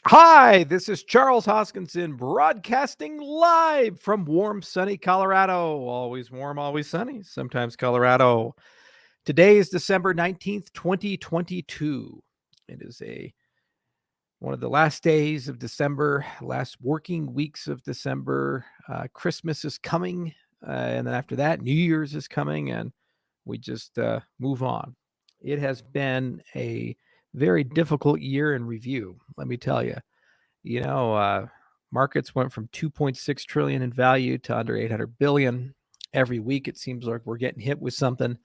Hi, this is Charles Hoskinson broadcasting live from warm, sunny Colorado. Always warm, always sunny, sometimes Colorado. Today is December 19th, 2022. It is one of the last days of December, last working weeks of December. Christmas is coming, and then after that, New Year's is coming, and we just move on. It has been a very difficult year in review, let me tell you. You know, markets went from 2.6 trillion in value to under 800 billion. Every week, it seems like we're getting hit with something.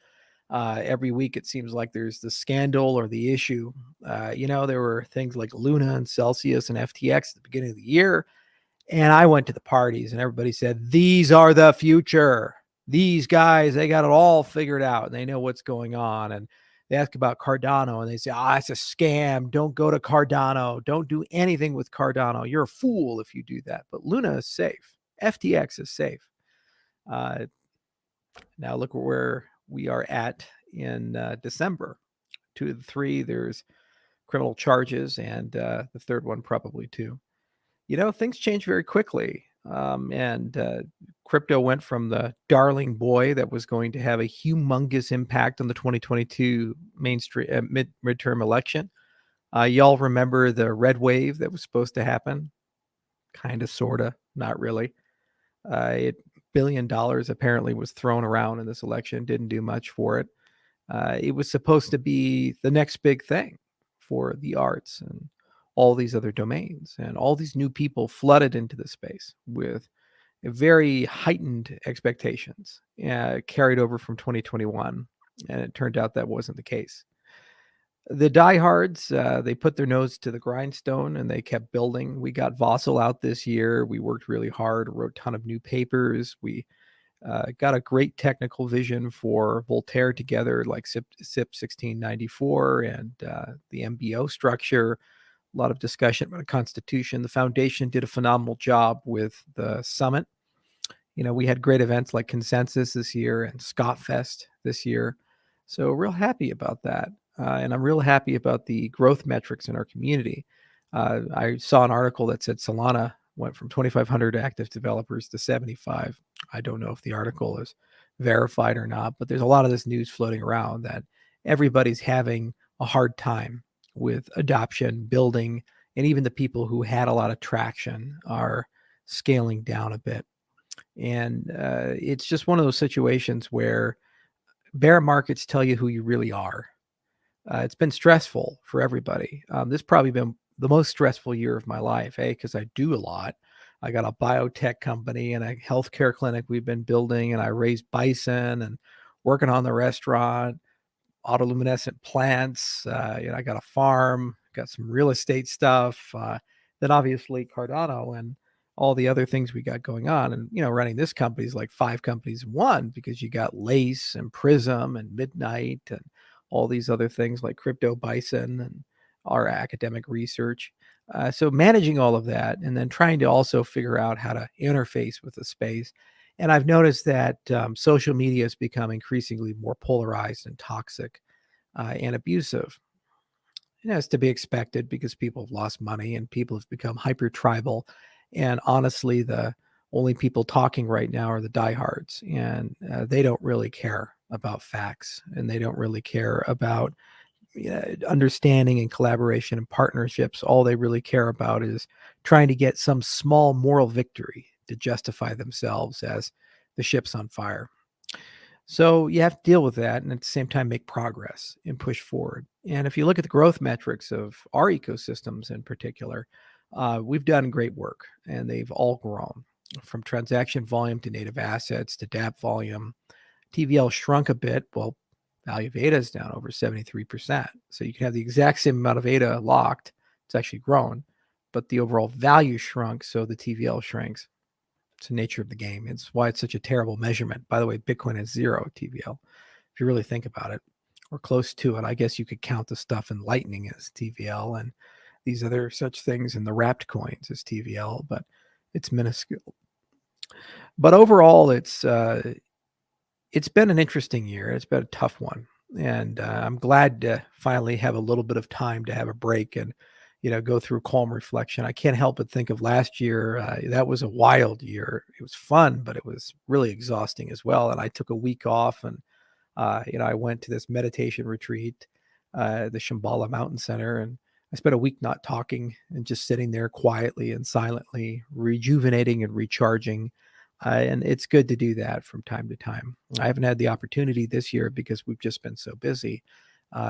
Every week, it seems like there's the scandal or the issue. There were things like Luna and Celsius and FTX at the beginning of the year. And I went to the parties and everybody said, these are the future. These guys, they got it all figured out and they know what's going on. And they ask about Cardano and they say, it's a scam. Don't go to Cardano. Don't do anything with Cardano. You're a fool if you do that. But Luna is safe. FTX is safe. Now look where we are at in December. 2 of the 3, there's criminal charges, and the third one probably too. Things change very quickly. And crypto went from the darling boy that was going to have a humongous impact on the 2022 midterm election. Y'all remember the red wave that was supposed to happen? Kind of, sort of, not really. $1 billion apparently was thrown around in this election, didn't do much for it. It was supposed to be the next big thing for the arts and all these other domains, and all these new people flooded into the space with very heightened expectations carried over from 2021, and it turned out that wasn't the case. The diehards, they put their nose to the grindstone and they kept building. We got Vossel out this year. We worked really hard, wrote a ton of new papers. We got a great technical vision for Voltaire together, like SIP 1694 and the MBO structure. A lot of discussion about a constitution. The foundation did a phenomenal job with the summit. We had great events like Consensus this year and ScottFest this year. So real happy about that. And I'm real happy about the growth metrics in our community. I saw an article that said Solana went from 2,500 active developers to 75. I don't know if the article is verified or not, but there's a lot of this news floating around that everybody's having a hard time with adoption, building, and even the people who had a lot of traction are scaling down a bit. And it's just one of those situations where bear markets tell you who you really are. It's been stressful for everybody. This probably been the most stressful year of my life, because I do a lot. I got a biotech company and a healthcare clinic we've been building, and I raised bison and working on the restaurant, autoluminescent plants. I got a farm, got some real estate stuff. Then obviously Cardano and all the other things we got going on. And, running this company is like 5 companies in one, because you got Lace and Prism and Midnight and all these other things like Crypto Bison and our academic research. So managing all of that and then trying to also figure out how to interface with the space. And I've noticed that social media has become increasingly more polarized and toxic and abusive. It has to be expected because people have lost money and people have become hyper tribal. And honestly, the only people talking right now are the diehards, and they don't really care about facts, and they don't really care about understanding and collaboration and partnerships. All they really care about is trying to get some small moral victory to justify themselves as the ship's on fire. So you have to deal with that and at the same time make progress and push forward. And if you look at the growth metrics of our ecosystems in particular, we've done great work and they've all grown, from transaction volume to native assets to DApp volume. TVL shrunk a bit. Well, value of ADA is down over 73%. So you can have the exact same amount of ADA locked. It's actually grown, but the overall value shrunk, so the TVL shrinks. It's the nature of the game. It's why it's such a terrible measurement. By the way, Bitcoin has 0 TVL, if you really think about it, or close to it. I guess you could count the stuff in Lightning as TVL and these other such things in the wrapped coins as TVL, but it's minuscule. But overall, it's been an interesting year. It's been a tough one. And I'm glad to finally have a little bit of time to have a break and go through calm reflection. I can't help but think of last year. That was a wild year. It was fun, but it was really exhausting as well. And I took a week off, and I went to this meditation retreat, the Shambhala Mountain Center, and I spent a week not talking and just sitting there quietly and silently, rejuvenating and recharging. And it's good to do that from time to time. I haven't had the opportunity this year because we've just been so busy.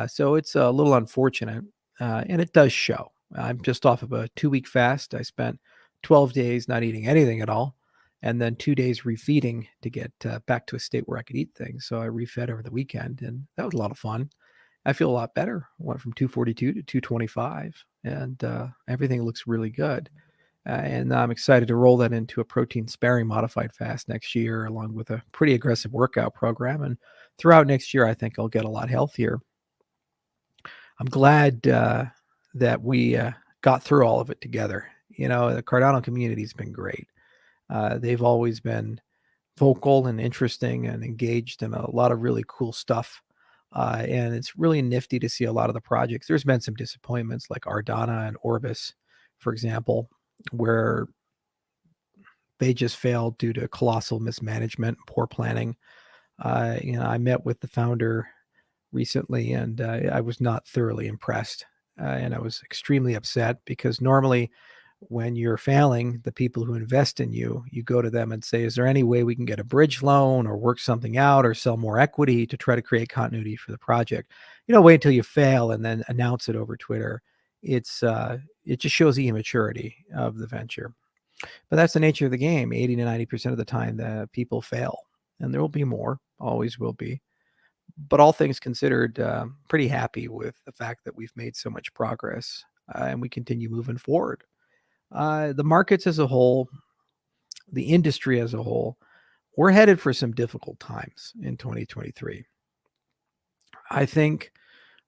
So it's a little unfortunate, and it does show. I'm just off of a 2-week fast. I spent 12 days not eating anything at all, and then 2 days refeeding to get back to a state where I could eat things. So I refed over the weekend, and that was a lot of fun. I feel a lot better. Went from 242 to 225, and everything looks really good. And I'm excited to roll that into a protein sparing modified fast next year, along with a pretty aggressive workout program. And throughout next year, I think I'll get a lot healthier. I'm glad that we got through all of it together. The Cardano community has been great. They've always been vocal and interesting and engaged in a lot of really cool stuff. And it's really nifty to see a lot of the projects. There's been some disappointments like Ardana and Orbis, for example, where they just failed due to colossal mismanagement and poor planning. I met with the founder recently, and I was not thoroughly impressed. And I was extremely upset because normally when you're failing, the people who invest in you, you go to them and say, is there any way we can get a bridge loan or work something out or sell more equity to try to create continuity for the project? Wait until you fail and then announce it over Twitter. It just shows the immaturity of the venture. But that's the nature of the game. 80 to 90% of the time, the people fail, and there will be more, always will be. But all things considered, pretty happy with the fact that we've made so much progress, and we continue moving forward. The markets as a whole, the industry as a whole, we're headed for some difficult times in 2023. I think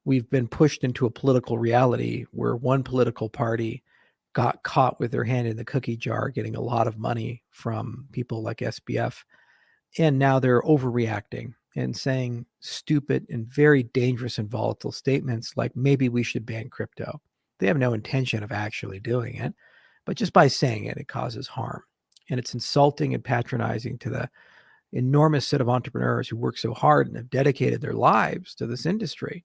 we've been pushed into a political reality where one political party got caught with their hand in the cookie jar, getting a lot of money from people like SBF. And now they're overreacting and saying stupid and very dangerous and volatile statements like maybe we should ban crypto. They have no intention of actually doing it, but just by saying it, it causes harm. And it's insulting and patronizing to the enormous set of entrepreneurs who work so hard and have dedicated their lives to this industry.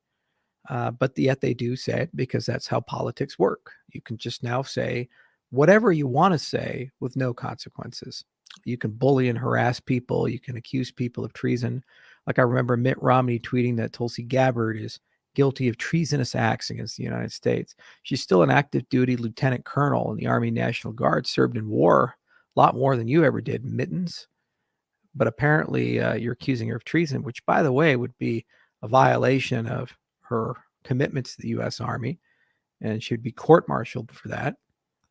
But yet they do say it because that's how politics work. You can just now say whatever you want to say with no consequences. You can bully and harass people. You can accuse people of treason. Like I remember Mitt Romney tweeting that Tulsi Gabbard is guilty of treasonous acts against the United States. She's still an active duty lieutenant colonel in the Army National Guard, served in war, a lot more than you ever did, Mittens. But apparently you're accusing her of treason, which, by the way, would be a violation of her commitments to the U.S. Army, and she would be court-martialed for that.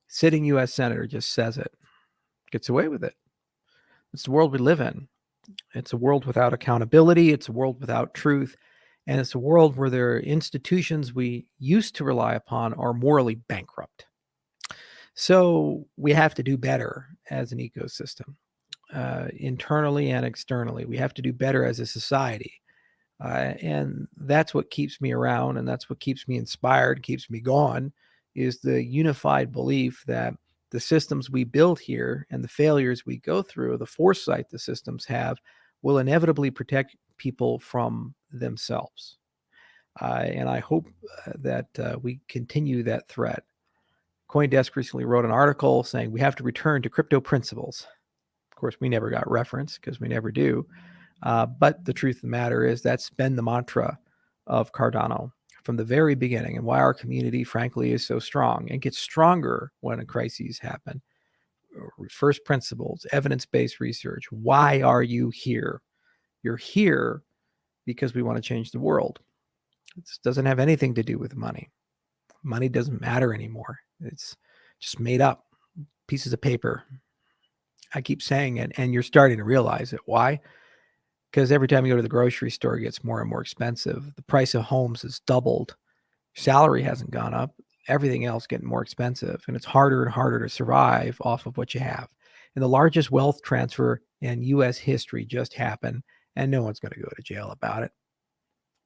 Sitting U.S. Senator just says it, gets away with it. It's the world we live in. It's a world without accountability. It's a world without truth. And it's a world where the institutions we used to rely upon are morally bankrupt. So we have to do better as an ecosystem, internally and externally. We have to do better as a society. And that's what keeps me around, and that's what keeps me inspired, keeps me going, is the unified belief that the systems we build here and the failures we go through, the foresight the systems have, will inevitably protect people from themselves. And I hope that we continue that threat. CoinDesk recently wrote an article saying we have to return to crypto principles. Of course, we never got reference because we never do. But the truth of the matter is that's been the mantra of Cardano from the very beginning, and why our community, frankly, is so strong and gets stronger when a crises happen. First principles, evidence-based research. Why are you here? You're here because we want to change the world. This doesn't have anything to do with money. Money doesn't matter anymore. It's just made up pieces of paper. I keep saying it, and you're starting to realize it. Why? Because every time you go to the grocery store, it gets more and more expensive. The price of homes has doubled. Salary hasn't gone up. Everything else getting more expensive. And it's harder and harder to survive off of what you have. And the largest wealth transfer in U.S. history just happened, and no one's going to go to jail about it.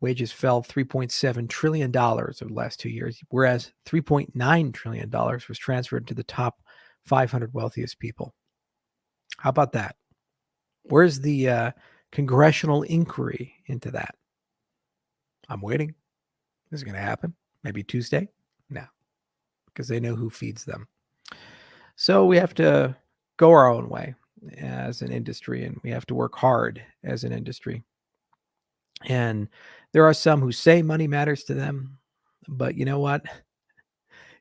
Wages fell $3.7 trillion over the last 2 years, whereas $3.9 trillion was transferred to the top 500 wealthiest people. How about that? Where's the congressional inquiry into that? I'm waiting. This is going to happen. Maybe Tuesday? No, because they know who feeds them. So we have to go our own way as an industry, and we have to work hard as an industry. And there are some who say money matters to them, but you know what?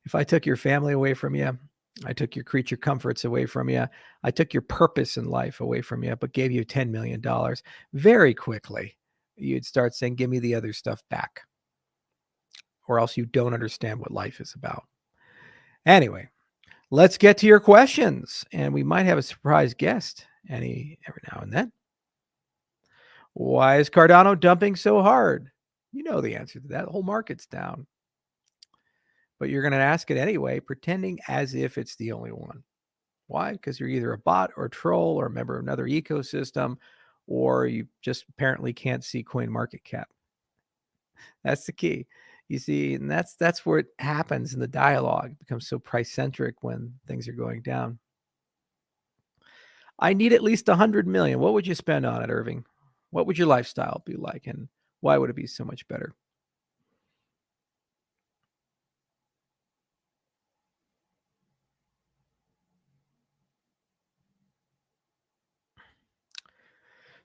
If I took your family away from you, I took your creature comforts away from you, I took your purpose in life away from you, but gave you $10 million, very quickly, you'd start saying, give me the other stuff back, or else you don't understand what life is about. Anyway, let's get to your questions, and we might have a surprise guest every now and then. Why is Cardano dumping so hard? You know the answer to that. The whole market's down. But you're going to ask it anyway, pretending as if it's the only one. Why? Because you're either a bot or a troll or a member of another ecosystem, or you just apparently can't see CoinMarketCap. That's the key. You see, and that's where it happens in the dialogue. It becomes so price-centric when things are going down. I need at least 100 million. What would you spend on it, Irving? What would your lifestyle be like, and why would it be so much better?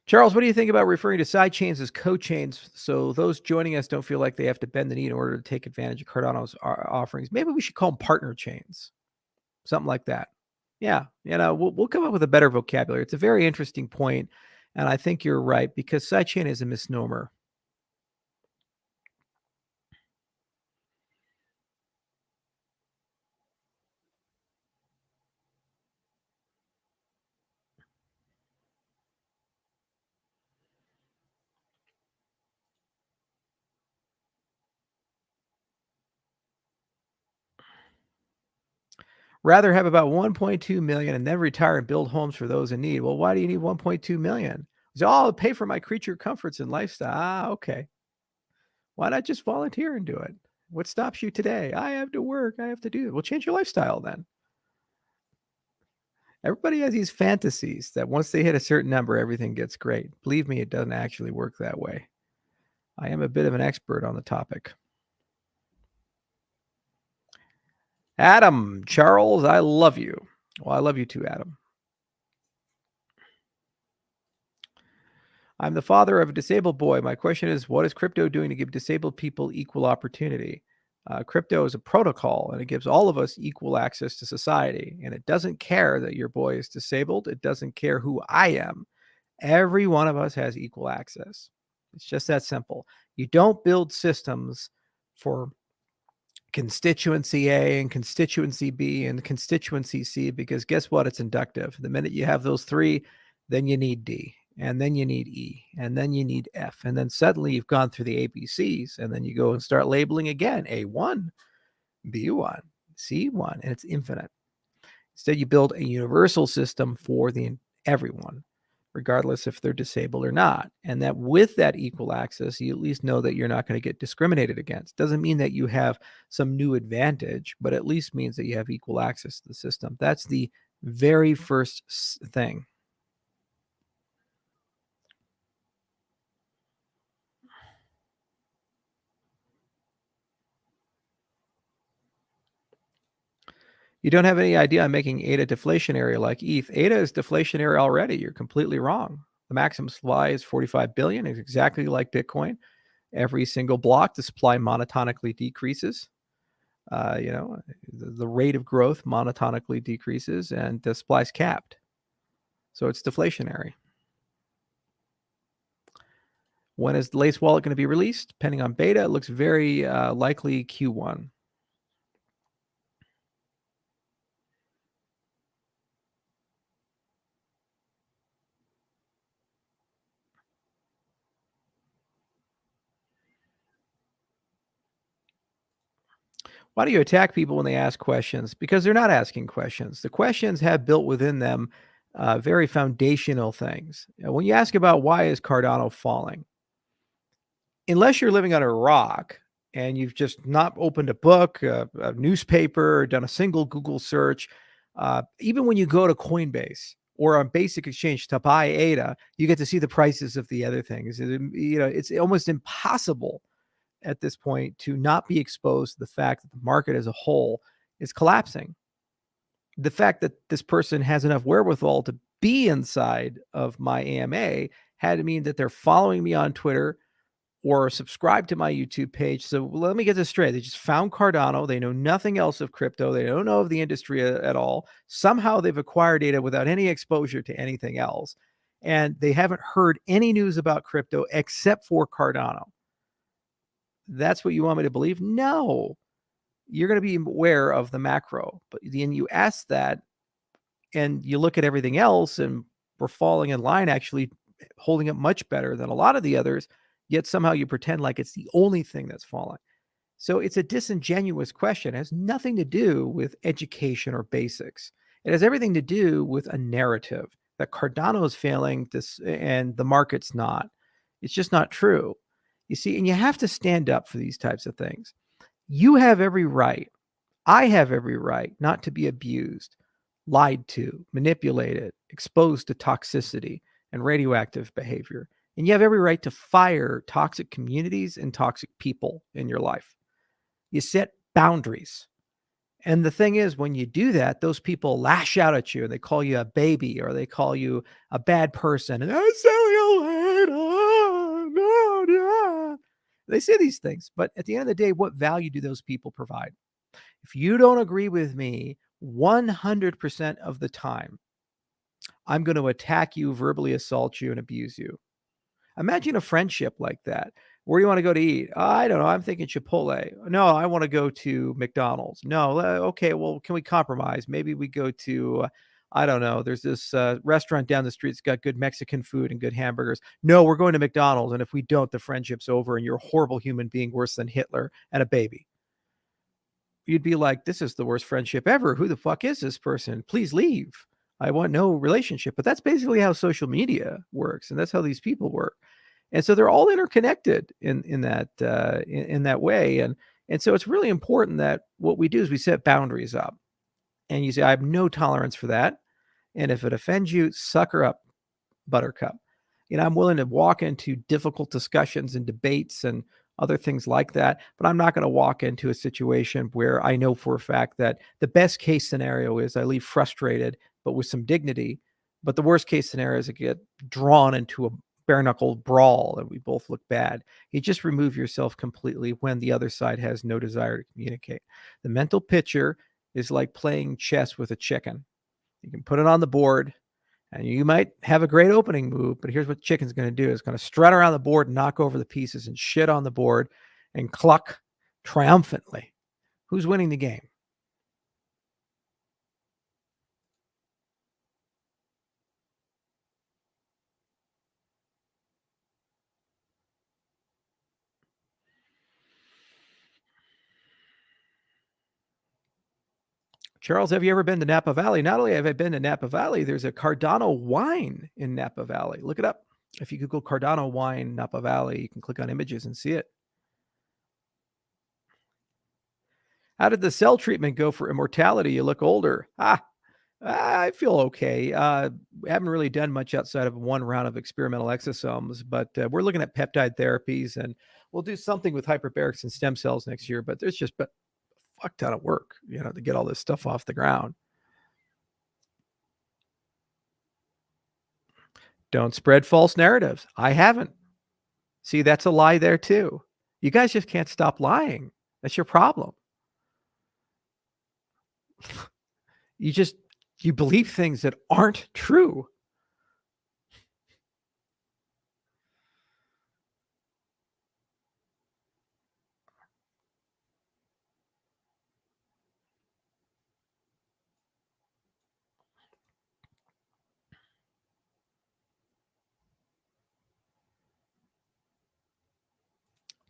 Charles, what do you think about referring to sidechains as co-chains so those joining us don't feel like they have to bend the knee in order to take advantage of Cardano's offerings? Maybe we should call them partner chains, something like that. Yeah, we'll come up with a better vocabulary. It's a very interesting point, and I think you're right, because sidechain is a misnomer. Rather have about 1.2 million and then retire and build homes for those in need. Well, why do you need 1.2 million? So, I'll pay for my creature comforts and lifestyle. Okay. Why not just volunteer and do it? What stops you today? I have to work. I have to do it. Well, change your lifestyle then. Everybody has these fantasies that once they hit a certain number, everything gets great. Believe me, it doesn't actually work that way. I am a bit of an expert on the topic. Adam, Charles, I love you. Well, I love you too, Adam. I'm the father of a disabled boy. My question is, what is crypto doing to give disabled people equal opportunity? Crypto is a protocol, and it gives all of us equal access to society. And it doesn't care that your boy is disabled. It doesn't care who I am. Every one of us has equal access. It's just that simple. You don't build systems for constituency A and constituency B and constituency C, because guess what? It's inductive. The minute you have those three, then you need D, and then you need E, and then you need F. And then suddenly you've gone through the ABCs, and then you go and start labeling again, A1, B1, C1, and it's infinite. Instead, you build a universal system for everyone, regardless if they're disabled or not. And that with that equal access, you at least know that you're not going to get discriminated against. Doesn't mean that you have some new advantage, but at least means that you have equal access to the system. That's the very first thing. You don't have any idea I'm making ADA deflationary like ETH. ADA is deflationary already. You're completely wrong. The maximum supply is 45 billion. It's exactly like Bitcoin. Every single block, the supply monotonically decreases. The rate of growth monotonically decreases, and the supply is capped. So it's deflationary. When is the Lace wallet going to be released? Depending on beta, it looks very likely Q1. Why do you attack people when they ask questions? Because they're not asking questions. The questions have built within them very foundational things. When you ask about why is Cardano falling, unless you're living under a rock and you've just not opened a book, a newspaper, done a single Google search, even when you go to Coinbase or on Basic Exchange to buy ADA, you get to see the prices of the other things. It's almost impossible at this point to not be exposed to the fact that the market as a whole is collapsing. The fact that this person has enough wherewithal to be inside of my AMA had to mean that they're following me on Twitter or subscribe to my YouTube page. So let me get this straight. They just found Cardano. They know nothing else of crypto. They don't know of the industry at all. Somehow they've acquired data without any exposure to anything else. And they haven't heard any news about crypto except for Cardano. That's what you want me to believe? No. You're going to be aware of the macro. But then you ask that and you look at everything else, and we're falling in line, actually holding up much better than a lot of the others. Yet somehow you pretend like it's the only thing that's falling. So it's a disingenuous question. It has nothing to do with education or basics. It has everything to do with a narrative that Cardano is failing this and the market's not. It's just not true. You see, and you have to stand up for these types of things. You have every right. I have every right not to be abused, lied to, manipulated, exposed to toxicity and radioactive behavior. And you have every right to fire toxic communities and toxic people in your life. You set boundaries. And the thing is, when you do that, those people lash out at you and they call you a baby or they call you a bad person. And I say you later. No, yeah. They say these things, but at the end of the day, what value do those people provide? If you don't agree with me 100% of the time, I'm going to attack you, verbally assault you, and abuse you. Imagine a friendship like that. Where do you want to go to eat? I don't know. I'm thinking Chipotle. No, I want to go to McDonald's. No, okay. Well, can we compromise? Maybe we go to, I don't know. There's this restaurant down the street that's got good Mexican food and good hamburgers. No, we're going to McDonald's. And if we don't, the friendship's over and you're a horrible human being worse than Hitler and a baby. You'd be like, this is the worst friendship ever. Who the fuck is this person? Please leave. I want no relationship. But that's basically how social media works. And that's how these people work. And so they're all interconnected in that way. And so it's really important that what we do is we set boundaries up. And you say, I have no tolerance for that. And if it offends you, suck her up, buttercup. I'm willing to walk into difficult discussions and debates and other things like that, but I'm not going to walk into a situation where I know for a fact that the best case scenario is I leave frustrated, but with some dignity. But the worst case scenario is I get drawn into a bare knuckle brawl and we both look bad. You just remove yourself completely when the other side has no desire to communicate. The mental picture is like playing chess with a chicken. You can put it on the board and you might have a great opening move, but here's what chicken's going to do. It's going to strut around the board and knock over the pieces and shit on the board and cluck triumphantly. Who's winning the game? Charles, have you ever been to Napa Valley? Not only have I been to Napa Valley, there's a Cardano wine in Napa Valley. Look it up. If you Google Cardano wine Napa Valley, you can click on images and see it. How did the cell treatment go for immortality? You look older. I feel okay. Haven't really done much outside of one round of experimental exosomes, but we're looking at peptide therapies and we'll do something with hyperbarics and stem cells next year, but there's just a fuck ton of work, to get all this stuff off the ground. Don't spread false narratives. I haven't. See, that's a lie there too. You guys just can't stop lying. That's your problem. You believe things that aren't true.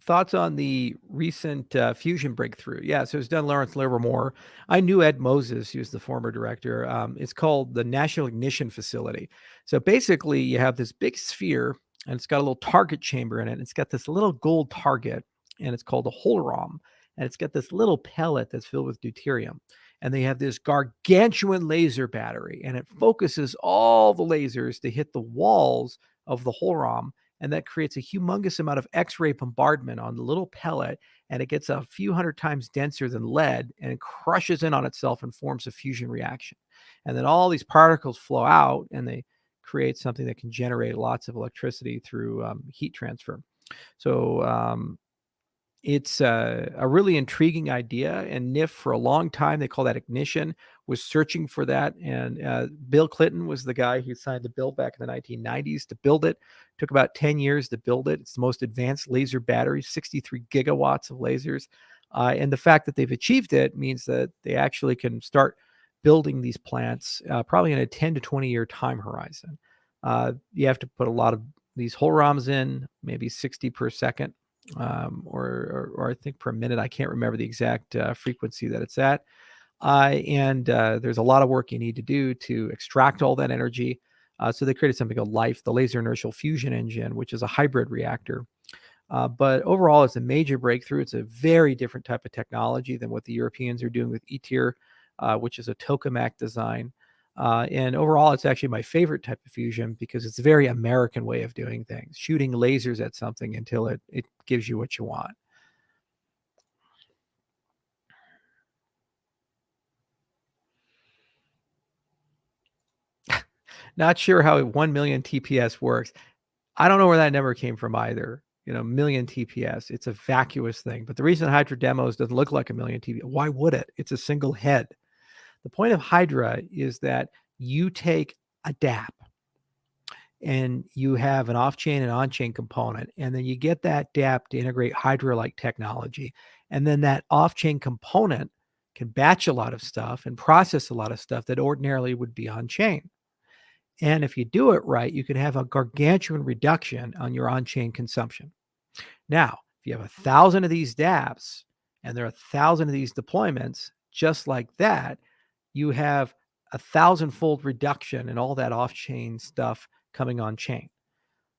Thoughts on the recent fusion breakthrough? Yeah, so it's done Lawrence Livermore. I knew Ed Moses, he was the former director. It's called the National Ignition Facility. So basically, you have this big sphere and it's got a little target chamber in it. It's got this little gold target, and it's called a holorom, and it's got this little pellet that's filled with deuterium. And they have this gargantuan laser battery, and it focuses all the lasers to hit the walls of the holorom, and that creates a humongous amount of X-ray bombardment on the little pellet, and it gets a few hundred times denser than lead, and it crushes in on itself and forms a fusion reaction. And then all these particles flow out, and they create something that can generate lots of electricity through heat transfer. So it's a really intriguing idea, and NIF for a long time, they call that ignition, was searching for that. And Bill Clinton was the guy who signed the bill back in the 1990s to build it. Took about 10 years to build it. It's the most advanced laser battery, 63 gigawatts of lasers. And the fact that they've achieved it means that they actually can start building these plants probably in a 10 to 20-year time horizon. You have to put a lot of these holoROMs in, maybe 60 per second, or I think per minute. I can't remember the exact frequency that it's at. And there's a lot of work you need to do to extract all that energy. So they created something called LIFE, the Laser Inertial Fusion Engine, which is a hybrid reactor. But overall, it's a major breakthrough. It's a very different type of technology than what the Europeans are doing with ITER, which is a tokamak design. And overall, it's actually my favorite type of fusion because it's a very American way of doing things, shooting lasers at something until it gives you what you want. Not sure how 1 million TPS works. I don't know where that number came from either. Million TPS. It's a vacuous thing. But the reason Hydra Demos doesn't look like a million TPS, why would it? It's a single head. The point of Hydra is that you take a DAP and you have an off-chain and on-chain component, and then you get that DAP to integrate Hydra-like technology. And then that off-chain component can batch a lot of stuff and process a lot of stuff that ordinarily would be on-chain. And if you do it right, you can have a gargantuan reduction on your on-chain consumption. Now, if you have 1,000 of these dApps and there are 1,000 of these deployments, just like that, you have a 1,000-fold reduction in all that off-chain stuff coming on chain.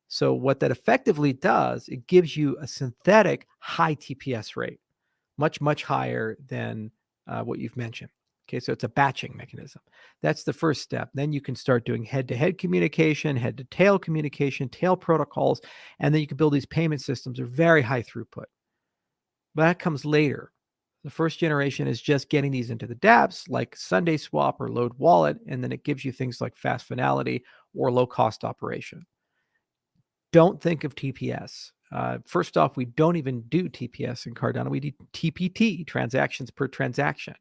So what that effectively does, it gives you a synthetic high TPS rate, much, much higher than what you've mentioned. Okay, so it's a batching mechanism. That's the first step. Then you can start doing head-to-head communication, head-to-tail communication, tail protocols, and then you can build these payment systems that are very high throughput. But that comes later. The first generation is just getting these into the dApps like Sunday Swap or Load Wallet, and then it gives you things like fast finality or low-cost operation. Don't think of TPS. First off, we don't even do TPS in Cardano. We do TPT, transactions per transaction.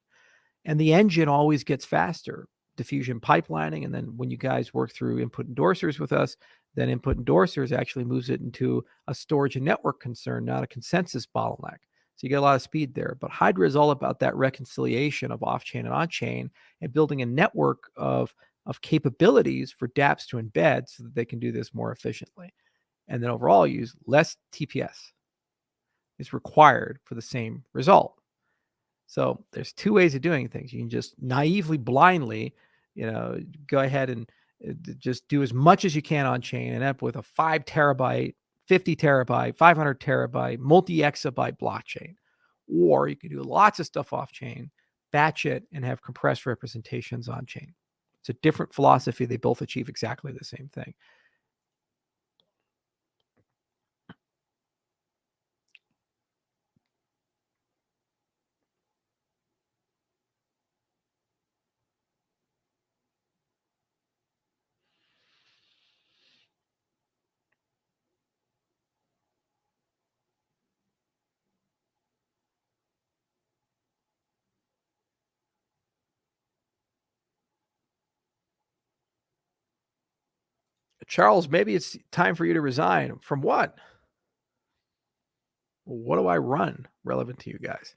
And the engine always gets faster. Diffusion pipelining, and then when you guys work through input endorsers with us, then input endorsers actually moves it into a storage and network concern, not a consensus bottleneck. So you get a lot of speed there. But Hydra is all about that reconciliation of off-chain and on-chain and building a network of capabilities for dApps to embed so that they can do this more efficiently. And then overall use less TPS is required for the same result. So there's two ways of doing things. You can just naively, blindly, go ahead and just do as much as you can on chain and end up with a 5 terabyte, 50 terabyte, 500 terabyte, multi-exabyte blockchain. Or you can do lots of stuff off chain, batch it, and have compressed representations on chain. It's a different philosophy. They both achieve exactly the same thing. Charles, maybe it's time for you to resign. From what? What do I run relevant to you guys?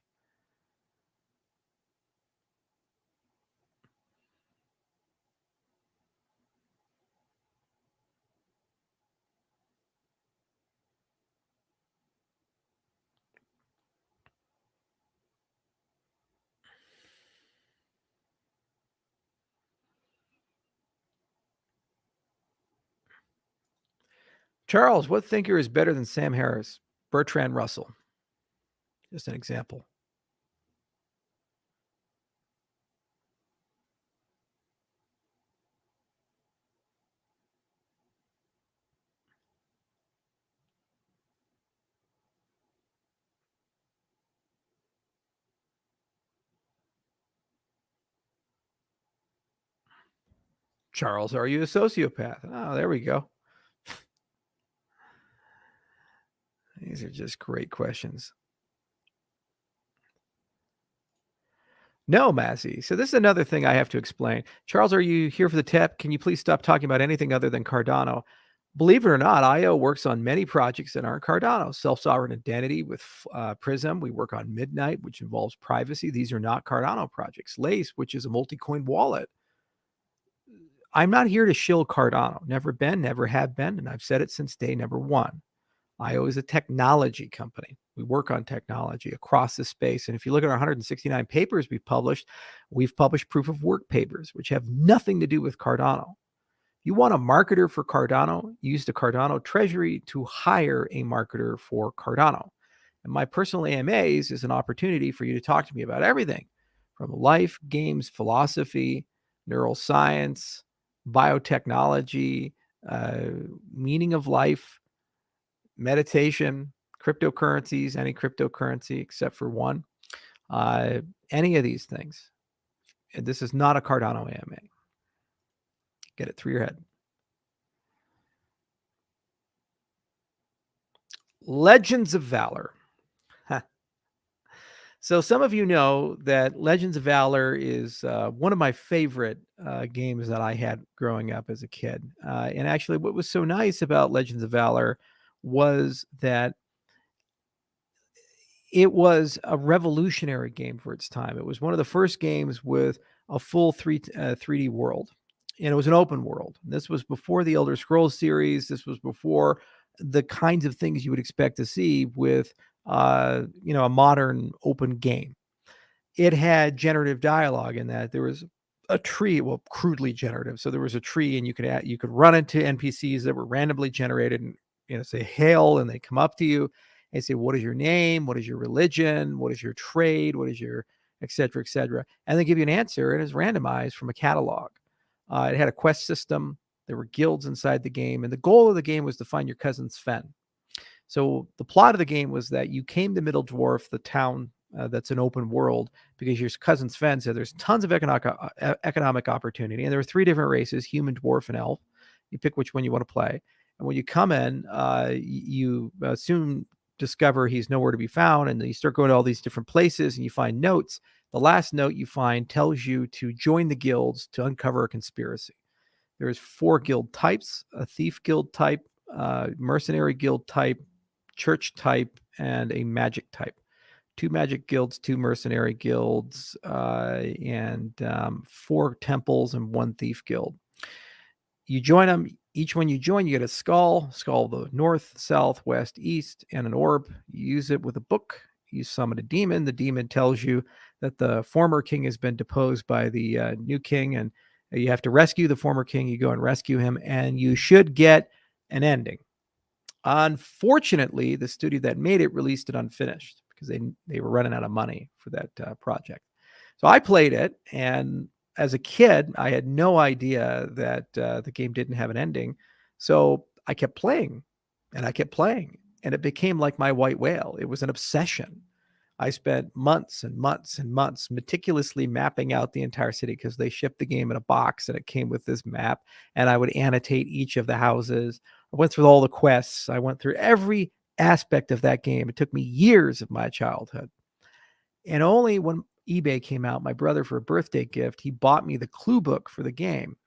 Charles, what thinker is better than Sam Harris? Bertrand Russell. Just an example. Charles, are you a sociopath? Oh, there we go. These are just great questions. No, Massey. So this is another thing I have to explain. Charles, are you here for the tip? Can you please stop talking about anything other than Cardano? Believe it or not, IO works on many projects that aren't Cardano. Self-sovereign identity with Prism. We work on Midnight, which involves privacy. These are not Cardano projects. Lace, which is a multi-coin wallet. I'm not here to shill Cardano. Never been, never have been, and I've said it since day number one. IO is a technology company. We work on technology across the space. And if you look at our 169 papers we've published proof of work papers, which have nothing to do with Cardano. You want a marketer for Cardano, use the Cardano treasury to hire a marketer for Cardano. And my personal AMAs is an opportunity for you to talk to me about everything from life, games, philosophy, neuroscience, biotechnology, meaning of life, meditation, cryptocurrencies, any cryptocurrency except for one, any of these things. And this is not a Cardano AMA. Get it through your head. Legends of Valor. So some of you know that Legends of Valor is one of my favorite games that I had growing up as a kid. And actually, what was so nice about Legends of Valor was that it was a revolutionary game for its time. It was one of the first games with a full 3D world, and it was an open world. This was before the Elder Scrolls series. This was before the kinds of things you would expect to see with a modern open game. It had generative dialogue in that there was a tree, well, crudely generative. So there was a tree, and you could run into NPCs that were randomly generated, and say hail, and they come up to you and say, what is your name? What is your religion? What is your trade? What is your et cetera, et cetera? And they give you an answer, and it's randomized from a catalog. It had a quest system. There were guilds inside the game, and the goal of the game was to find your cousin Sven. So the plot of the game was that you came to Middle Dwarf, the town that's an open world, because your cousin Sven said there's tons of economic opportunity, and there were 3 different races: human, dwarf, and elf. You pick which one you want to play. And when you come in, you soon discover he's nowhere to be found, and then you start going to all these different places, and you find notes. The last note you find tells you to join the guilds to uncover a conspiracy. There's 4 guild types: a thief guild type, mercenary guild type, church type, and a magic type. 2 magic guilds, 2 mercenary guilds, and 4 temples and 1 thief guild. You join them. Each one you join, you get a skull of the north, south, west, east, and an orb. You use it with a book. You summon a demon. The demon tells you that the former king has been deposed by the new king, and you have to rescue the former king. You go and rescue him, and you should get an ending. Unfortunately, the studio that made it released it unfinished because they were running out of money for that project. So I played it, and as a kid, I had no idea that the game didn't have an ending. So I kept playing, and I kept playing, and it became like my white whale. It was an obsession. I spent months and months and months meticulously mapping out the entire city because they shipped the game in a box, and it came with this map, and I would annotate each of the houses. I went through all the quests. I went through every aspect of that game. It took me years of my childhood. And only when eBay came out, my brother, for a birthday gift, he bought me the clue book for the game,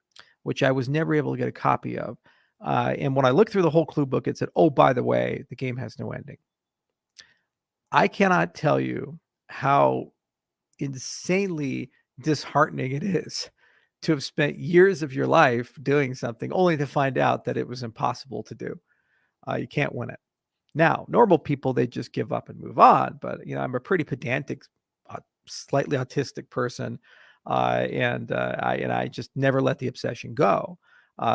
which I was never able to get a copy of. And when I looked through the whole clue book, it said, oh, by the way, the game has no ending. I cannot tell you how insanely disheartening it is to have spent years of your life doing something only to find out that it was impossible to do. You can't win it. Now, normal people, they just give up and move on. But, I'm a pretty pedantic, slightly autistic person. And I just never let the obsession go.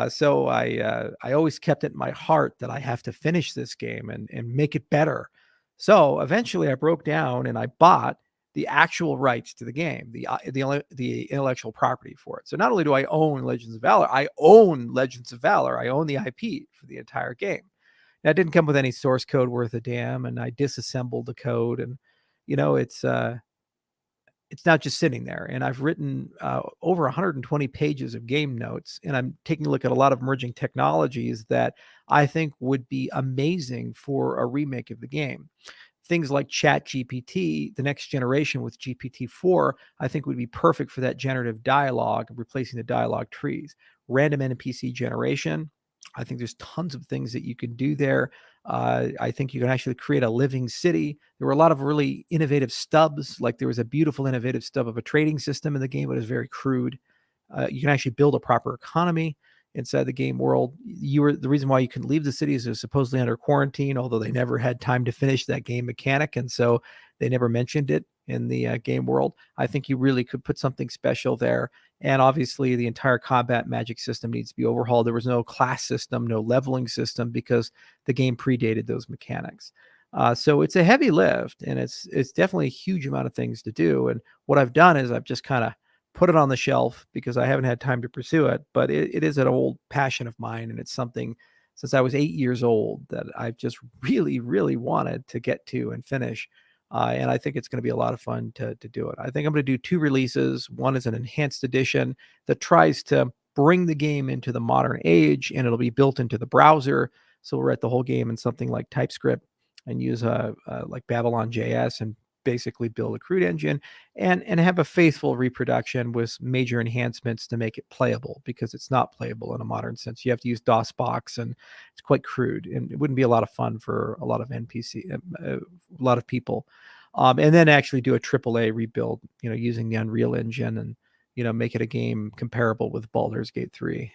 So I always kept it in my heart that I have to finish this game and make it better. So eventually, I broke down and I bought the actual rights to the game, the intellectual property for it. So not only do I own Legends of Valor, I own Legends of Valor. I own the IP for the entire game. Now, it didn't come with any source code worth a damn, and I disassembled the code, and you know, it's not just sitting there. And I've written over 120 pages of game notes, and I'm taking a look at a lot of emerging technologies that I think would be amazing for a remake of the game. Things like Chat GPT, the next generation with GPT-4, I think would be perfect for that generative dialogue, replacing the dialogue trees. Random NPC generation, I think there's tons of things that you can do there. I think you can actually create a living city. There were a lot of really innovative stubs, like there was a beautiful innovative stub of a trading system in the game, but it was very crude. You can actually build a proper economy inside the game world. You were the reason why you couldn't leave the city is it was supposedly under quarantine, although they never had time to finish that game mechanic, and so they never mentioned it in the game world. I think you really could put something special there. And obviously, the entire combat magic system needs to be overhauled. There was no class system, no leveling system, because the game predated those mechanics. So it's a heavy lift, and it's definitely a huge amount of things to do. And what I've done is I've just kind of put it on the shelf because I haven't had time to pursue it. But it is an old passion of mine, and it's something since I was 8 years old that I've just really, really wanted to get to and finish. And I think it's going to be a lot of fun to do it. I think I'm going to do two releases. One is an enhanced edition that tries to bring the game into the modern age, and it'll be built into the browser. So we'll write the whole game in something like TypeScript and use like Babylon JS and basically build a crude engine and have a faithful reproduction with major enhancements to make it playable, because it's not playable in a modern sense. You have to use DOSBox, and it's quite crude, and it wouldn't be a lot of fun for a lot of a lot of people. And then actually do a AAA rebuild, using the Unreal Engine, and make it a game comparable with Baldur's Gate 3.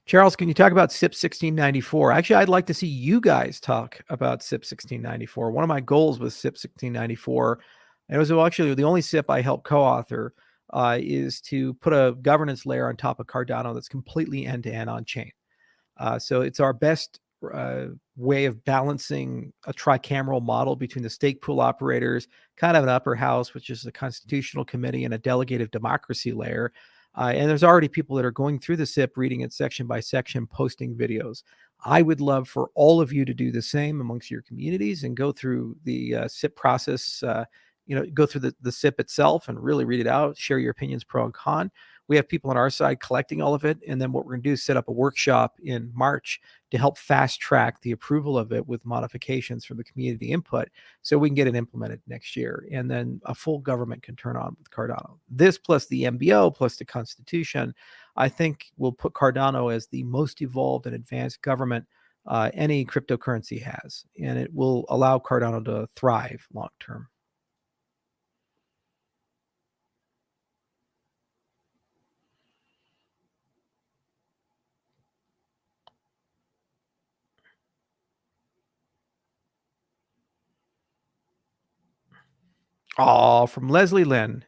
Charles, can you talk about SIP 1694? Actually, I'd like to see you guys talk about SIP 1694. One of my goals with SIP 1694, and it was actually the only SIP I helped co-author, is to put a governance layer on top of Cardano that's completely end-to-end on-chain. So it's our best way of balancing a tricameral model between the stake pool operators, kind of an upper house, which is the constitutional committee, and a delegated democracy layer. And there's already people that are going through the SIP, reading it section by section, posting videos. I would love for all of you to do the same amongst your communities and go through the SIP process, go through the SIP itself and really read it out, share your opinions, pro and con. We have people on our side collecting all of it. And then what we're going to do is set up a workshop in March to help fast track the approval of it with modifications from the community input, so we can get it implemented next year. And then a full government can turn on with Cardano. This plus the MBO plus the Constitution, I think will put Cardano as the most evolved and advanced government any cryptocurrency has. And it will allow Cardano to thrive long term. Oh, from Leslie Lynn.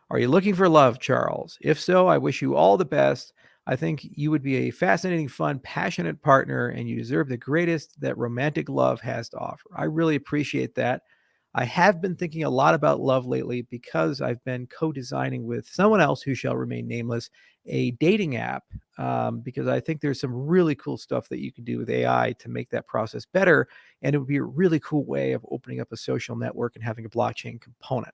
Are you looking for love, Charles? If so, I wish you all the best. I think you would be a fascinating, fun, passionate partner, and you deserve the greatest that romantic love has to offer. I really appreciate that. I have been thinking a lot about love lately because I've been co-designing with someone else who shall remain nameless a dating app, because I think there's some really cool stuff that you can do with AI to make that process better. And it would be a really cool way of opening up a social network and having a blockchain component.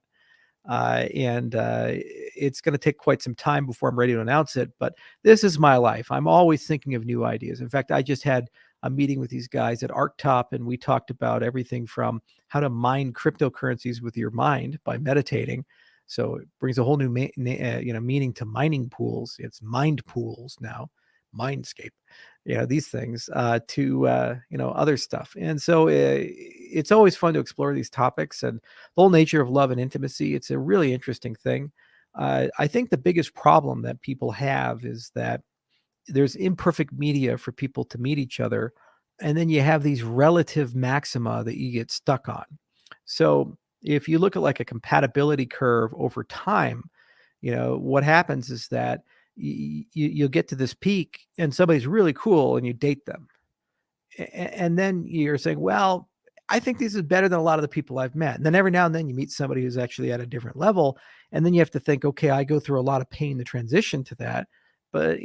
And it's going to take quite some time before I'm ready to announce it. But this is my life. I'm always thinking of new ideas. In fact, I just had a meeting with these guys at Arctop, and we talked about everything from how to mine cryptocurrencies with your mind by meditating. So it brings a whole new meaning to mining pools. It's mind pools now, Mindscape. These things to other stuff. And so it's always fun to explore these topics and the whole nature of love and intimacy. It's a really interesting thing. I think the biggest problem that people have is that there's imperfect media for people to meet each other, and then you have these relative maxima that you get stuck on. So if you look at like a compatibility curve over time, what happens is that you'll get to this peak and somebody's really cool and you date them. And then you're saying, well, I think this is better than a lot of the people I've met. And then every now and then you meet somebody who's actually at a different level. And then you have to think, okay, I go through a lot of pain to transition to that. But,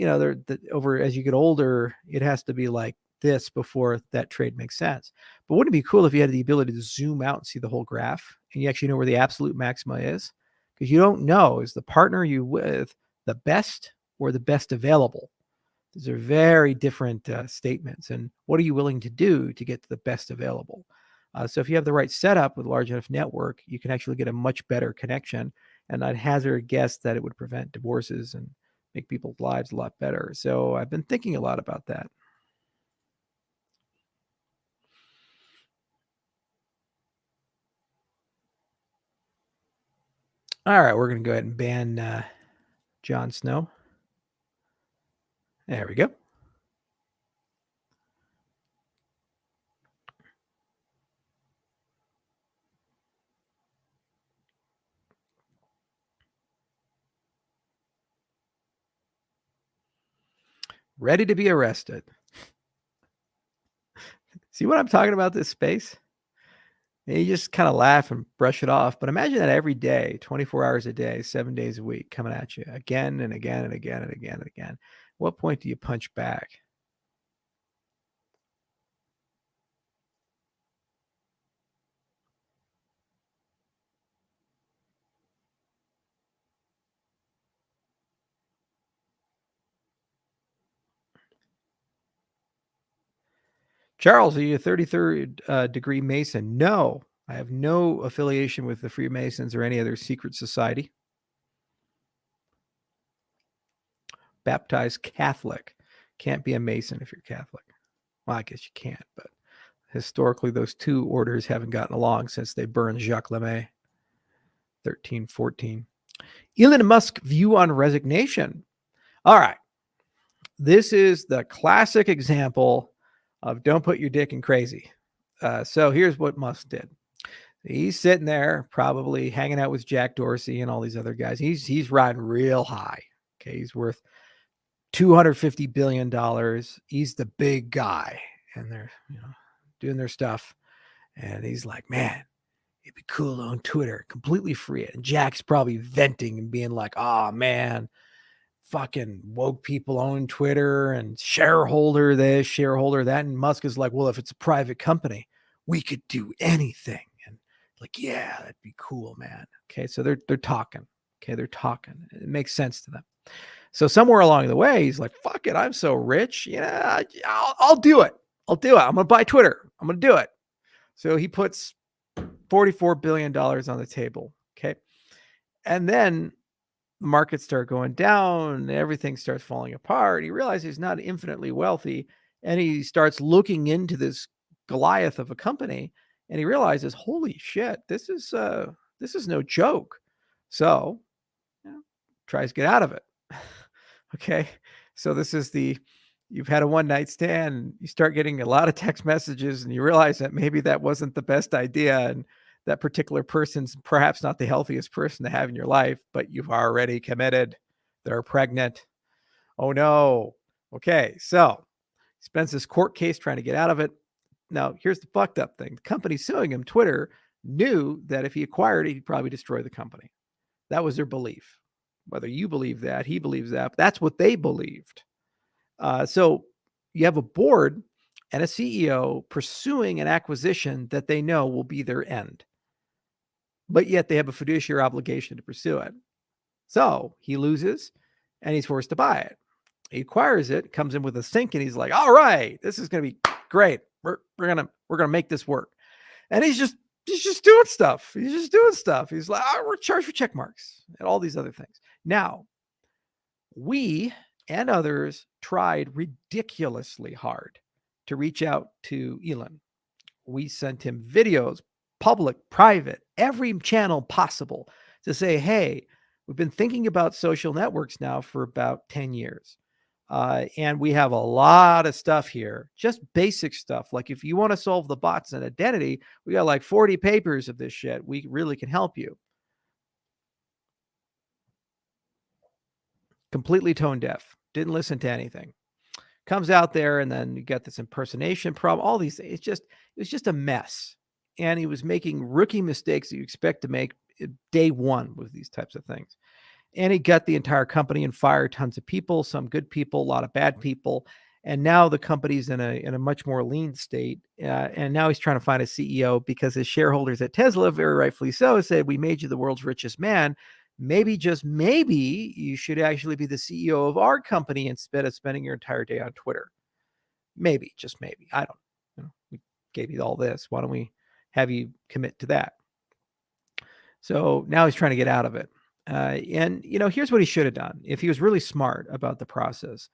over as you get older, it has to be like this before that trade makes sense. But wouldn't it be cool if you had the ability to zoom out and see the whole graph and you actually know where the absolute maxima is? Because you don't know, is the partner you with the best or the best available? These are very different statements. And what are you willing to do to get to the best available? So if you have the right setup with a large enough network, you can actually get a much better connection. And I'd hazard a guess that it would prevent divorces and make people's lives a lot better. So I've been thinking a lot about that. All right, we're going to go ahead and ban Jon Snow. There we go. Ready to be arrested. See what I'm talking about, this space? And you just kind of laugh and brush it off. But imagine that every day, 24 hours a day, 7 days a week, coming at you again and again and again and again and again. What point do you punch back? Charles, are you a 33rd degree Mason? No, I have no affiliation with the Freemasons or any other secret society. Baptized Catholic. Can't be a Mason if you're Catholic. Well, I guess you can't, but historically, those two orders haven't gotten along since they burned Jacques Lemay, 1314. Elon Musk view on resignation. All right. This is the classic example of don't put your dick in crazy. So here's what Musk did. He's sitting there probably hanging out with Jack Dorsey and all these other guys. He's riding real high. Okay. He's worth $250 billion. He's the big guy and they're, doing their stuff. And he's like, man, it'd be cool to own Twitter, completely free it. And Jack's probably venting and being like, oh man, fucking woke people own Twitter and shareholder this, shareholder that. And Musk is like, well, if it's a private company, we could do anything. And like, yeah, that'd be cool, man. Okay. So they're talking. Okay. They're talking. It makes sense to them. So somewhere along the way, he's like, fuck it. I'm so rich. Yeah, I'll do it. I'll do it. I'm going to buy Twitter. I'm going to do it. So he puts $44 billion on the table. Okay. And then the markets start going down. Everything starts falling apart. He realizes he's not infinitely wealthy. And he starts looking into this Goliath of a company. And he realizes, holy shit, this is no joke. So tries to get out of it. Okay. So this is you've had a one night stand, you start getting a lot of text messages and you realize that maybe that wasn't the best idea. And that particular person's perhaps not the healthiest person to have in your life, but you've already committed. They're pregnant. Oh no. Okay. So he spends this court case trying to get out of it. Now, here's the fucked up thing. The company suing him, Twitter, knew that if he acquired it, he'd probably destroy the company. That was their belief. Whether you believe that, he believes that, but that's what they believed. So you have a board and a CEO pursuing an acquisition that they know will be their end, but yet they have a fiduciary obligation to pursue it. So he loses and he's forced to buy it. He acquires it, comes in with a sink, and he's like, all right, this is going to be great. We're going to make this work. And he's just doing stuff. He's just doing stuff. He's like, we're charged for check marks and all these other things. Now, we and others tried ridiculously hard to reach out to Elon. We sent him videos, public, private, every channel possible to say, hey, we've been thinking about social networks now for about 10 years. And we have a lot of stuff here, just basic stuff. Like if you want to solve the bots and identity, we got like 40 papers of this shit. We really can help you. Completely tone deaf. Didn't listen to anything. Comes out there, and then you got this impersonation problem. All these, it was just a mess. And he was making rookie mistakes that you expect to make day one with these types of things. And he got the entire company and fired tons of people, some good people, a lot of bad people. And now the company's in a much more lean state. And now he's trying to find a CEO because his shareholders at Tesla, very rightfully so, said, "We made you the world's richest man. Maybe, just maybe, you should actually be the CEO of our company instead of spending your entire day on Twitter." Maybe, just maybe. I don't know. We gave you all this. Why don't we have you commit to that? So now he's trying to get out of it. And, here's what he should have done if he was really smart about the process.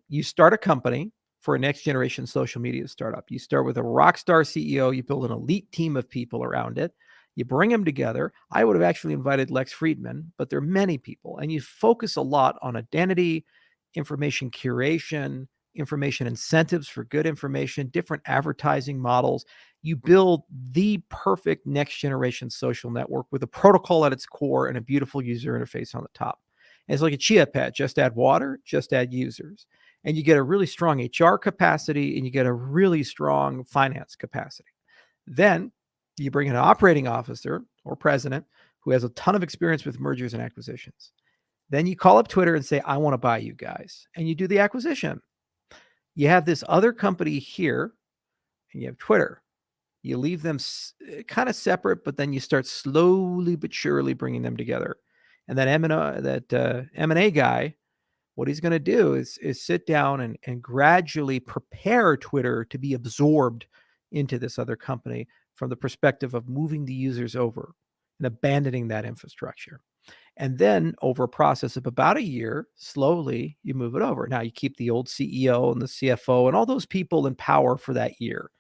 You start a company for a next generation social media startup. You start with a rock star CEO. You build an elite team of people around it. You bring them together. I would have actually invited Lex Friedman, but there are many people. And you focus a lot on identity, information curation, information incentives for good information, different advertising models. You build the perfect next generation social network with a protocol at its core and a beautiful user interface on the top. And it's like a chia pet, just add water, just add users. And you get a really strong HR capacity and you get a really strong finance capacity. Then you bring an operating officer or president who has a ton of experience with mergers and acquisitions. Then you call up Twitter and say, "I want to buy you guys." And you do the acquisition. You have this other company here and you have Twitter. You leave them kind of separate, but then you start slowly but surely bringing them together. And that M&A guy, what he's going to do is sit down and gradually prepare Twitter to be absorbed into this other company from the perspective of moving the users over and abandoning that infrastructure. And then over a process of about a year, slowly you move it over. Now you keep the old CEO and the CFO and all those people in power for that year.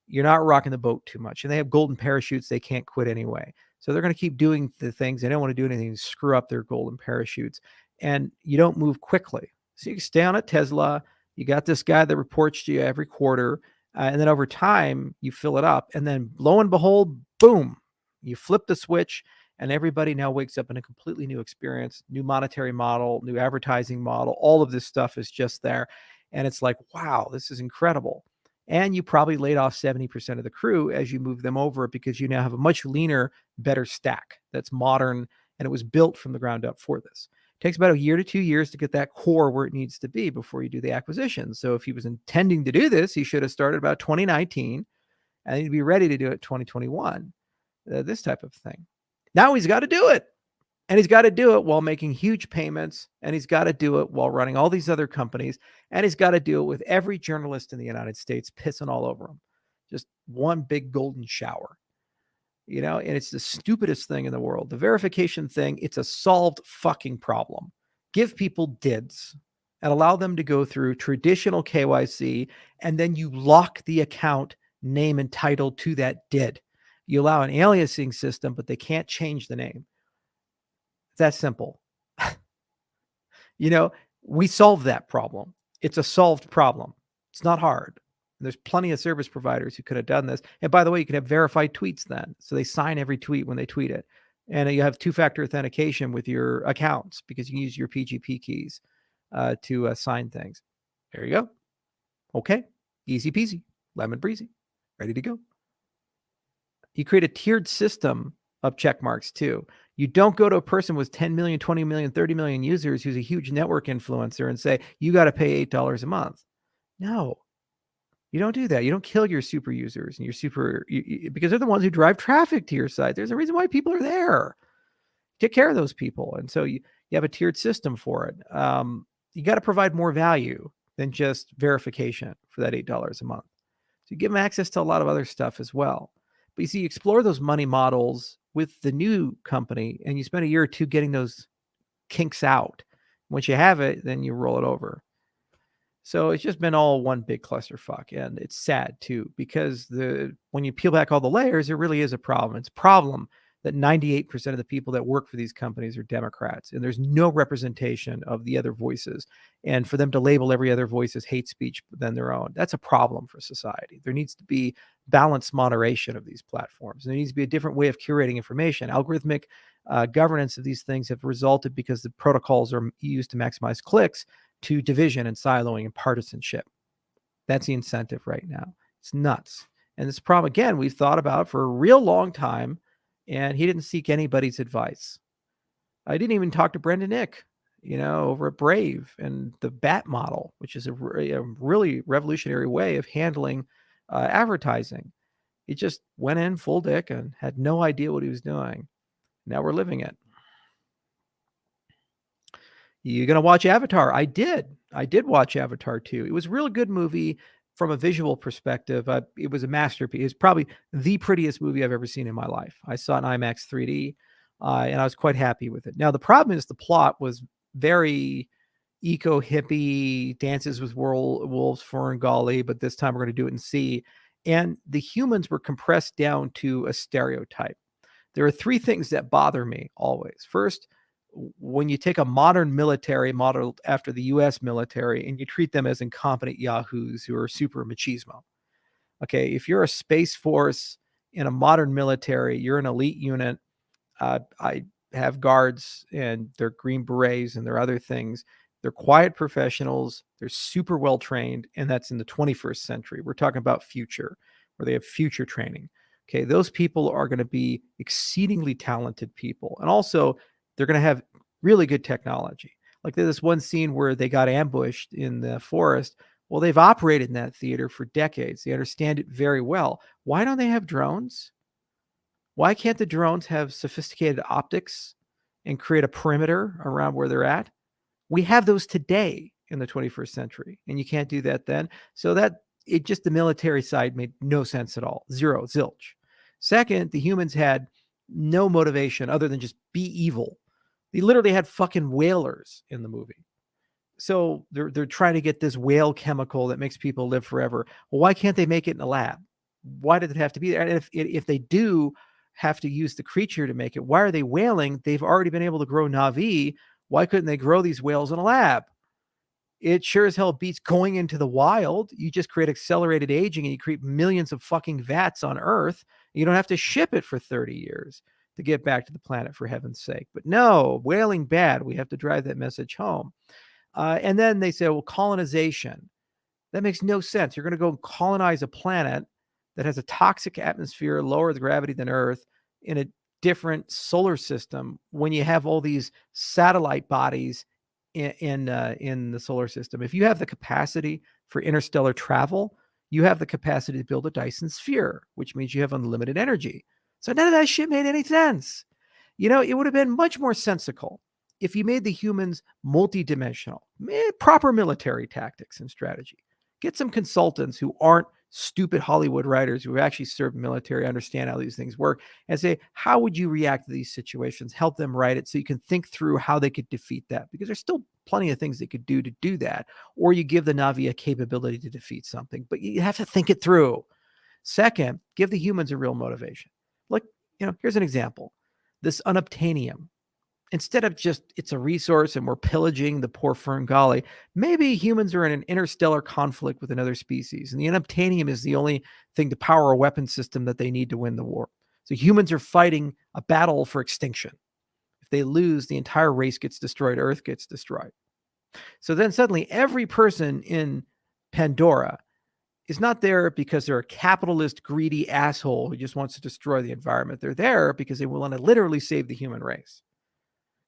You're not rocking the boat too much. And they have golden parachutes. They can't quit anyway. So they're going to keep doing the things. They don't want to do anything to screw up their golden parachutes. And you don't move quickly. So you stay on at Tesla. You got this guy that reports to you every quarter. And then over time, you fill it up. And then lo and behold, boom, you flip the switch. And everybody now wakes up in a completely new experience, new monetary model, new advertising model. All of this stuff is just there. And it's like, wow, this is incredible. And you probably laid off 70% of the crew as you move them over because you now have a much leaner, better stack that's modern, and it was built from the ground up for this. It takes about a year to 2 years to get that core where it needs to be before you do the acquisition. So if he was intending to do this, he should have started about 2019 and he'd be ready to do it 2021, this type of thing. Now he's got to do it. And he's got to do it while making huge payments. And he's got to do it while running all these other companies. And he's got to do it with every journalist in the United States pissing all over him. Just one big golden shower. And it's the stupidest thing in the world. The verification thing, it's a solved fucking problem. Give people DIDs and allow them to go through traditional KYC. And then you lock the account name and title to that DID. You allow an aliasing system, but they can't change the name. It's that simple. We solved that problem. It's a solved problem. It's not hard. There's plenty of service providers who could have done this. And by the way, you can have verified tweets then. So they sign every tweet when they tweet it. And you have two-factor authentication with your accounts because you can use your PGP keys to sign things. There you go. Okay. Easy peasy. Lemon breezy. Ready to go. You create a tiered system of check marks too. You don't go to a person with 10 million, 20 million, 30 million users who's a huge network influencer and say, you got to pay $8 a month. No, you don't do that. You don't kill your super users and your because they're the ones who drive traffic to your site. There's a reason why people are there. Take care of those people. And so you have a tiered system for it. You got to provide more value than just verification for that $8 a month. So you give them access to a lot of other stuff as well. But you see, you explore those money models with the new company and you spend a year or two getting those kinks out. Once you have it, then you roll it over. So it's just been all one big clusterfuck. And it's sad too, because when you peel back all the layers, there really is a problem. It's a problem that 98% of the people that work for these companies are Democrats, and there's no representation of the other voices. And for them to label every other voice as hate speech than their own, that's a problem for society. There needs to be balanced moderation of these platforms. There needs to be a different way of curating information. Algorithmic governance of these things have resulted because the protocols are used to maximize clicks to division and siloing and partisanship. That's the incentive right now. It's nuts. And this problem, again, we've thought about for a real long time, and he didn't seek anybody's advice. I didn't even talk to Brendan Nick, over at Brave and the BAT model, which is a really revolutionary way of handling advertising. He just went in full dick and had no idea what he was doing. Now we're living it. You gonna watch Avatar? I did watch Avatar 2. It was a really good movie from a visual perspective. It was a masterpiece. It's probably the prettiest movie I've ever seen in my life. I saw it in IMAX 3D, and I was quite happy with it. Now, the problem is the plot was very eco-hippie, Dances with Wolves, Ferngully, but this time we're going to do it in sea. And the humans were compressed down to a stereotype. There are three things that bother me always. First, when you take a modern military modeled after the US military and you treat them as incompetent yahoos who are super machismo. Okay, if you're a space force in a modern military, you're an elite unit. I have guards and they're Green Berets and there are other things. They're quiet professionals. They're super well trained. And that's in the 21st century. We're talking about future, where they have future training. Okay, those people are going to be exceedingly talented people. And also, they're going to have really good technology. Like there's this one scene where they got ambushed in the forest. Well, they've operated in that theater for decades. They understand it very well. Why don't they have drones? Why can't the drones have sophisticated optics and create a perimeter around where they're at? We have those today in the 21st century, and you can't do that then. So that the military side made no sense at all. Zero, zilch. Second, the humans had no motivation other than just be evil. They literally had fucking whalers in the movie. So they're trying to get this whale chemical that makes people live forever. Well, why can't they make it in a lab? Why did it have to be there? And if they do have to use the creature to make it, why are they whaling? They've already been able to grow Na'vi. Why couldn't they grow these whales in a lab? It sure as hell beats going into the wild. You just create accelerated aging and you create millions of fucking vats on Earth. You don't have to ship it for 30 years to get back to the planet, for heaven's sake. But no, whaling bad. We have to drive that message home. And then they say, well, colonization. That makes no sense. You're going to go colonize a planet that has a toxic atmosphere, lower the gravity than Earth, in a different solar system when you have all these satellite bodies in the solar system. If you have the capacity for interstellar travel, you have the capacity to build a Dyson sphere, which means you have unlimited energy. So none of that shit made any sense. It would have been much more sensical if you made the humans multidimensional, proper military tactics and strategy. Get some consultants who aren't stupid Hollywood writers who have actually served military, understand how these things work, and say, how would you react to these situations? Help them write it so you can think through how they could defeat that, because there's still plenty of things they could do to do that. Or you give the Na'vi a capability to defeat something, but you have to think it through. Second, give the humans a real motivation. Like, here's an example. This unobtainium. Instead of just it's a resource and we're pillaging the poor Ferngully, maybe humans are in an interstellar conflict with another species, and the unobtainium is the only thing to power a weapon system that they need to win the war. So humans are fighting a battle for extinction. If they lose, the entire race gets destroyed, Earth gets destroyed. So then suddenly every person in Pandora is not there because they're a capitalist, greedy asshole who just wants to destroy the environment. They're there because they want to literally save the human race.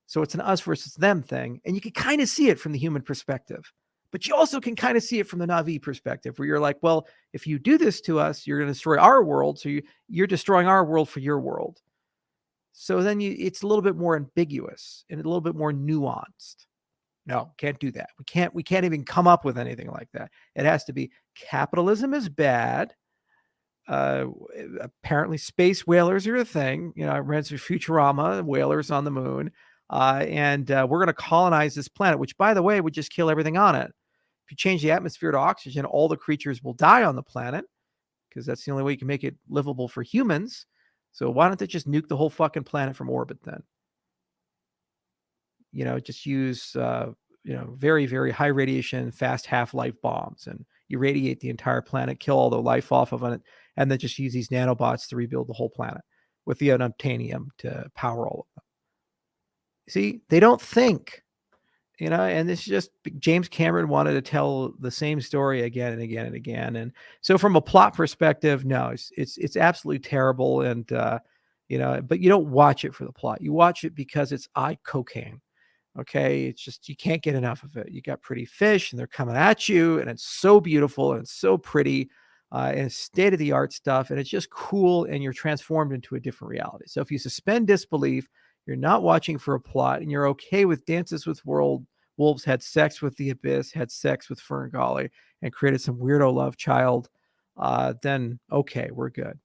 So it's an us versus them thing. And you can kind of see it from the human perspective. But you also can kind of see it from the Na'vi perspective, where you're like, well, if you do this to us, you're going to destroy our world. So you're destroying our world for your world. So then it's a little bit more ambiguous and a little bit more nuanced. No, can't do that. We can't even come up with anything like that. It has to be capitalism is bad. Apparently space whalers are a thing. I read through Futurama, whalers on the moon. And we're going to colonize this planet, which, by the way, would just kill everything on it. If you change the atmosphere to oxygen, all the creatures will die on the planet because that's the only way you can make it livable for humans. So why don't they just nuke the whole fucking planet from orbit then? Just use very, very high radiation, fast half-life bombs and irradiate the entire planet, kill all the life off of it, and then just use these nanobots to rebuild the whole planet with the unobtainium to power all of them. See, they don't think, and this is just James Cameron wanted to tell the same story again and again and again. And so from a plot perspective, no, it's absolutely terrible. And but you don't watch it for the plot. You watch it because it's eye cocaine. Okay. It's just, you can't get enough of it. You got pretty fish and they're coming at you, and it's so beautiful and it's so pretty. And it's state of the art stuff, and it's just cool, and you're transformed into a different reality. So if you suspend disbelief, you're not watching for a plot, and you're okay with Dances with Wolves, had sex with the Abyss, had sex with Ferngully, and created some weirdo love child, then okay, we're good.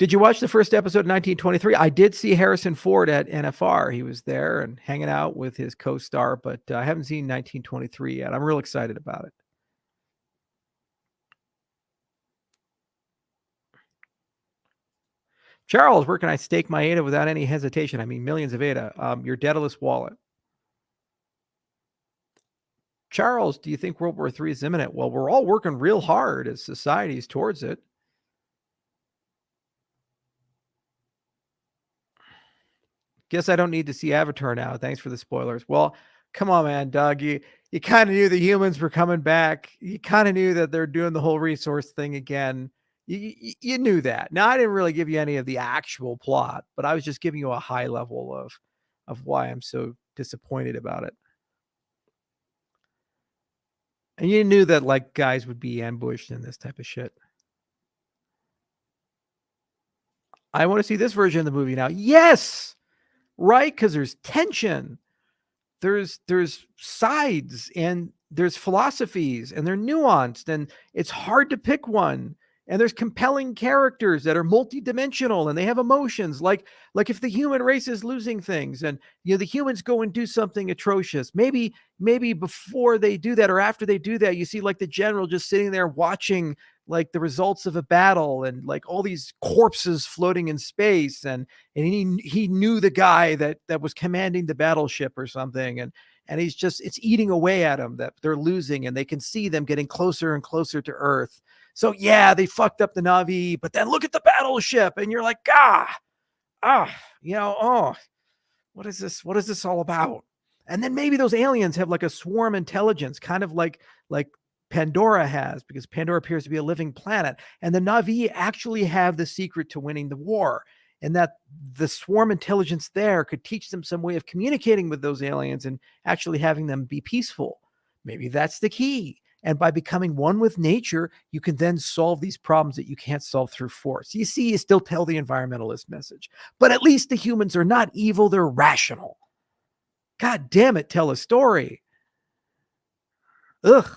Did you watch the first episode of 1923? I did see Harrison Ford at NFR. He was there and hanging out with his co-star, but I haven't seen 1923 yet. I'm real excited about it. Charles, where can I stake my ADA without any hesitation? I mean, millions of ADA. Your Daedalus wallet. Charles, do you think World War III is imminent? Well, we're all working real hard as societies towards it. Guess I don't need to see Avatar now. Thanks for the spoilers. Well, come on, man, Doug. You kind of knew the humans were coming back. You kind of knew that they're doing the whole resource thing again. You knew that. Now, I didn't really give you any of the actual plot, but I was just giving you a high level of why I'm so disappointed about it. And you knew that like guys would be ambushed in this type of shit. I want to see this version of the movie now. Yes, right, because there's tension. There's sides, and there's philosophies, and they're nuanced, and it's hard to pick one. And there's compelling characters that are multidimensional, and they have emotions. Like if the human race is losing things, and the humans go and do something atrocious, maybe before they do that or after they do that, you see like the general just sitting there watching like the results of a battle, and like all these corpses floating in space, and he knew the guy that was commanding the battleship or something, and it's eating away at him, that they're losing, and they can see them getting closer and closer to Earth. So yeah, they fucked up the Na'vi, but then look at the battleship, and you're like, oh, what is this? What is this all about? And then maybe those aliens have like a swarm intelligence, kind of like Pandora has, because Pandora appears to be a living planet, and the Na'vi actually have the secret to winning the war, and that the swarm intelligence there could teach them some way of communicating with those aliens and actually having them be peaceful. Maybe that's the key. And by becoming one with nature, you can then solve these problems that you can't solve through force. You see, you still tell the environmentalist message, but at least the humans are not evil, they're rational. God damn it, tell a story. Ugh.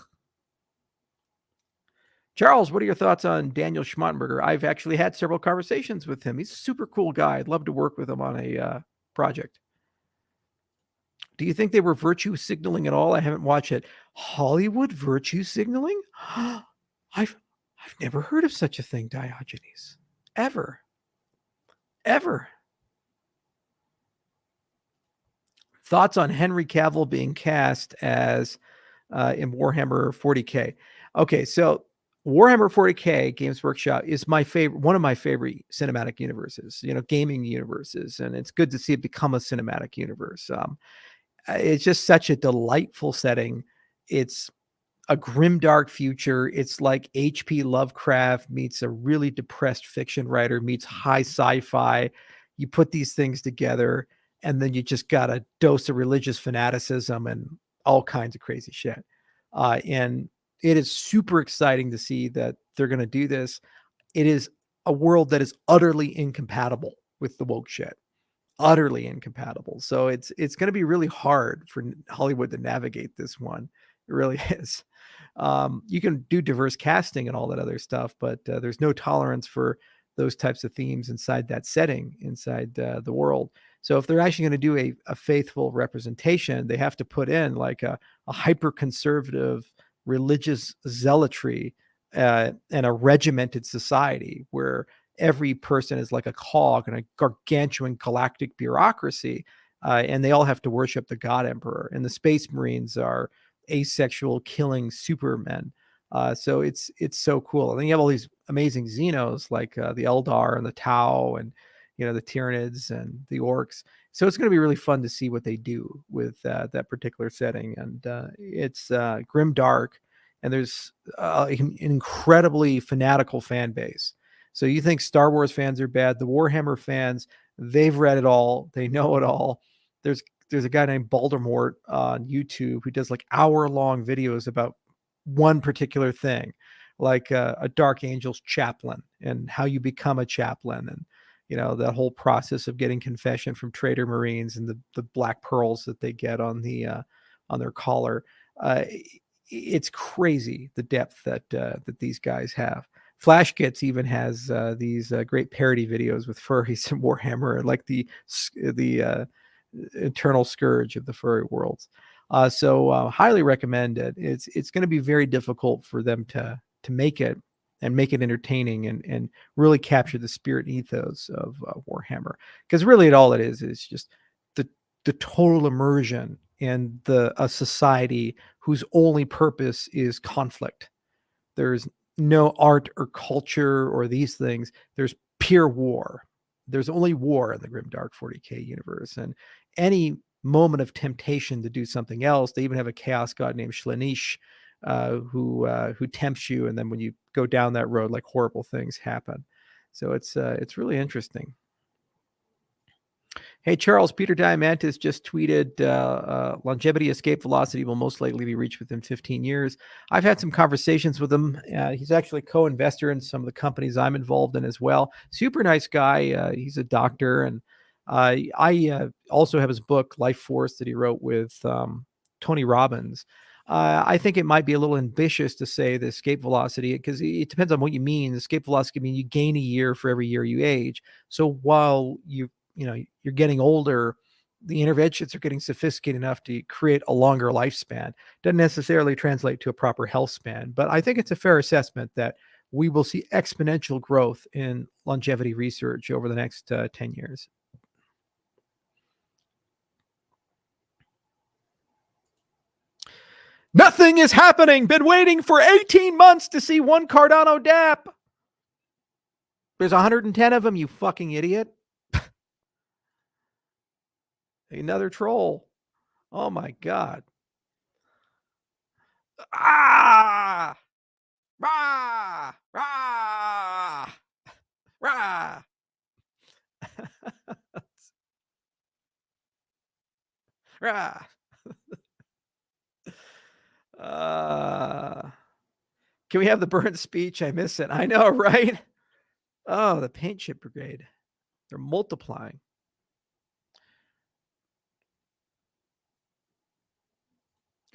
Charles, what are your thoughts on Daniel Schmottenberger? I've actually had several conversations with him. He's a super cool guy. I'd love to work with him on a project. Do you think they were virtue signaling at all? I haven't watched it. Hollywood virtue signaling? I've never heard of such a thing, Diogenes. Ever. Thoughts on Henry Cavill being cast as in Warhammer 40K? Okay, so Warhammer 40K Games Workshop is one of my favorite cinematic universes, gaming universes, and it's good to see it become a cinematic universe. It's just such a delightful setting. It's a grim, dark future. It's like H.P. Lovecraft meets a really depressed fiction writer meets high sci-fi. You put these things together, and then you just got a dose of religious fanaticism and all kinds of crazy shit. And it is super exciting to see that they're going to do this. It is a world that is utterly incompatible with the woke shit. Utterly incompatible. So it's going to be really hard for Hollywood to navigate this one. It really is. You can do diverse casting and all that other stuff, but there's no tolerance for those types of themes inside that setting, inside the world. So if they're actually going to do a faithful representation, they have to put in like a hyper conservative religious zealotry and a regimented society where every person is like a cog in a gargantuan galactic bureaucracy, and they all have to worship the God Emperor. And the Space Marines are asexual, killing supermen. So it's so cool. And then you have all these amazing Xenos like the Eldar and the Tau and the Tyranids and the Orcs. So it's going to be really fun to see what they do with that particular setting. And it's grim dark, and there's an incredibly fanatical fan base. So you think Star Wars fans are bad? The Warhammer fans, they've read it all, they know it all. There's a guy named Baldermort on YouTube who does like hour-long videos about one particular thing, like a Dark Angels chaplain and how you become a chaplain, and that whole process of getting confession from traitor Marines and the black pearls that they get on their collar. It's crazy the depth that these guys have. Flash Gets even has these great parody videos with furries and Warhammer, and like the eternal scourge of the furry worlds. So highly recommend it. It's going to be very difficult for them to make it and make it entertaining and really capture the spirit and ethos of Warhammer, because really all it is just the total immersion in a society whose only purpose is conflict. There's no art or culture or these things. There's pure war. There's only war in the Grimdark 40K universe, and any moment of temptation to do something else, they even have a chaos god named Slaanesh who tempts you, and then when you go down that road, like horrible things happen. So it's really interesting. Hey, Charles, Peter Diamantis just tweeted, longevity escape velocity will most likely be reached within 15 years. I've had some conversations with him. He's actually co-investor in some of the companies I'm involved in as well. Super nice guy. He's a doctor. And I also have his book, Life Force, that he wrote with Tony Robbins. I think it might be a little ambitious to say the escape velocity, because it depends on what you mean. The escape velocity means you gain a year for every year you age. So while you're getting older, the interventions are getting sophisticated enough to create a longer lifespan. Doesn't necessarily translate to a proper health span, but I think it's a fair assessment that we will see exponential growth in longevity research over the next 10 years. Nothing is happening. Been waiting for 18 months to see one Cardano DApp. There's 110 of them, you fucking idiot. Another troll. Oh my God. Ah! Rah! Rah! Rah! Rah! Can we have the burnt speech? I miss it. I know, right? Oh, the paint chip brigade. They're multiplying.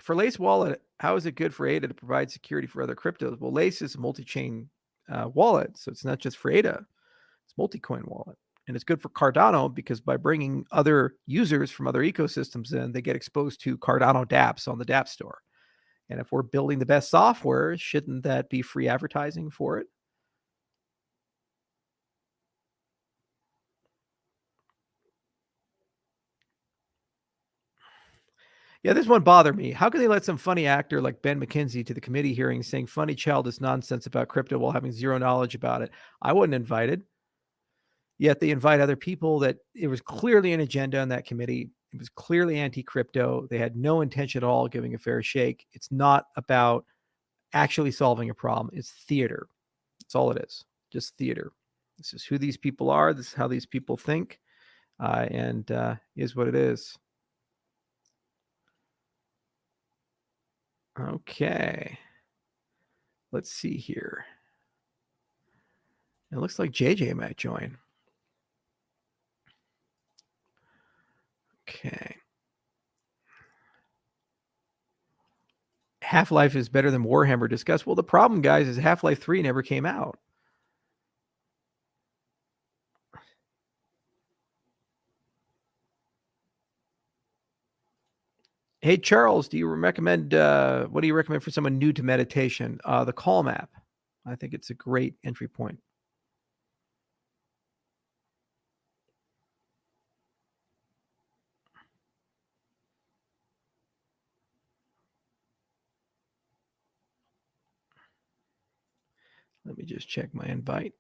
For Lace Wallet, how is it good for ADA to provide security for other cryptos? Well, Lace is a multi-chain wallet, so it's not just for ADA. It's multi-coin wallet. And it's good for Cardano because by bringing other users from other ecosystems in, they get exposed to Cardano dApps on the dApp store. And if we're building the best software, shouldn't that be free advertising for it? Yeah, this one bothered me. How can they let some funny actor like Ben McKenzie to the committee hearing saying funny childish nonsense about crypto while having zero knowledge about it? I wasn't invited. Yet they invite other people that it was clearly an agenda on that committee. It was clearly anti-crypto. They had no intention at all of giving a fair shake. It's not about actually solving a problem. It's theater. That's all it is. Just theater. This is who these people are. This is how these people think. And is what it is. Okay. Let's see here. It looks like JJ might join. Okay. Half-Life is better than Warhammer discussed. Well, the problem, guys, is Half-Life 3 never came out. Hey, Charles, do you recommend, what do you recommend for someone new to meditation? The Calm app. I think it's a great entry point. Let me just check my invite.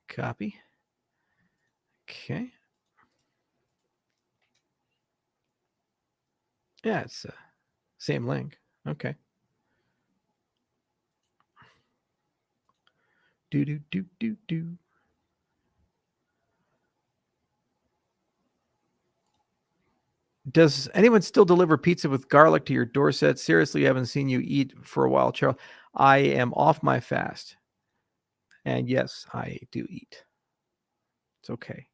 Copy. Okay. Yeah, it's same link. Okay. Do. Does anyone still deliver pizza with garlic to your doorstep? Seriously, I haven't seen you eat for a while, Charles. I am off my fast. And yes, I do eat. It's okay.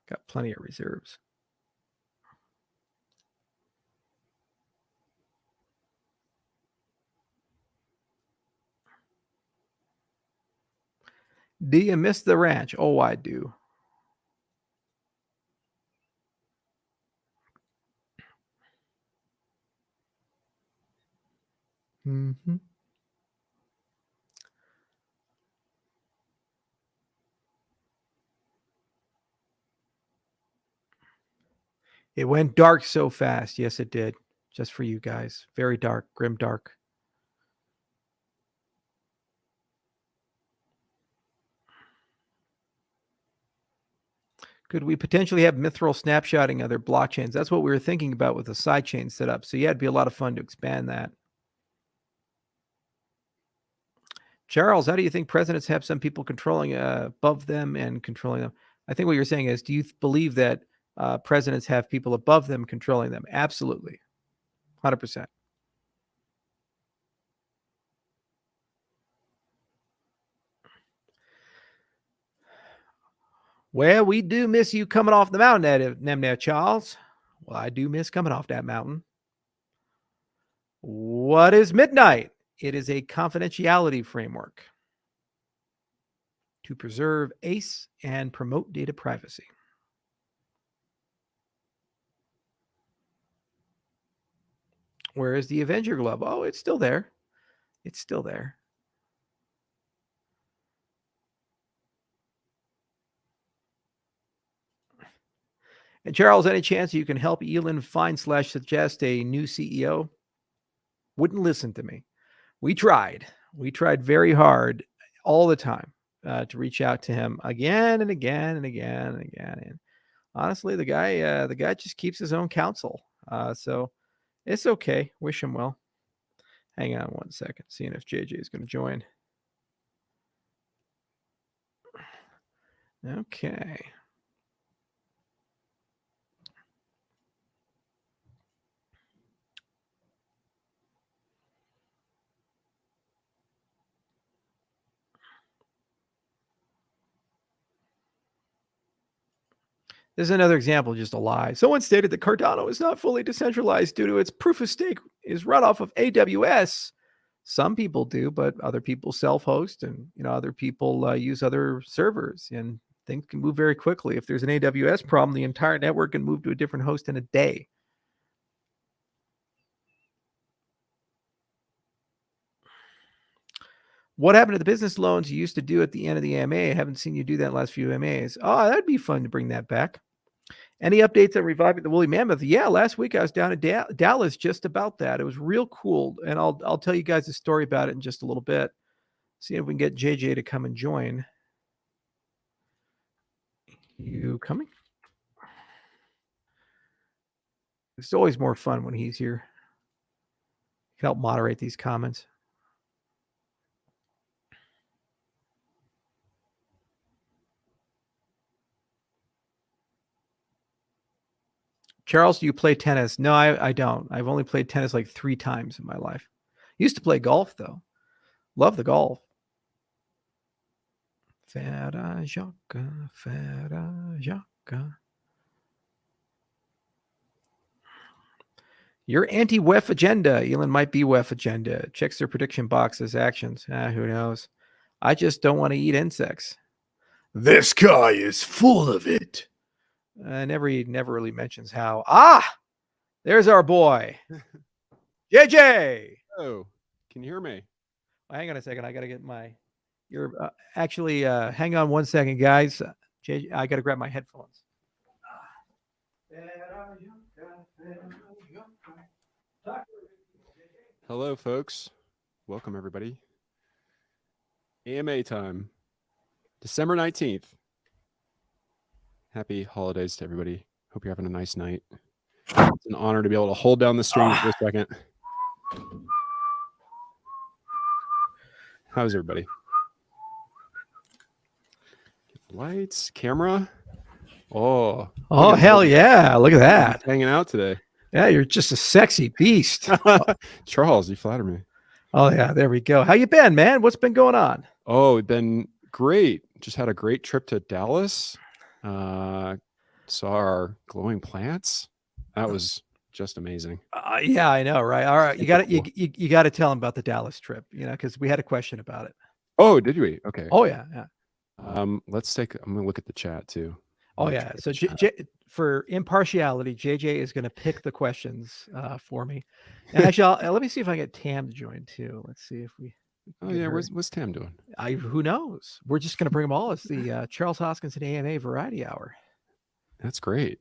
Got plenty of reserves. Do you miss the ranch? Oh, I do. Mm-hmm. It went dark so fast. Yes, it did. Just for you guys. Very dark, grim dark. Could we potentially have Mithril snapshotting other blockchains? That's what we were thinking about with the sidechain setup. So yeah, it'd be a lot of fun to expand that. Charles, how do you think presidents have some people controlling above them and controlling them? I think what you're saying is, do you believe that presidents have people above them controlling them? Absolutely. 100%. Well, we do miss you coming off the mountain, there, Charles. Well, I do miss coming off that mountain. What is Midnight? It is a confidentiality framework to preserve ACE and promote data privacy. Where is the Avenger glove? Oh, it's still there. It's still there. And Charles, any chance you can help Elon find/suggest a new CEO? Wouldn't listen to me. We tried. We tried very hard all the time to reach out to him again and again and again and again. And honestly, the guy just keeps his own counsel. So it's okay. Wish him well. Hang on one second, seeing if JJ is going to join. Okay. This is another example, just a lie. Someone stated that Cardano is not fully decentralized due to its proof of stake is run off of AWS. Some people do, but other people self-host, and other people use other servers, and things can move very quickly. If there's an AWS problem, the entire network can move to a different host in a day. What happened to the business loans you used to do at the end of the AMA? I haven't seen you do that last few AMAs. Oh, that'd be fun to bring that back. Any updates on reviving the woolly mammoth? Yeah, last week I was down in Dallas just about that. It was real cool, and I'll tell you guys a story about it in just a little bit. See if we can get JJ to come and join. You coming? It's always more fun when he's here. Help moderate these comments. Charles, do you play tennis? No, I don't. I've only played tennis like 3 times in my life. Used to play golf, though. Love the golf. Fera Jacques, Fera Jacques. Your anti-WEF agenda. Elon might be WEF agenda. Checks their prediction boxes, actions. Who knows? I just don't want to eat insects. This guy is full of it. Never really mentions how. There's our boy, JJ. Oh, can you hear me? Hang on a second. I got to get my. You're actually. Hang on one second, guys. JJ, I got to grab my headphones. Hello, folks. Welcome, everybody. AMA time, December 19th. Happy holidays to everybody. Hope you're having a nice night. It's an honor to be able to hold down the strings for a second. How's everybody? Lights, camera. Oh, hell yeah. Look at that. Hanging out today. Yeah, you're just a sexy beast. Charles, you flatter me. Oh, yeah. There we go. How you been, man? What's been going on? Oh, it's been great. Just had a great trip to Dallas. Saw our glowing plants. That was just amazing. Yeah, I know, right? All right, you got to you got to tell them about the Dallas trip, because we had a question about it. Oh, did we? Okay. Oh yeah. I'm gonna look at the chat too. Oh yeah. So for impartiality, JJ is going to pick the questions for me. And actually, let me see if I get Tam to join too. Let's see if we. Oh yeah, what's Tam doing? Who knows? We're just going to bring them all. It's the Charles Hoskinson AMA Variety Hour. That's great.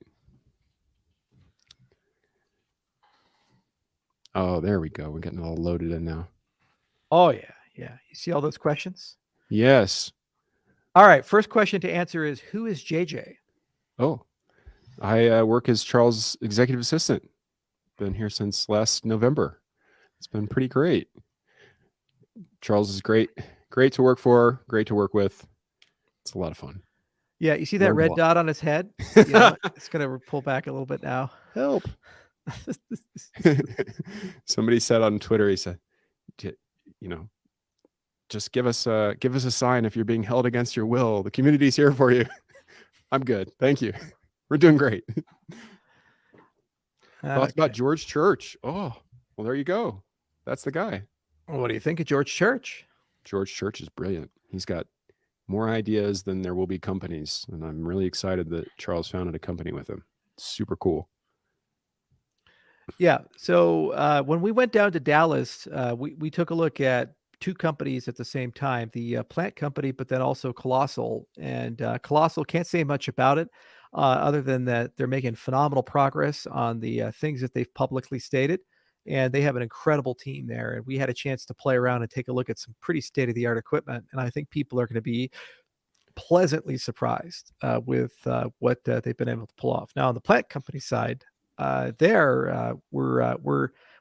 Oh, there we go. We're getting all loaded in now. Oh yeah. You see all those questions? Yes. All right. First question to answer is, who is JJ? Oh, I work as Charles' executive assistant. Been here since last November. It's been pretty great. Charles is great to work for, great to work with. It's a lot of fun. Yeah, you see that red dot on his head? It's going to pull back a little bit now. Help. Somebody said on Twitter, he said, just give us a sign if you're being held against your will. The community's here for you. I'm good. Thank you. We're doing great. Thoughts about George Church? Oh, well, there you go. That's the guy. What do you think of George Church? George Church is brilliant. He's got more ideas than there will be companies. And I'm really excited that Charles founded a company with him. It's super cool. Yeah. So when we went down to Dallas, we took a look at two companies at the same time, the plant company, but then also Colossal. And Colossal, can't say much about it other than that they're making phenomenal progress on the things that they've publicly stated. And they have an incredible team there. And we had a chance to play around and take a look at some pretty state-of-the-art equipment. And I think people are going to be pleasantly surprised with what they've been able to pull off. Now, on the plant company side,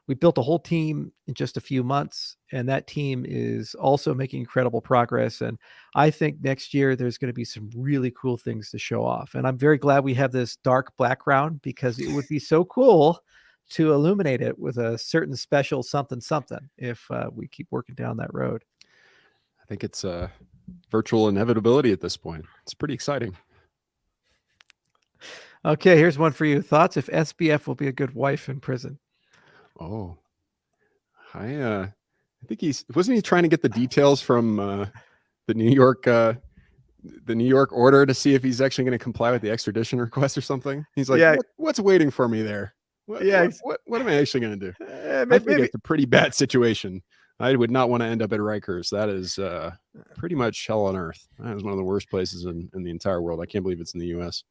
we built a whole team in just a few months, and that team is also making incredible progress. And I think next year there's going to be some really cool things to show off. And I'm very glad we have this dark background, because it would be so cool to illuminate it with a certain special something if we keep working down that road. I think it's a virtual inevitability at this point. It's pretty exciting. Okay, here's one for you. Thoughts if SBF will be a good wife in prison? Oh, I think wasn't he trying to get the details from the New York order to see if he's actually going to comply with the extradition request or something? He's like, what's waiting for me there? What am I actually going to do? I think it's a pretty bad situation. I would not want to end up at Rikers. That is pretty much hell on earth. That is one of the worst places in the entire world. I can't believe it's in the U.S.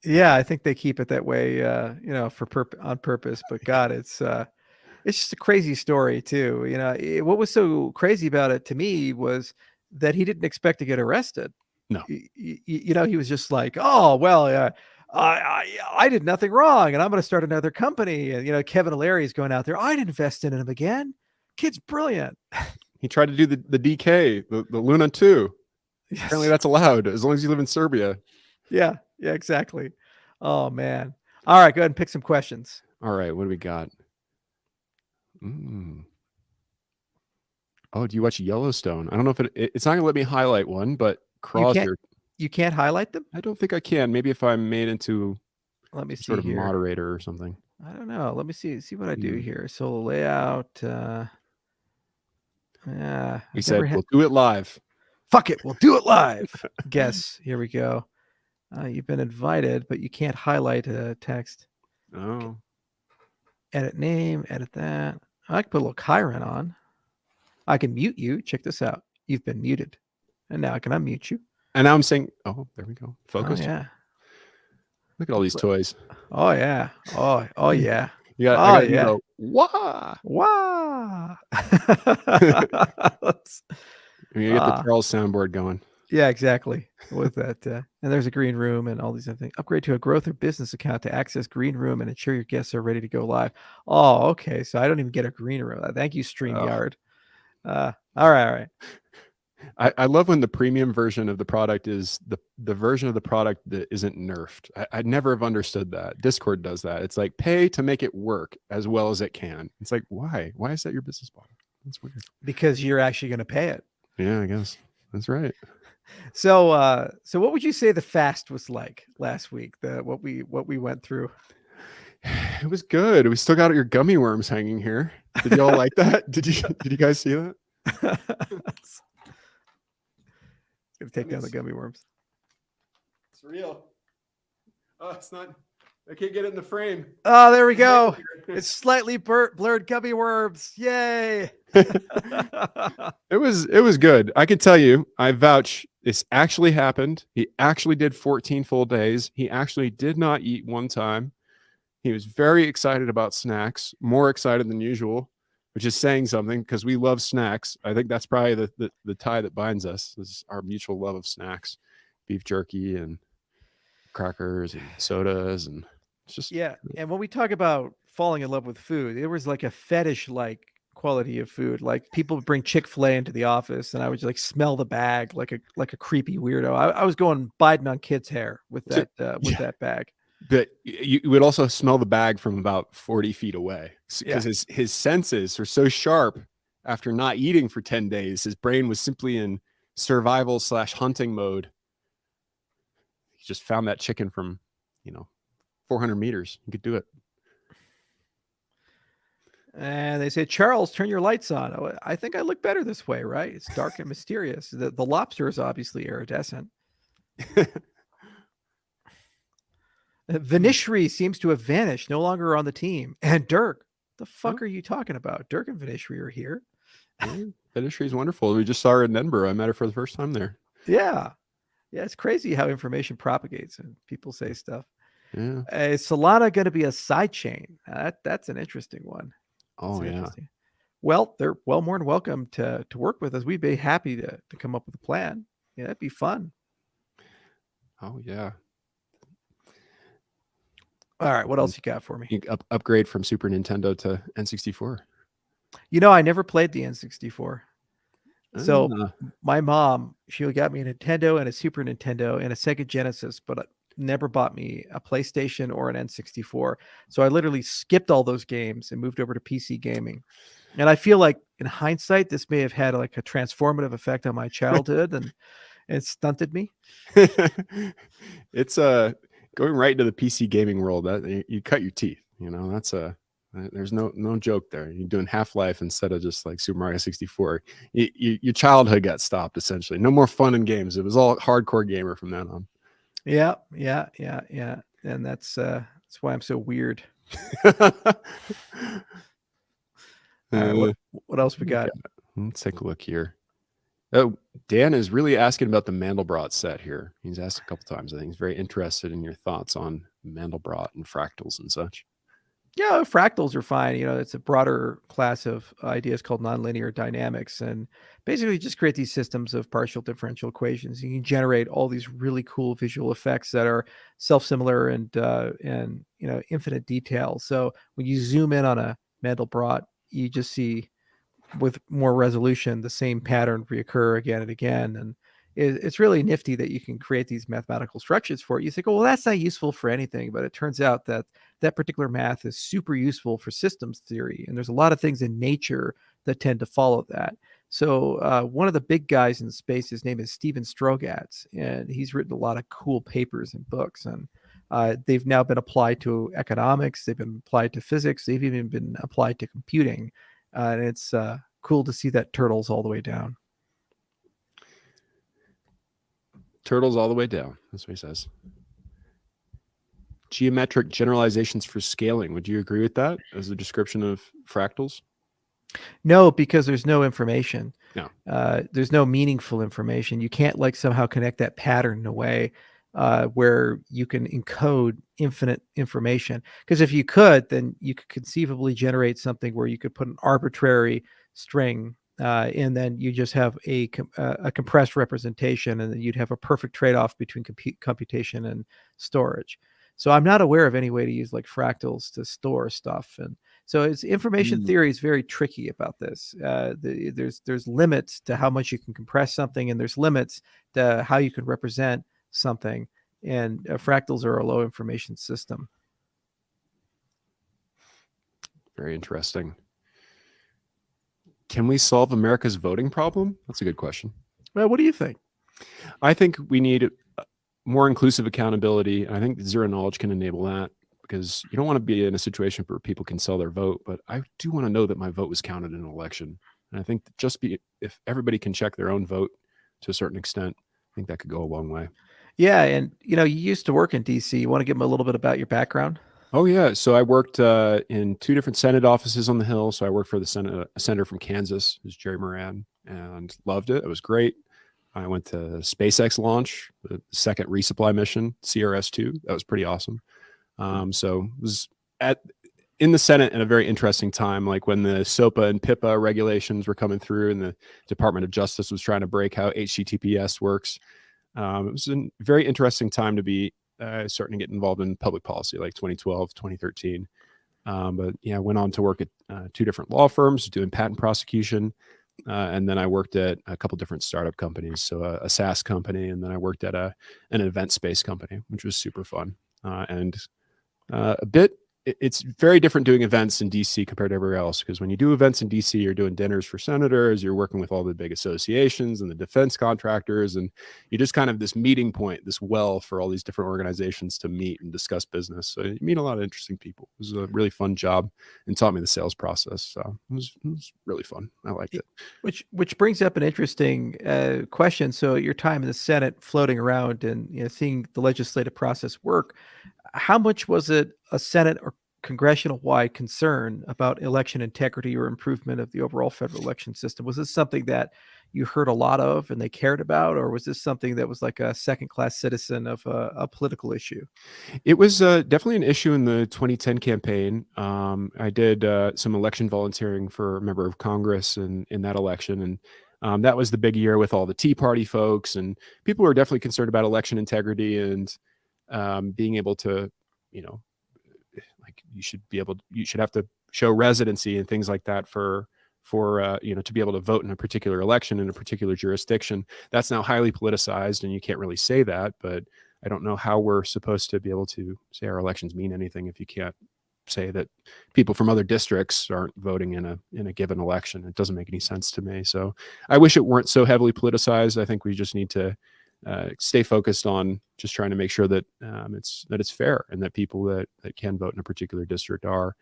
Yeah, I think they keep it that way, on purpose. But God, it's just a crazy story too. What was so crazy about it to me was that he didn't expect to get arrested. No, he was just like, oh well, I did nothing wrong, and I'm going to start another company. And Kevin O'Leary is going out there. I'd invest in him again. Kid's brilliant. He tried to do the DK, the Luna 2. Yes. Apparently that's allowed as long as you live in Serbia. Yeah, exactly. Oh man. All right, go ahead and pick some questions. All right, what do we got? Oh, do you watch Yellowstone? I don't know if it's not going to let me highlight one, but Crosser. You can't highlight them? I don't think I can. Maybe if I'm made into sort of here. Moderator or something. I don't know. Let me see what I do here. So layout. We said we'll do it live. Fuck it, we'll do it live. Guess. Here we go. You've been invited, but you can't highlight a text. Oh. Edit name, edit that. I can put a little Chiron on. I can mute you. Check this out. You've been muted. And now I can unmute you. And now I'm saying, oh, there we go. Oh, Focused. yeah. Look at all these toys. Oh, yeah. Oh yeah. I Oh, got to do yeah. the wah. Wow. You get the Charles soundboard going. Yeah, exactly. With that, and there's a green room and all these other things. Upgrade to a growth or business account to access green room and ensure your guests are ready to go live. Oh, okay. So I don't even get a green room. Thank you, StreamYard. All right. I love when the premium version of the product is the version of the product that isn't nerfed. I'd never have understood that. Discord does that. It's like pay to make it work as well as it can. It's like, why? Why is that your business model? That's weird. Because you're actually going to pay it. Yeah, I guess that's right. So what would you say the fast was like last week? What we went through? It was good. We still got your gummy worms hanging here. Did y'all like that? Did you guys see that? Gonna take down the gummy worms. It's real. Oh, it's not. I can't get it in the frame. Oh, there we go. It's slightly blurred gummy worms. Yay! It was good. I can tell you, I vouch. This actually happened. He actually did 14 full days. He actually did not eat one time. He was very excited about snacks, more excited than usual, which is saying something because we love snacks. I think that's probably the tie that binds us, is our mutual love of snacks, beef jerky and crackers and sodas, and it's just And when we talk about falling in love with food, there was like a fetish like quality of food. Like people would bring Chick-fil-A into the office and I would like smell the bag like a creepy weirdo. I was going Biden on kids' hair with that that bag. But you would also smell the bag from about 40 feet away because his senses are so sharp after not eating for 10 days. His brain was simply in survival/hunting mode. He just found that chicken from, 400 meters. You could do it. And they say, Charles, turn your lights on. Oh, I think I look better this way, right? It's dark and mysterious. The lobster is obviously iridescent. Vinishri seems to have vanished, no longer on the team. And Dirk, the fuck are you talking about? Dirk and Vinishri are here. Vinishri is wonderful. We just saw her in Edinburgh. I met her for the first time there. Yeah. It's crazy how information propagates and people say stuff. Yeah. Is Solana going to be a side chain? That's an interesting one. Oh, yeah. Well, they're more than welcome to work with us. We'd be happy to come up with a plan. Yeah, that'd be fun. Oh, yeah. All right, what else you got for me? You upgrade from Super Nintendo to N64. I never played the N64. So my mom, she got me a Nintendo and a Super Nintendo and a Sega Genesis, but never bought me a PlayStation or an N64. So I literally skipped all those games and moved over to PC gaming. And I feel like in hindsight, this may have had like a transformative effect on my childhood and it stunted me. It's going right into the PC gaming world. That you cut your teeth. That's there's no joke there. You're doing Half-Life instead of just like Super Mario 64. Your childhood got stopped essentially. No more fun and games. It was all hardcore gamer from then on. Yeah. And that's why I'm so weird. What else we got? Let's take a look here. Oh, Dan is really asking about the Mandelbrot set here. He's asked a couple times. I think he's very interested in your thoughts on Mandelbrot and fractals and such. Yeah, fractals are fine. It's a broader class of ideas called nonlinear dynamics, and basically just create these systems of partial differential equations. You can generate all these really cool visual effects that are self-similar and infinite detail. So when you zoom in on a Mandelbrot, you just see with more resolution the same pattern reoccur again and again, and it's really nifty that you can create these mathematical structures for it. You think, well, that's not useful for anything, but it turns out that particular math is super useful for systems theory, and there's a lot of things in nature that tend to follow that. So one of the big guys in space, his name is Steven Strogatz, and he's written a lot of cool papers and books, and they've now been applied to economics, they've been applied to physics, they've even been applied to computing, and it's cool to see that turtles all the way down. Turtles all the way down. That's what he says. geometric generalizations for scaling. Would you agree with that as a description of fractals? No, because there's no information. No. There's no meaningful information. You can't like somehow connect that pattern in a way where you can encode infinite information. Because if you could, then you could conceivably generate something where you could put an arbitrary string and then you just have a compressed representation, and then you'd have a perfect trade-off between computation and storage. So I'm not aware of any way to use like fractals to store stuff. And so it's information theory is very tricky about this. There's limits to how much you can compress something, and there's limits to how you can represent something. And fractals are a low information system. Very interesting. Can we solve America's voting problem? That's a good question. Well, what do you think? I think we need more inclusive accountability. I think zero knowledge can enable that, because you don't want to be in a situation where people can sell their vote, but I do want to know that my vote was counted in an election. And I think that if everybody can check their own vote to a certain extent, I think that could go a long way. Yeah, and you used to work in DC. You want to give them a little bit about your background? Oh yeah, so I worked in 2 different Senate offices on the Hill. So I worked for the senator from Kansas, who's Jerry Moran, and loved it. It was great. I went to SpaceX launch, the second resupply mission, CRS-2. That was pretty awesome. So it was in the Senate at a very interesting time, like when the SOPA and PIPA regulations were coming through, and the Department of Justice was trying to break how HTTPS works. It was a very interesting time to be starting to get involved in public policy, like 2012, 2013. But yeah, I went on to work at 2 different law firms doing patent prosecution. And then I worked at a couple different startup companies. So a SaaS company, and then I worked at an event space company, which was super fun. It's very different doing events in DC compared to everywhere else, because when you do events in DC, you're doing dinners for senators, you're working with all the big associations and the defense contractors, and you just kind of this meeting point, this well for all these different organizations to meet and discuss business. So you meet a lot of interesting people. It was a really fun job and taught me the sales process. So it was really fun. I liked it. Which brings up an interesting question. So your time in the Senate, floating around and seeing the legislative process work, how much was it a Senate or congressional-wide concern about election integrity or improvement of the overall federal election system? Was this something that you heard a lot of and they cared about, or was this something that was like a second-class citizen of a political issue? It was definitely an issue in the 2010 campaign. I did some election volunteering for a member of Congress in that election, and that was the big year with all the Tea Party folks, and people were definitely concerned about election integrity and being able to, like you should have to show residency and things like that for to be able to vote in a particular election in a particular jurisdiction. That's now highly politicized, and you can't really say that, but I don't know how we're supposed to be able to say our elections mean anything if you can't say that people from other districts aren't voting in a given election. It doesn't make any sense to me. So I wish it weren't so heavily politicized. I think we just need to stay focused on just trying to make sure that it's fair, and that people that can vote in a particular district are.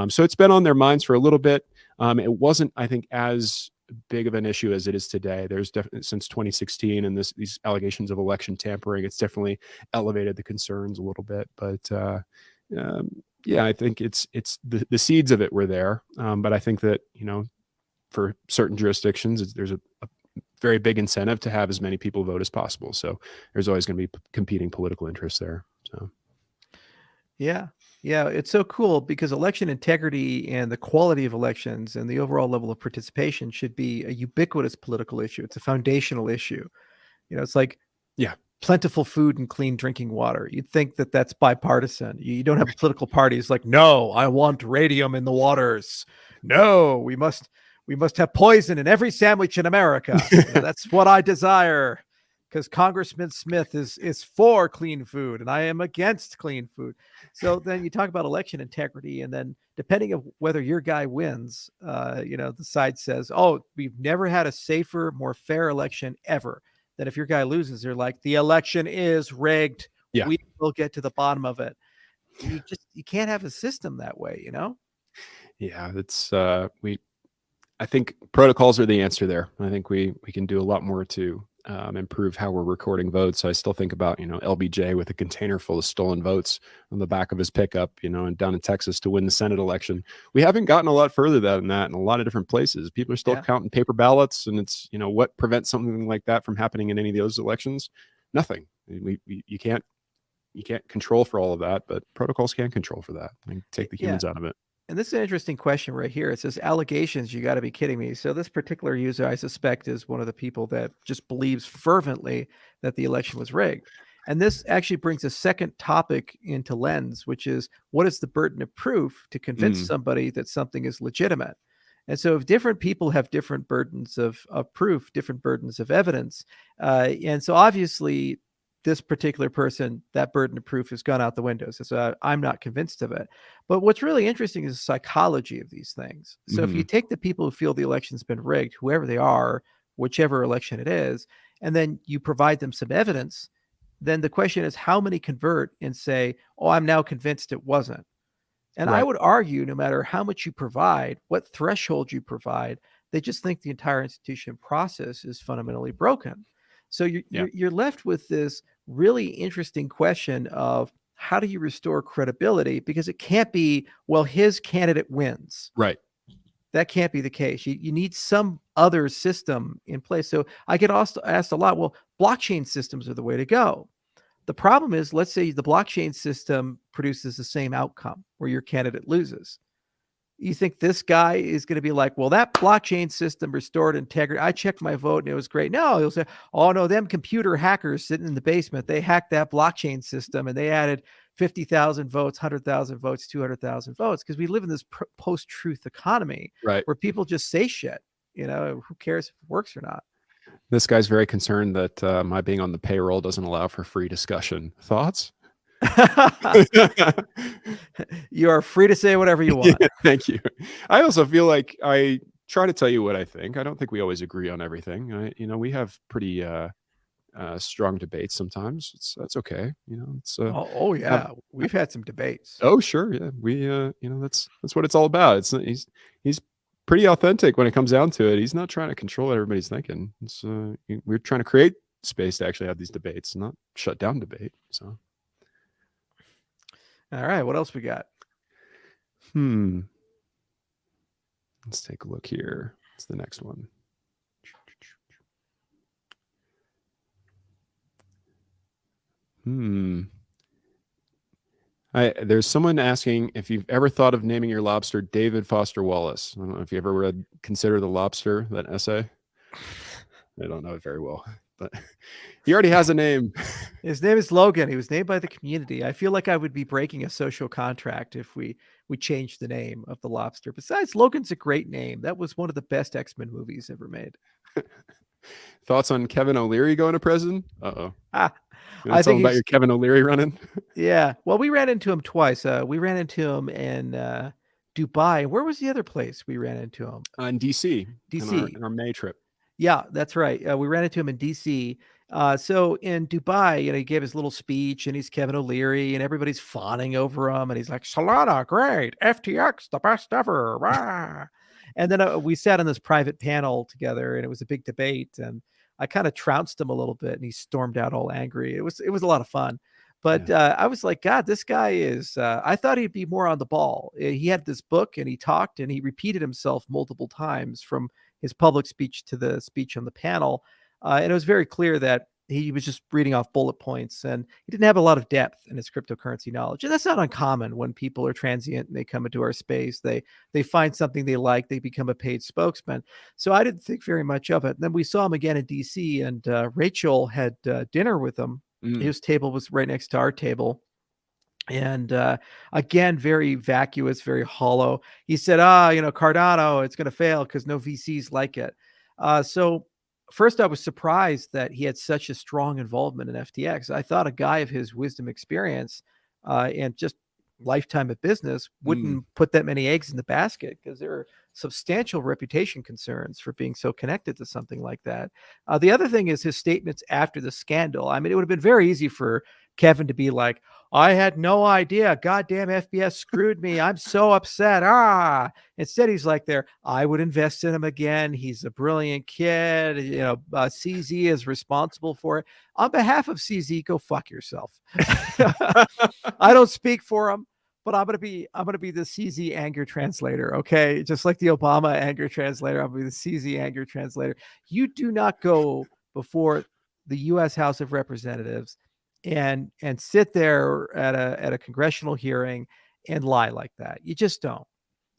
So it's been on their minds for a little bit. It wasn't, I think, as big of an issue as it is today. There's definitely, since 2016 and these allegations of election tampering, it's definitely elevated the concerns a little bit. But yeah, I think it's the seeds of it were there. But I think that for certain jurisdictions, there's a very big incentive to have as many people vote as possible. So there's always going to be competing political interests there. So, yeah, it's so cool, because election integrity and the quality of elections and the overall level of participation should be a ubiquitous political issue. It's a foundational issue. It's like plentiful food and clean drinking water. You'd think that that's bipartisan. You don't have political parties like, no, I want radium in the waters. No, we must have poison in every sandwich in America. That's what I desire, because Congressman Smith is for clean food and I am against clean food. So then you talk about election integrity, and then depending on whether your guy wins, the side says, oh, we've never had a safer, more fair election ever. Then if your guy loses, they're like, the election is rigged. Yeah. We will get to the bottom of it. You can't have a system that way, Yeah, I think protocols are the answer there. I think we can do a lot more to improve how we're recording votes. I still think about, LBJ with a container full of stolen votes on the back of his pickup, and down in Texas to win the Senate election. We haven't gotten a lot further than that in a lot of different places. People are still Yeah. counting paper ballots, and it's, what prevents something like that from happening in any of those elections? Nothing. You can't control for all of that, but protocols can control for that and take the humans out of it. And this is an interesting question right here. It says allegations. You got to be kidding me. So this particular user, I suspect, is one of the people that just believes fervently that the election was rigged. And this actually brings a second topic into lens, which is what is the burden of proof to convince somebody that something is legitimate? And so if different people have different burdens of proof, different burdens of evidence, and so obviously this particular person, that burden of proof has gone out the window. So I'm not convinced of it. But what's really interesting is the psychology of these things. So if you take the people who feel the election's been rigged, whoever they are, whichever election it is, and then you provide them some evidence, then the question is how many convert and say, oh, I'm now convinced it wasn't. And I Right. would argue no matter how much you provide, what threshold you provide, they just think the entire institution process is fundamentally broken. So you're left with this really interesting question of how do you restore credibility? Because it can't be, well, his candidate wins. Right. That can't be the case. You need some other system in place. So I get asked a lot, well, blockchain systems are the way to go. The problem is, let's say the blockchain system produces the same outcome where your candidate loses. You think this guy is going to be like, well, that blockchain system restored integrity. I checked my vote and it was great. No, he'll say, oh no, them computer hackers sitting in the basement, they hacked that blockchain system and they added 50,000 votes, 100,000 votes, 200,000 votes. Because we live in this post-truth economy Right. where people just say shit, who cares if it works or not? This guy's very concerned that my being on the payroll doesn't allow for free discussion. Thoughts? You are free to say whatever you want. Thank you. I also feel like I try to tell you what I think. I don't think we always agree on everything. We have pretty strong debates sometimes. That's okay. Oh yeah, we've had some debates. Oh sure, yeah. We that's what it's all about. He's pretty authentic when it comes down to it. He's not trying to control what everybody's thinking. We're trying to create space to actually have these debates, not shut down debate. So, all right, what else we got? Let's take a look here. It's the next one. There's someone asking if you've ever thought of naming your lobster David Foster Wallace. I don't know if you ever read Consider the Lobster, that essay. I don't know it very well, but he already has a name. His name is Logan. He was named by the community. I feel like I would be breaking a social contract if we changed the name of the lobster. Besides, Logan's a great name. That was one of the best X-Men movies ever made. Thoughts on Kevin O'Leary going to prison? Uh-oh. I think about your Kevin O'Leary running. Yeah. Well, we ran into him twice. We ran into him in Dubai. Where was the other place we ran into him? In DC. DC. In our May trip. Yeah, that's right. We ran into him in DC. So in Dubai, he gave his little speech and he's Kevin O'Leary and everybody's fawning over him. And he's like, Solana, great. FTX, the best ever. And then we sat on this private panel together and it was a big debate. And I kind of trounced him a little bit and he stormed out all angry. It was a lot of fun. But I was like, God, this guy is, I thought he'd be more on the ball. He had this book and he talked and he repeated himself multiple times from his public speech to the speech on the panel. And it was very clear that he was just reading off bullet points and he didn't have a lot of depth in his cryptocurrency knowledge. And that's not uncommon when people are transient and they come into our space. They find something they like, they become a paid spokesman. So I didn't think very much of it. And then we saw him again in DC and Rachel had dinner with him. His table was right next to our table. And again, very vacuous, very hollow. He said, Cardano, it's going to fail because no VCs like it. So first, I was surprised that he had such a strong involvement in FTX. I thought a guy of his wisdom, experience, and just lifetime of business wouldn't put that many eggs in the basket because there are substantial reputation concerns for being so connected to something like that. The other thing is his statements after the scandal. I mean, it would have been very easy for Kevin to be like, I had no idea. Goddamn FBS screwed me. I'm so upset. Instead, he's like there, I would invest in him again. He's a brilliant kid. CZ is responsible for it. On behalf of CZ, go fuck yourself. I don't speak for him, but I'm gonna be the CZ anger translator. Okay. Just like the Obama anger translator, I'm gonna be the CZ anger translator. You do not go before the U.S. House of Representatives and sit there at a congressional hearing and lie like that. You just don't.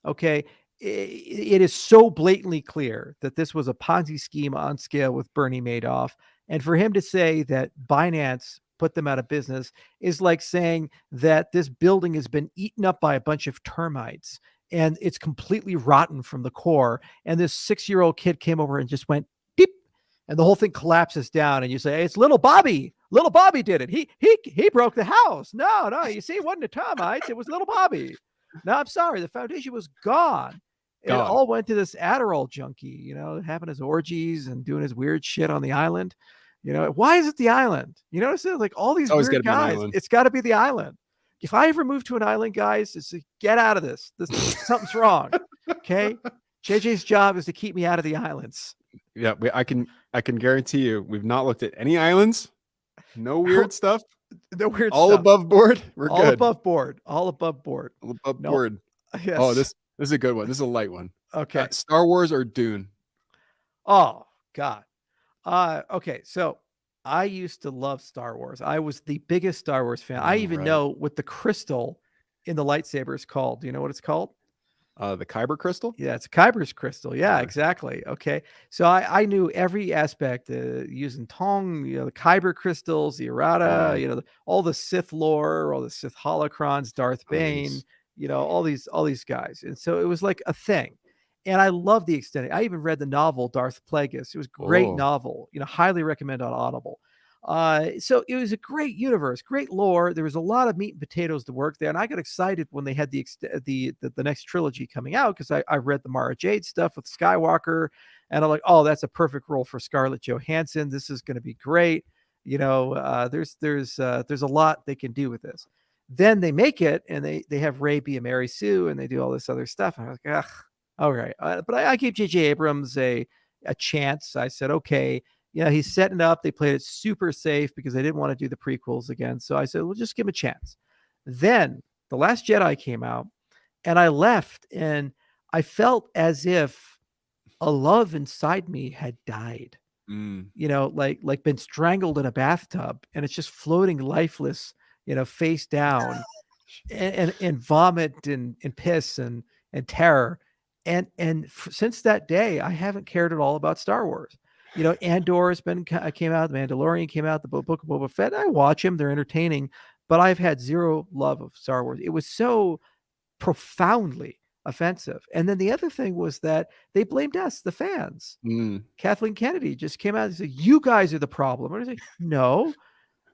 Okay. It is so blatantly clear that this was a Ponzi scheme on scale with Bernie Madoff. And for him to say that Binance put them out of business is like saying that this building has been eaten up by a bunch of termites and it's completely rotten from the core. And this 6-year-old kid came over and just went beep, and the whole thing collapses down. And you say, hey, it's little Bobby. Little Bobby did it. He broke the house. No, you see, it wasn't the termites. It was little Bobby. No, I'm sorry. The foundation was gone. It all went to this Adderall junkie, having his orgies and doing his weird shit on the island. Why is it the island? You notice it? Like all these weird guys, it's got to be the island. If I ever move to an island, guys, it's like, get out of this. Something's wrong. Okay. JJ's job is to keep me out of the islands. Yeah. I can guarantee you, we've not looked at any islands. No weird stuff. No weird all stuff. Above board. We're all good. Above board. All above board. All above board. Yes. Oh, this is a good one. This is a light one. Okay. Star Wars or Dune? Oh, God. Okay. So I used to love Star Wars. I was the biggest Star Wars fan. I even know what the crystal in the lightsaber is called. Do you know what it's called? The Kyber crystal? Yeah, it's Kyber's crystal. Yeah, exactly. Okay. So I knew every aspect using Tong, the Kyber crystals, the errata, all the Sith lore, all the Sith holocrons, Darth Bane, all these guys. And so it was like a thing. And I love the extended. I even read the novel Darth Plagueis. It was a great novel, highly recommend on Audible. So it was a great universe, great lore. There was a lot of meat and potatoes to work there. And I got excited when they had the next trilogy coming out, because I read the Mara Jade stuff with Skywalker, and I'm like, oh, that's a perfect role for Scarlett Johansson. This is going to be great. There's a lot they can do with this. Then they make it and they have Rey be a Mary Sue and they do all this other stuff. And I was like, ugh, all right. But I gave J.J. Abrams a chance. I said, okay, he's setting it up. They played it super safe because they didn't want to do the prequels again. So I said, well, just give him a chance. Then The Last Jedi came out and I left and I felt as if a love inside me had died, like been strangled in a bathtub and it's just floating lifeless, face down and vomit and piss and terror. And since that day, I haven't cared at all about Star Wars. Andor came out, The Mandalorian came out, the Book of Boba Fett. I watch them; they're entertaining, but I've had zero love of Star Wars. It was so profoundly offensive. And then the other thing was that they blamed us, the fans. Kathleen Kennedy just came out and said, "You guys are the problem." And I was like, "No."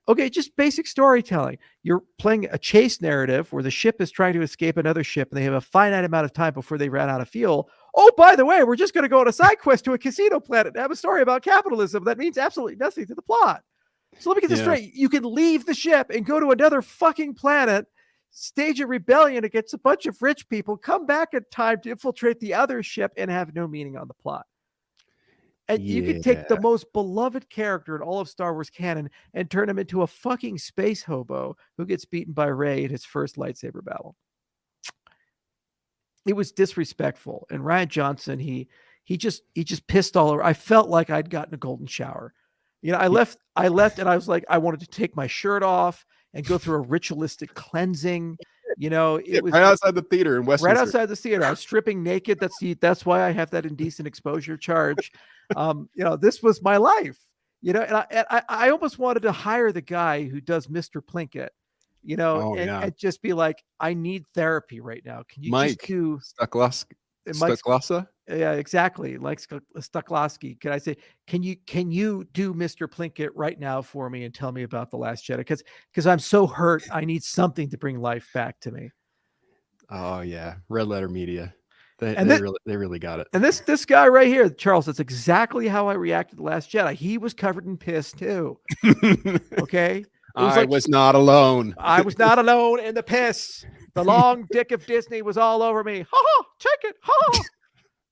Okay, just basic storytelling. You're playing a chase narrative where the ship is trying to escape another ship and they have a finite amount of time before they run out of fuel. Oh, by the way, we're just going to go on a side quest to a casino planet and have a story about capitalism that means absolutely nothing to the plot. So let me get this straight. You can leave the ship and go to another fucking planet, stage a rebellion against a bunch of rich people, come back in time to infiltrate the other ship and have no meaning on the plot. And you can take the most beloved character in all of Star Wars canon and turn him into a fucking space hobo who gets beaten by Rey in his first lightsaber battle. It was disrespectful. And Rian Johnson, he just pissed all over. I felt like I'd gotten a golden shower. I left and I was like, I wanted to take my shirt off and go through a ritualistic cleansing. It was right outside the theater in Westminster. Right outside the theater. I was stripping naked. That's why I have that indecent exposure charge. This was my life. And I almost wanted to hire the guy who does Mr. Plinkett, and just be like, I need therapy right now. Can you Mike just do Stuklasa? Yeah, exactly. Like Stuklowski. Can I say, can you do Mr. Plinkett right now for me and tell me about The Last Jedi? Because I'm so hurt. I need something to bring life back to me. Oh yeah. Red Letter Media. They really got it. And this guy right here, Charles, that's exactly how I reacted to The Last Jedi. He was covered in piss too. Okay. I was not alone. I was not alone in the piss. The long dick of Disney was all over me. Ha ha, take it. Ha ha.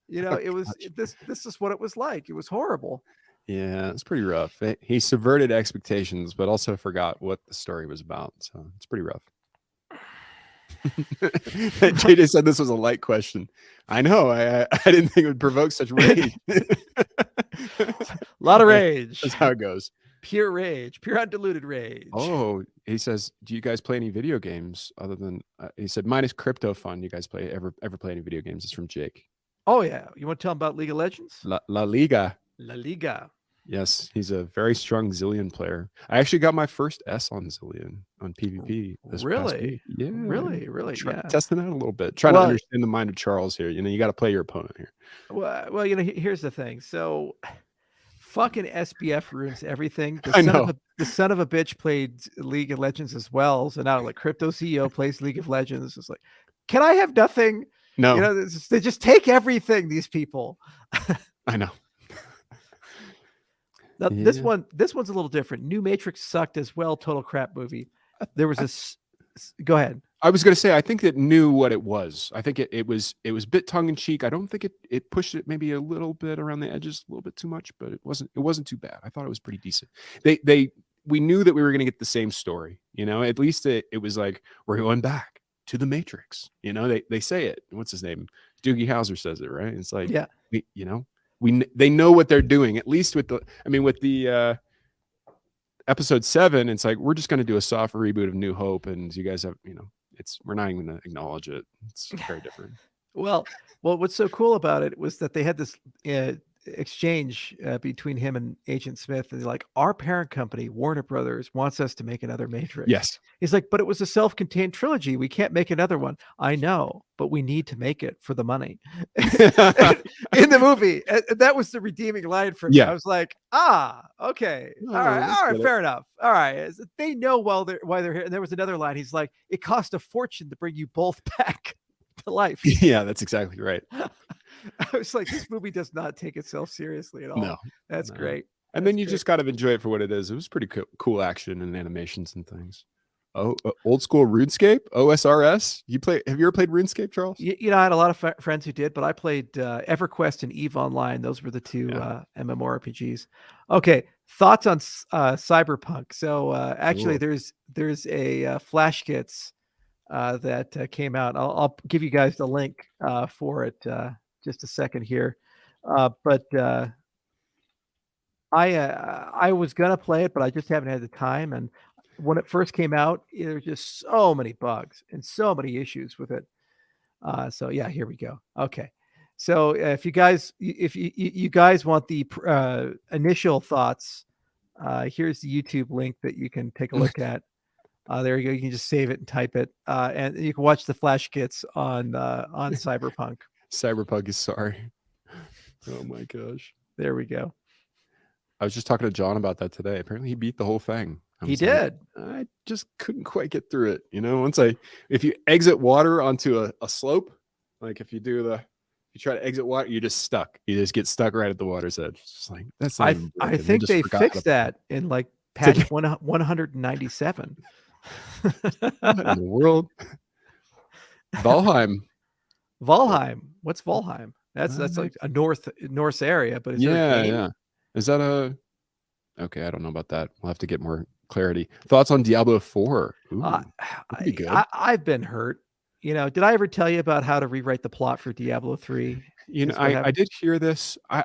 You know, it was this is what it was like. It was horrible. Yeah, it's pretty rough. He subverted expectations, but also forgot what the story was about. So it's pretty rough. JJ said this was a light question. I know. I didn't think it would provoke such rage. A lot of rage. That's how it goes. Pure rage, pure undiluted rage. Oh, he says, do you guys play any video games other than? He said, minus Crypto Fun. You guys ever play any video games? It's from Jake. Oh yeah, you want to tell him about League of Legends? La Liga. La Liga. Yes, he's a very strong Zillion player. I actually got my first S on Zillion on PvP this past week. Yeah, really, yeah. Testing out a little bit, trying to understand the mind of Charles here. You know, you got to play your opponent here. Well, you know, here's the thing. So, fucking SBF ruins everything. The son of a bitch played League of Legends as well. So now, like, Crypto CEO plays League of Legends. It's like, can I have nothing? No, you know, they just take everything. These people. I know. Now, this one's a little different. New Matrix sucked as well. Total crap movie. There was this. Go ahead. I was going to say, I think it knew what it was. I think it was a bit tongue in cheek. I don't think it pushed it maybe a little bit around the edges, a little bit too much, but it wasn't too bad. I thought it was pretty decent. We knew that we were going to get the same story. You know, at least it was like, we're going back to the Matrix. You know, they say it. What's his name? Doogie Howser says it, right? It's like, yeah, they know what they're doing, at least with the episode 7. It's like, we're just going to do a soft reboot of New Hope, and you guys have, we're not even going to acknowledge it. It's very different. Well, what's so cool about it was that they had this exchange between him and Agent Smith, and they're like, our parent company, Warner Brothers, wants us to make another Matrix. Yes. He's like, but it was a self-contained trilogy. We can't make another one. I know, but we need to make it for the money. In the movie, that was the redeeming line for me. Yeah. I was like, okay, all right, fair enough. All right, they know why they're here. And there was another line. He's like, it cost a fortune to bring you both back to life. Yeah, that's exactly right. I was like, this movie does not take itself seriously at all. No, that's great. And then you just got to enjoy it for what it is. It was pretty cool action and animations and things. Oh, old school RuneScape, OSRS. Have you ever played RuneScape, Charles? You know, I had a lot of friends who did, but I played EverQuest and EVE Online. Those were the two MMORPGs. Okay, thoughts on Cyberpunk. So actually, there's a Flash Kits that came out. I'll give you guys the link for it. Just a second here, but I was gonna play it, but I just haven't had the time. And when it first came out, there were just so many bugs and so many issues with it. So yeah, here we go. Okay, so if you guys want the initial thoughts, here's the YouTube link that you can take a look at. There you go. You can just save it and type it, and you can watch the Flash Kits on Cyberpunk. Cyberpunk is sorry. Oh my gosh. There we go. I was just talking to John about that today. Apparently he beat the whole thing. He did. I just couldn't quite get through it. You know, if you exit water onto a slope, like if you try to exit water, you're just stuck. You just get stuck right at the water's edge. It's just like, that's not I think they fixed that in like patch 197. What in the world? Valheim. What's Valheim? That's like a Norse area, but yeah. Is that okay? I don't know about that. We'll have to get more clarity. Thoughts on Diablo 4? That'd be good. I've been hurt. You know, did I ever tell you about how to rewrite the plot for Diablo 3? You know, I did hear this. I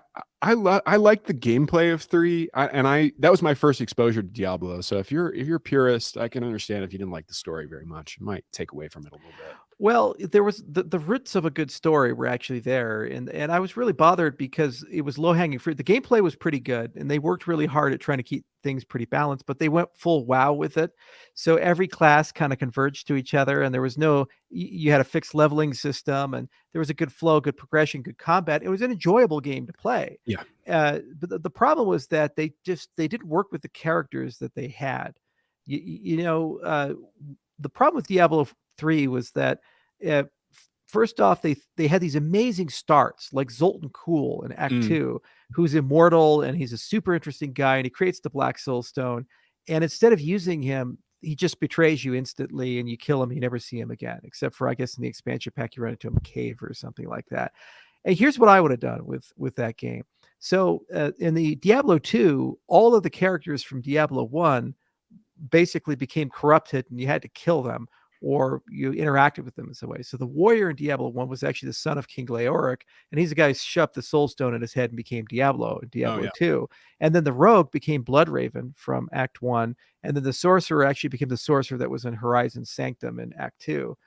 like the gameplay of 3, that was my first exposure to Diablo. So if you're a purist, I can understand if you didn't like the story very much. It might take away from it a little bit. Well, there was the roots of a good story were actually there, and I was really bothered because it was low hanging fruit. The gameplay was pretty good, and they worked really hard at trying to keep things pretty balanced. But they went full WoW with it, so every class kind of converged to each other, and there was you had a fixed leveling system, and there was a good flow, good progression, good combat. It was an enjoyable game to play. Yeah. But the problem was that they didn't work with the characters that they had. The problem with Diablo 3 was that first off, they had these amazing starts like Zoltan Kuhl in Act 2, who's immortal and he's a super interesting guy, and he creates the Black Soul Stone. And instead of using him, he just betrays you instantly and you kill him. You never see him again, except for, I guess, in the expansion pack, you run into him in a cave or something like that. And here's what I would have done with that game. So in the Diablo 2, all of the characters from Diablo 1 basically became corrupted and you had to kill them or you interacted with them in some way. So the warrior in Diablo 1 was actually the son of King Leoric, and he's the guy who shoved the soul stone in his head and became Diablo in Diablo 2. And then the rogue became Bloodraven from Act 1, and then the sorcerer actually became the sorcerer that was in Horizon Sanctum in Act 2.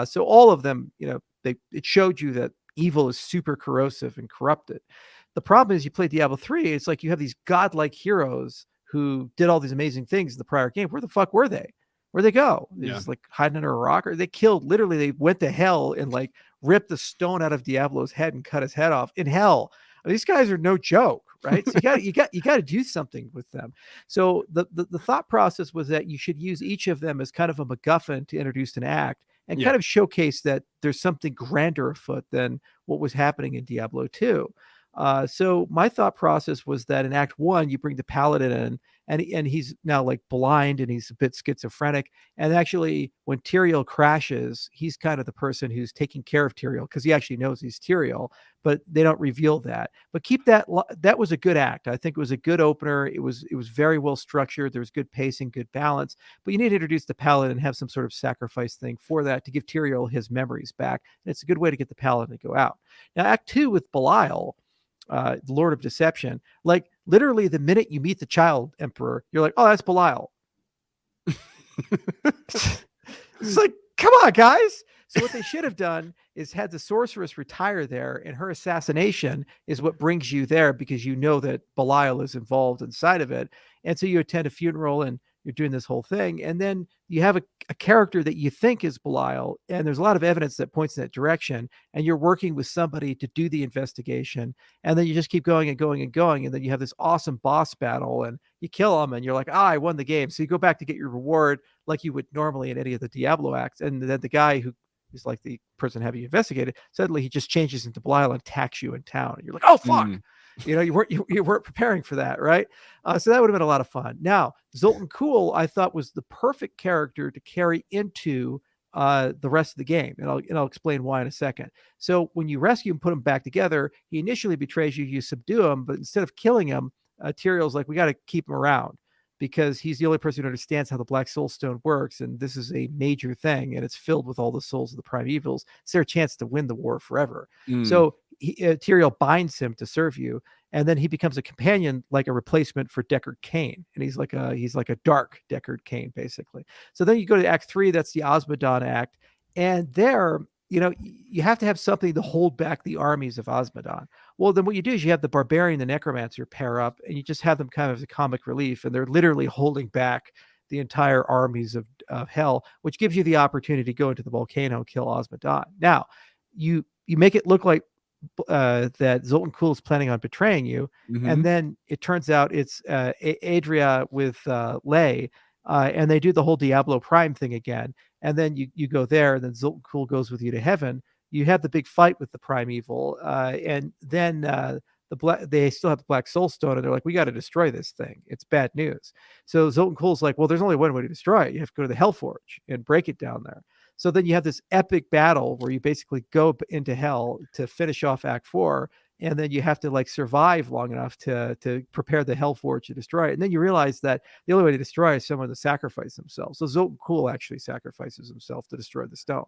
So all of them, it showed you that evil is super corrosive and corrupted. The problem is you play Diablo 3, it's like you have these godlike heroes who did all these amazing things in the prior game. Where the fuck were they? Where'd they go? They just like hiding under a rock, or they literally went to hell and like ripped the stone out of Diablo's head and cut his head off in hell. These guys are no joke, right? So you got to do something with them. So the thought process was that you should use each of them as kind of a MacGuffin to introduce an act and kind of showcase that there's something grander afoot than what was happening in Diablo 2. So my thought process was that in Act 1, you bring the paladin in, and he's now like blind and he's a bit schizophrenic. And actually, when Tyrael crashes, he's kind of the person who's taking care of Tyrael because he actually knows he's Tyrael, but they don't reveal that. But keep that was a good act. I think it was a good opener. It was very well structured. There was good pacing, good balance. But you need to introduce the paladin and have some sort of sacrifice thing for that to give Tyrael his memories back. And it's a good way to get the paladin to go out. Now, Act 2 with Belial, the Lord of Deception, like literally the minute you meet the child emperor, you're like, oh, that's Belial. It's like, come on, guys. So what they should have done is had the sorceress retire there, and her assassination is what brings you there because you know that Belial is involved inside of it. And so you attend a funeral and you're doing this whole thing. And then you have a character that you think is Belial, and there's a lot of evidence that points in that direction. And you're working with somebody to do the investigation. And then you just keep going and going and going. And then you have this awesome boss battle and you kill him and you're like, I won the game. So you go back to get your reward like you would normally in any of the Diablo acts. And then the guy who is like the person having you investigated, suddenly he just changes into Belial and attacks you in town. And you're like, oh, fuck. You weren't preparing for that, right? So that would have been a lot of fun. Now, Zoltan Kulle, I thought, was the perfect character to carry into the rest of the game, and I'll explain why in a second. So when you rescue him, put him back together, he initially betrays you, you subdue him, but instead of killing him, Tyrael's like, we got to keep him around because he's the only person who understands how the Black Soul Stone works, and this is a major thing, and it's filled with all the souls of the Primevals. It's their chance to win the war forever. So Tyrael binds him to serve you, and then he becomes a companion, like a replacement for Deckard Cain, and he's like a dark Deckard Cain, basically. So then you go to Act 3, that's the Osmodon Act, and there, you have to have something to hold back the armies of Osmodon. Well, then what you do is you have the Barbarian, the Necromancer pair up, and you just have them kind of as a comic relief, and they're literally holding back the entire armies of hell, which gives you the opportunity to go into the volcano and kill Osmodon. Now, you make it look like that Zoltan Kulle is planning on betraying you, and then it turns out it's Adria with Lay, and they do the whole Diablo Prime thing again, and then you go there, and then Zoltan Kulle goes with you to heaven. You have the big fight with the Primeval, and then they still have the Black Soul Stone, and they're like, we got to destroy this thing. It's bad news. So Zoltan Kulle's like, well, there's only one way to destroy it. You have to go to the Hellforge and break it down there. So then you have this epic battle where you basically go into hell to finish off Act 4, and then you have to like survive long enough to prepare the Hellforge to destroy it. And then you realize that the only way to destroy it is someone to sacrifice themselves. So Zoltan Kulle actually sacrifices himself to destroy the stone,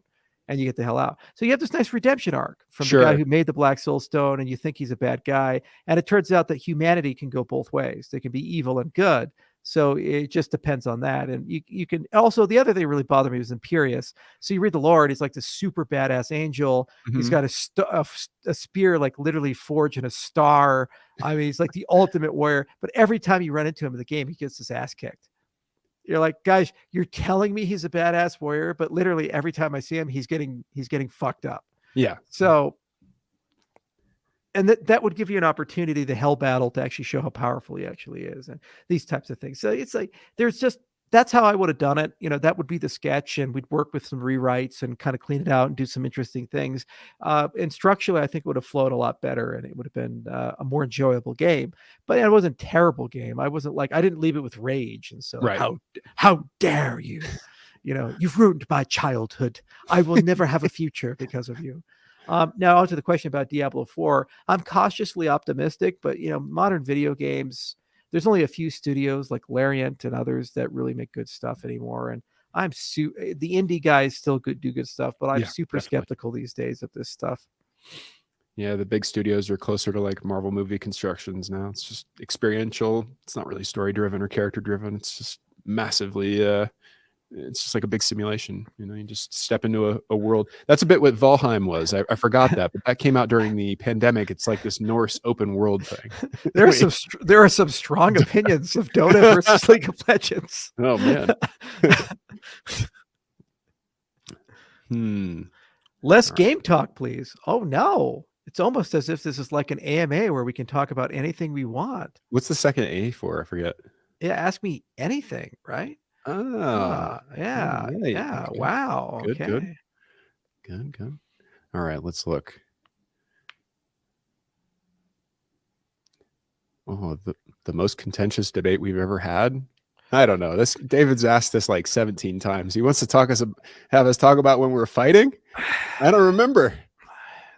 and you get the hell out. So you have this nice redemption arc from the guy who made the Black Soul Stone, and you think he's a bad guy. And it turns out that humanity can go both ways. They can be evil and good. So it just depends on that. And you can also, the other thing that really bothered me was Imperius. So you read the lore, he's like this super badass angel. He's got a spear, like literally forged in a star. I mean, he's like the ultimate warrior, but every time you run into him in the game, he gets his ass kicked. You're like, guys, you're telling me he's a badass warrior, but literally every time I see him, he's getting fucked up. Yeah. So, and that would give you an opportunity, the hell battle, to actually show how powerful he actually is, and these types of things. So it's like there's just that's how I would have done it. That would be the sketch, and we'd work with some rewrites and kind of clean it out and do some interesting things. And structurally, I think it would have flowed a lot better, and it would have been a more enjoyable game. But it wasn't a terrible game. I wasn't like, I didn't leave it with rage, and so like, Right. how dare you? You've ruined my childhood. I will never have a future because of you. Now, on to the question about Diablo 4. I'm cautiously optimistic, but modern video games, there's only a few studios like Larian and others that really make good stuff anymore. And the indie guys still do good stuff, but I'm super definitely. skeptical these days of this stuff. Yeah, the big studios are closer to like Marvel movie constructions now. It's just experiential. It's not really story driven or character driven. It's just massively it's just like a big simulation. You just step into a world. That's a bit what Valheim was. I forgot that, but that came out during the pandemic. It's like this Norse open world thing. There are some strong opinions of Dota versus League of Legends. Oh man. Less game talk, please. Oh no. It's almost as if this is like an AMA where we can talk about anything we want. What's the second A for? I forget. Yeah, ask me anything, right? Oh, yeah. right. Yeah. Okay. Wow. Good, Okay. Good. All right, let's look. Oh, the most contentious debate we've ever had. I don't know. David's asked this like 17 times. He wants to have us talk about when we're fighting. I don't remember.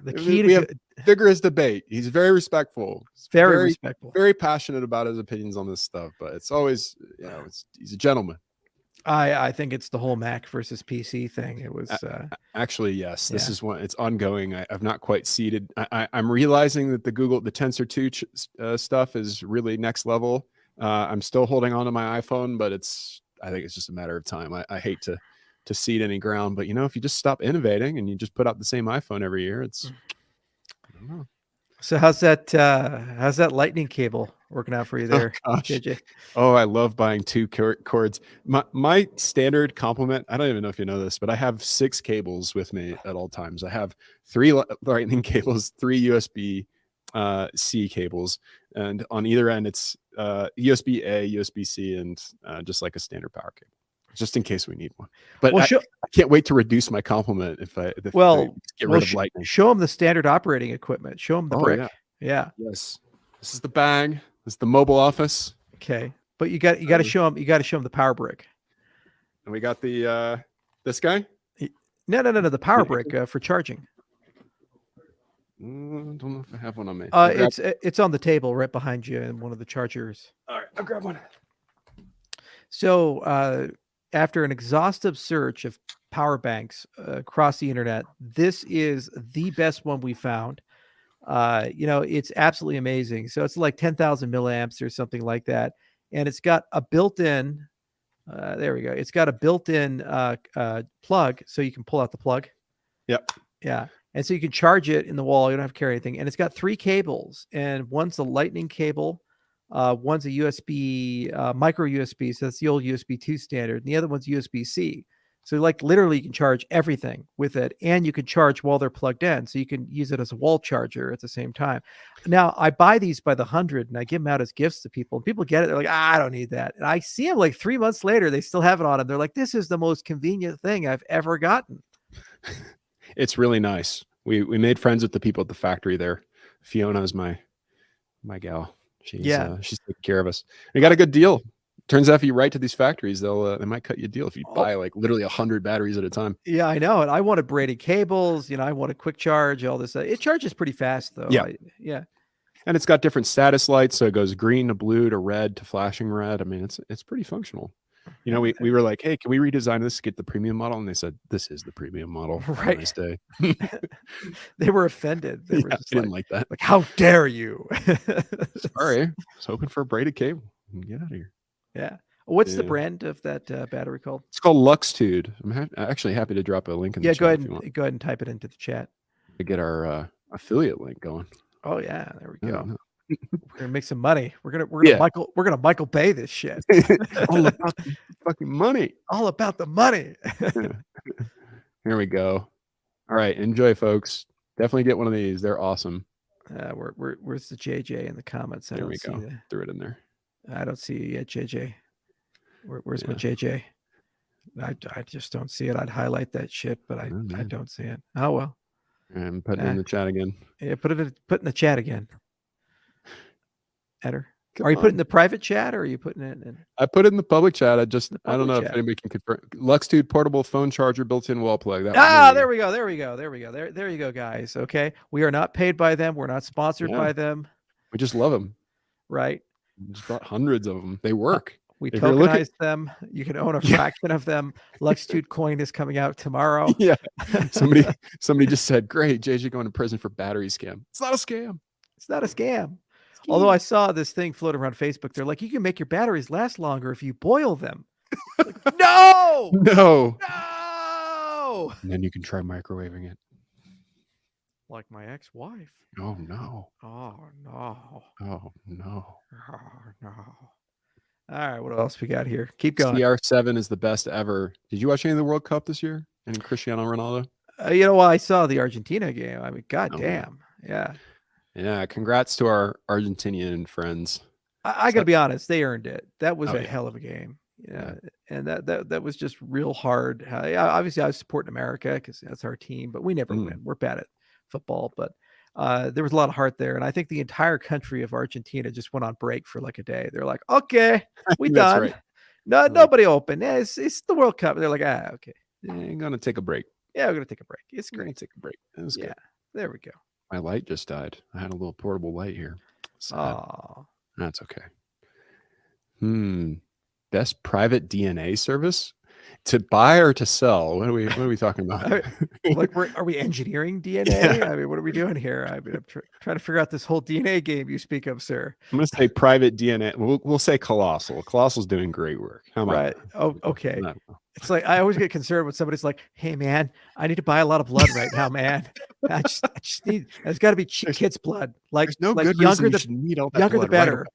The key we have vigorous debate. He's very respectful. Very respectful. Very passionate about his opinions on this stuff, but it's always, he's a gentleman. I think it's the whole Mac versus PC thing. It was actually, yes. This is one. It's ongoing. I've not quite seeded. I'm realizing that the Tensor 2 stuff is really next level. I'm still holding on to my iPhone, but I think it's just a matter of time. I hate to seed any ground, but if you just stop innovating and you just put out the same iPhone every year, I don't know. So how's that lightning cable working out for you there, JJ? Oh, I love buying 2 cords. My standard complement, I don't even know if you know this, but I have 6 cables with me at all times. I have 3 lightning cables, 3 USB C cables, and on either end it's USB A, USB C, and just like a standard power cable, just in case we need one. But I can't wait to reduce my complement if I get rid of lightning. Show them the standard operating equipment. Show them the brick. Yeah. Yes. This is the bag. This is the mobile office. Okay, but you got to show them. You got to show them the power brick. And we got the this guy. No. The power brick for charging. I don't know if I have one on me. It's on the table right behind you in one of the chargers. All right, I'll grab one. So after an exhaustive search of power banks across the internet, this is the best one we found. It's absolutely amazing. So it's like 10,000 milliamps or something like that. And it's got a built-in, there we go. It's got a built-in plug, so you can pull out the plug. Yep. Yeah. And so you can charge it in the wall. You don't have to carry anything. And it's got 3 cables, and one's a lightning cable. One's a USB, micro USB. So that's the old USB 2 standard. And the other one's USB-C. So like literally you can charge everything with it, and you can charge while they're plugged in. So you can use it as a wall charger at the same time. Now I buy these by the 100 and I give them out as gifts to people, and people get it. They're like, I don't need that. And I see them like 3 months later, they still have it on them. They're like, this is the most convenient thing I've ever gotten. It's really nice. We made friends with the people at the factory there. Fiona is my gal. She's taking care of us. We got a good deal. Turns out if you write to these factories, they might cut you a deal if you buy like literally 100 batteries at a time. Yeah, I know. And I wanted braided cables. I want a quick charge, all this. It charges pretty fast though. Yeah. And it's got different status lights. So it goes green to blue to red to flashing red. I mean, it's pretty functional. We were like, hey, can we redesign this to get the premium model? And they said, this is the premium model. Right. Nice day. They were offended. They were just didn't like that. Like, how dare you? Sorry. I was hoping for a braided cable. Get out of here. Yeah. What's the brand of that battery called? It's called Luxtude. I'm actually happy to drop a link in the chat. Go ahead and type it into the chat. To get our affiliate link going. Oh yeah, there we go. We're gonna make some money. We're gonna Michael Bay this shit. All about the fucking money. All about the money. Here we go. All right, enjoy, folks. Definitely get one of these. They're awesome. Where's the JJ in the comments? There we go. Threw it in there. I don't see you yet, JJ. Where's my Yeah. JJ? I just don't see it. I'd highlight that shit, but Oh, I man. don't see it. Oh well. I'm putting it in the chat again. Yeah, put in the chat again. Eder. Come Are you putting it on. in the private chat or are you putting it in I put it in the public chat. I don't public know if chat? anybody can confirm. Luxtude portable phone charger, built-in wall plug. That Ah, one. there we go. There you go, guys. Okay. We are not paid by them. We're not sponsored Yeah. by them. We just love them. Right. We just bought hundreds of them. They work. We If you're looking- tokenize them. You can own a Yeah. fraction of them. Luxtude coin is coming out tomorrow. Yeah. Somebody just said, "Great, JJ going to prison for battery scam." It's not a scam. It's not a scam. Although I saw this thing floating around Facebook. They're like, you can make your batteries last longer if you boil them. Like, no! No. No! And then you can try microwaving it. Like my ex-wife. Oh no. Oh no. Oh no. Oh no. All right, what else we got here? Keep going. CR7 is the best ever. Did you watch any of the World Cup this year? Any Cristiano Ronaldo? You know, I saw the Argentina game. I mean, goddamn. Yeah. Yeah. Congrats to our Argentinian friends. I got to be honest, they earned it. That was a yeah. hell of a game. Yeah. And that was just real hard. Obviously, I was supporting America because that's our team, but we never win. We're bad at football, but there was a lot of heart there. And I think the entire country of Argentina just went on break for like a day. They're like, okay, we done. Right. No, nobody open. Yeah, it's the World Cup. They're like, okay. I'm going to take a break. Yeah, we're going to take a break. It's I'm going great. to take a break. It was good. There we go. My light just died. I had a little portable light here. Oh, that's okay. Best private DNA service to buy or to sell? What are we talking about? Like, are we engineering DNA? Yeah. I mean, what are we doing here? I mean, I'm trying to figure out this whole DNA game you speak of, sir. I'm going to say private DNA. We'll say Colossal. Colossal's doing great work. How about right? that? Oh, okay. It's like I always get concerned when somebody's like, "Hey, man, I need to buy a lot of blood right now, man. I just need. It's got to be kids' blood. Like, there's no like good younger reason you should need all that younger the blood right better. away.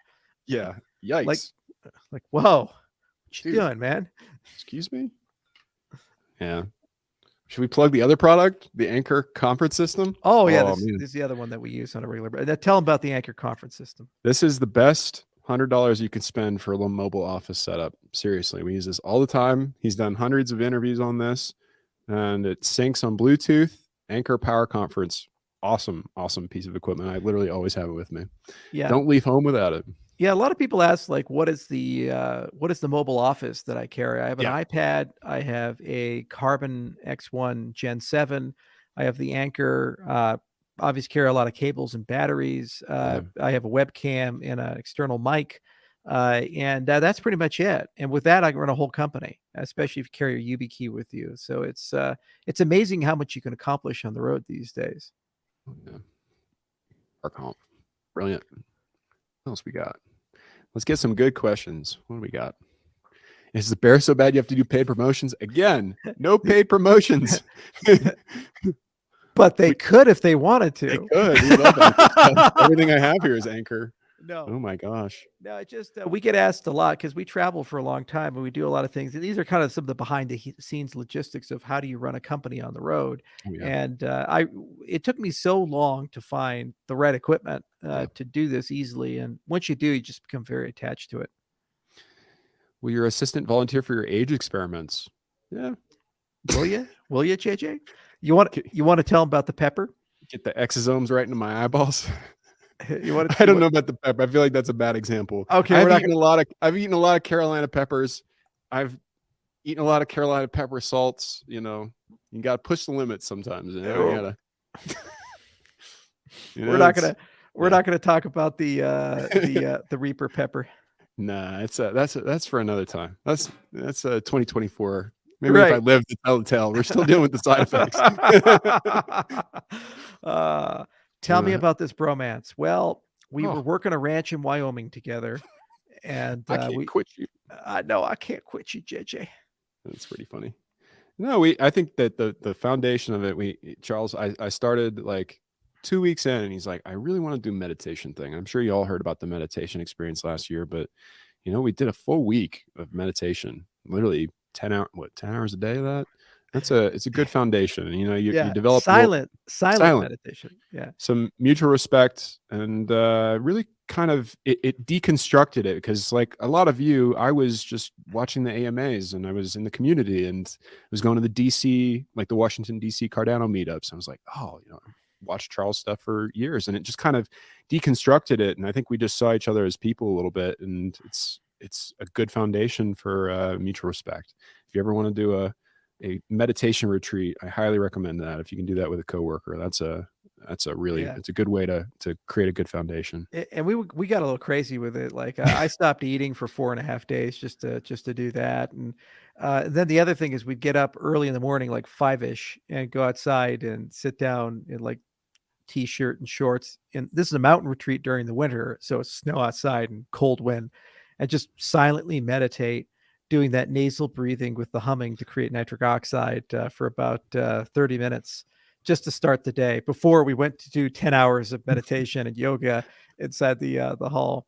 Yeah. Yikes. Like, whoa, what you Dude. doing, man? Excuse me? Yeah. Should we plug the other product, the Anchor conference system? Oh, yeah. This is the other one that we use on a regular basis. Tell them about the Anchor conference system. This is the best $100 you can spend for a little mobile office setup. Seriously, we use this all the time. He's done hundreds of interviews on this, and it syncs on Bluetooth. Anchor Power Conference. Awesome piece of equipment. I literally always have it with me. Yeah. Don't leave home without it. Yeah, a lot of people ask, like, what is the mobile office that I carry? I have an iPad. I have a Carbon X1 Gen 7. I have the Anchor. Obviously, carry a lot of cables and batteries. I have a webcam and an external mic, and that's pretty much it. And with that, I can run a whole company, especially if you carry your YubiKey with you. So it's amazing how much you can accomplish on the road these days. Yeah. Brilliant. What else we got? Let's get some good questions. What do we got? Is the bear so bad you have to do paid promotions? Again, no paid promotions. But they could if they wanted to. They could. We love Anchor. Everything I have here is Anchor. No. Oh my gosh. No, it just we get asked a lot because we travel for a long time and we do a lot of things. And these are kind of some of the behind the scenes logistics of how do you run a company on the road. Oh, yeah. And it took me so long to find the right equipment to do this easily. And once you do, you just become very attached to it. Will your assistant volunteer for your age experiments? Yeah. Will you? Will you, JJ? You want to tell them about the pepper? Get the exosomes right into my eyeballs. I don't know about the pepper. I feel like that's a bad example. Okay, I've eaten a lot of Carolina peppers. I've eaten a lot of Carolina pepper salts. You know, you got to push the limits sometimes. You know, we're not gonna talk about the Reaper pepper. Nah, that's for another time. That's 2024. Maybe if I live to tell the tale. We're still dealing with the side effects. Tell me about this bromance. Well, we were working a ranch in Wyoming together, and I can't quit you. No, I can't quit you, JJ. That's pretty funny. No, I think that the foundation of it, Charles, I started like 2 weeks in, and he's like, I really want to do meditation thing. I'm sure you all heard about the meditation experience last year, but we did a full week of meditation, literally 10 hours a day of that. It's a good foundation. You develop silent meditation. Yeah. Some mutual respect and really kind of it deconstructed it, because like a lot of you, I was just watching the AMAs and I was in the community and was going to the DC, like the Washington DC Cardano meetups. I was like, oh, watched Charles stuff for years, and it just kind of deconstructed it. And I think we just saw each other as people a little bit, and it's a good foundation for mutual respect. If you ever want to do a meditation retreat, I highly recommend that. If you can do that with a coworker, that's a really, it's a good way to create a good foundation. And we got a little crazy with it. Like I stopped eating for 4.5 days just to do that. And then the other thing is we'd get up early in the morning, like 5-ish, and go outside and sit down in like t-shirt and shorts. And this is a mountain retreat during the winter, so it's snow outside and cold wind, and just silently meditate, doing that nasal breathing with the humming to create nitric oxide for about 30 minutes just to start the day before we went to do 10 hours of meditation and yoga inside the hall.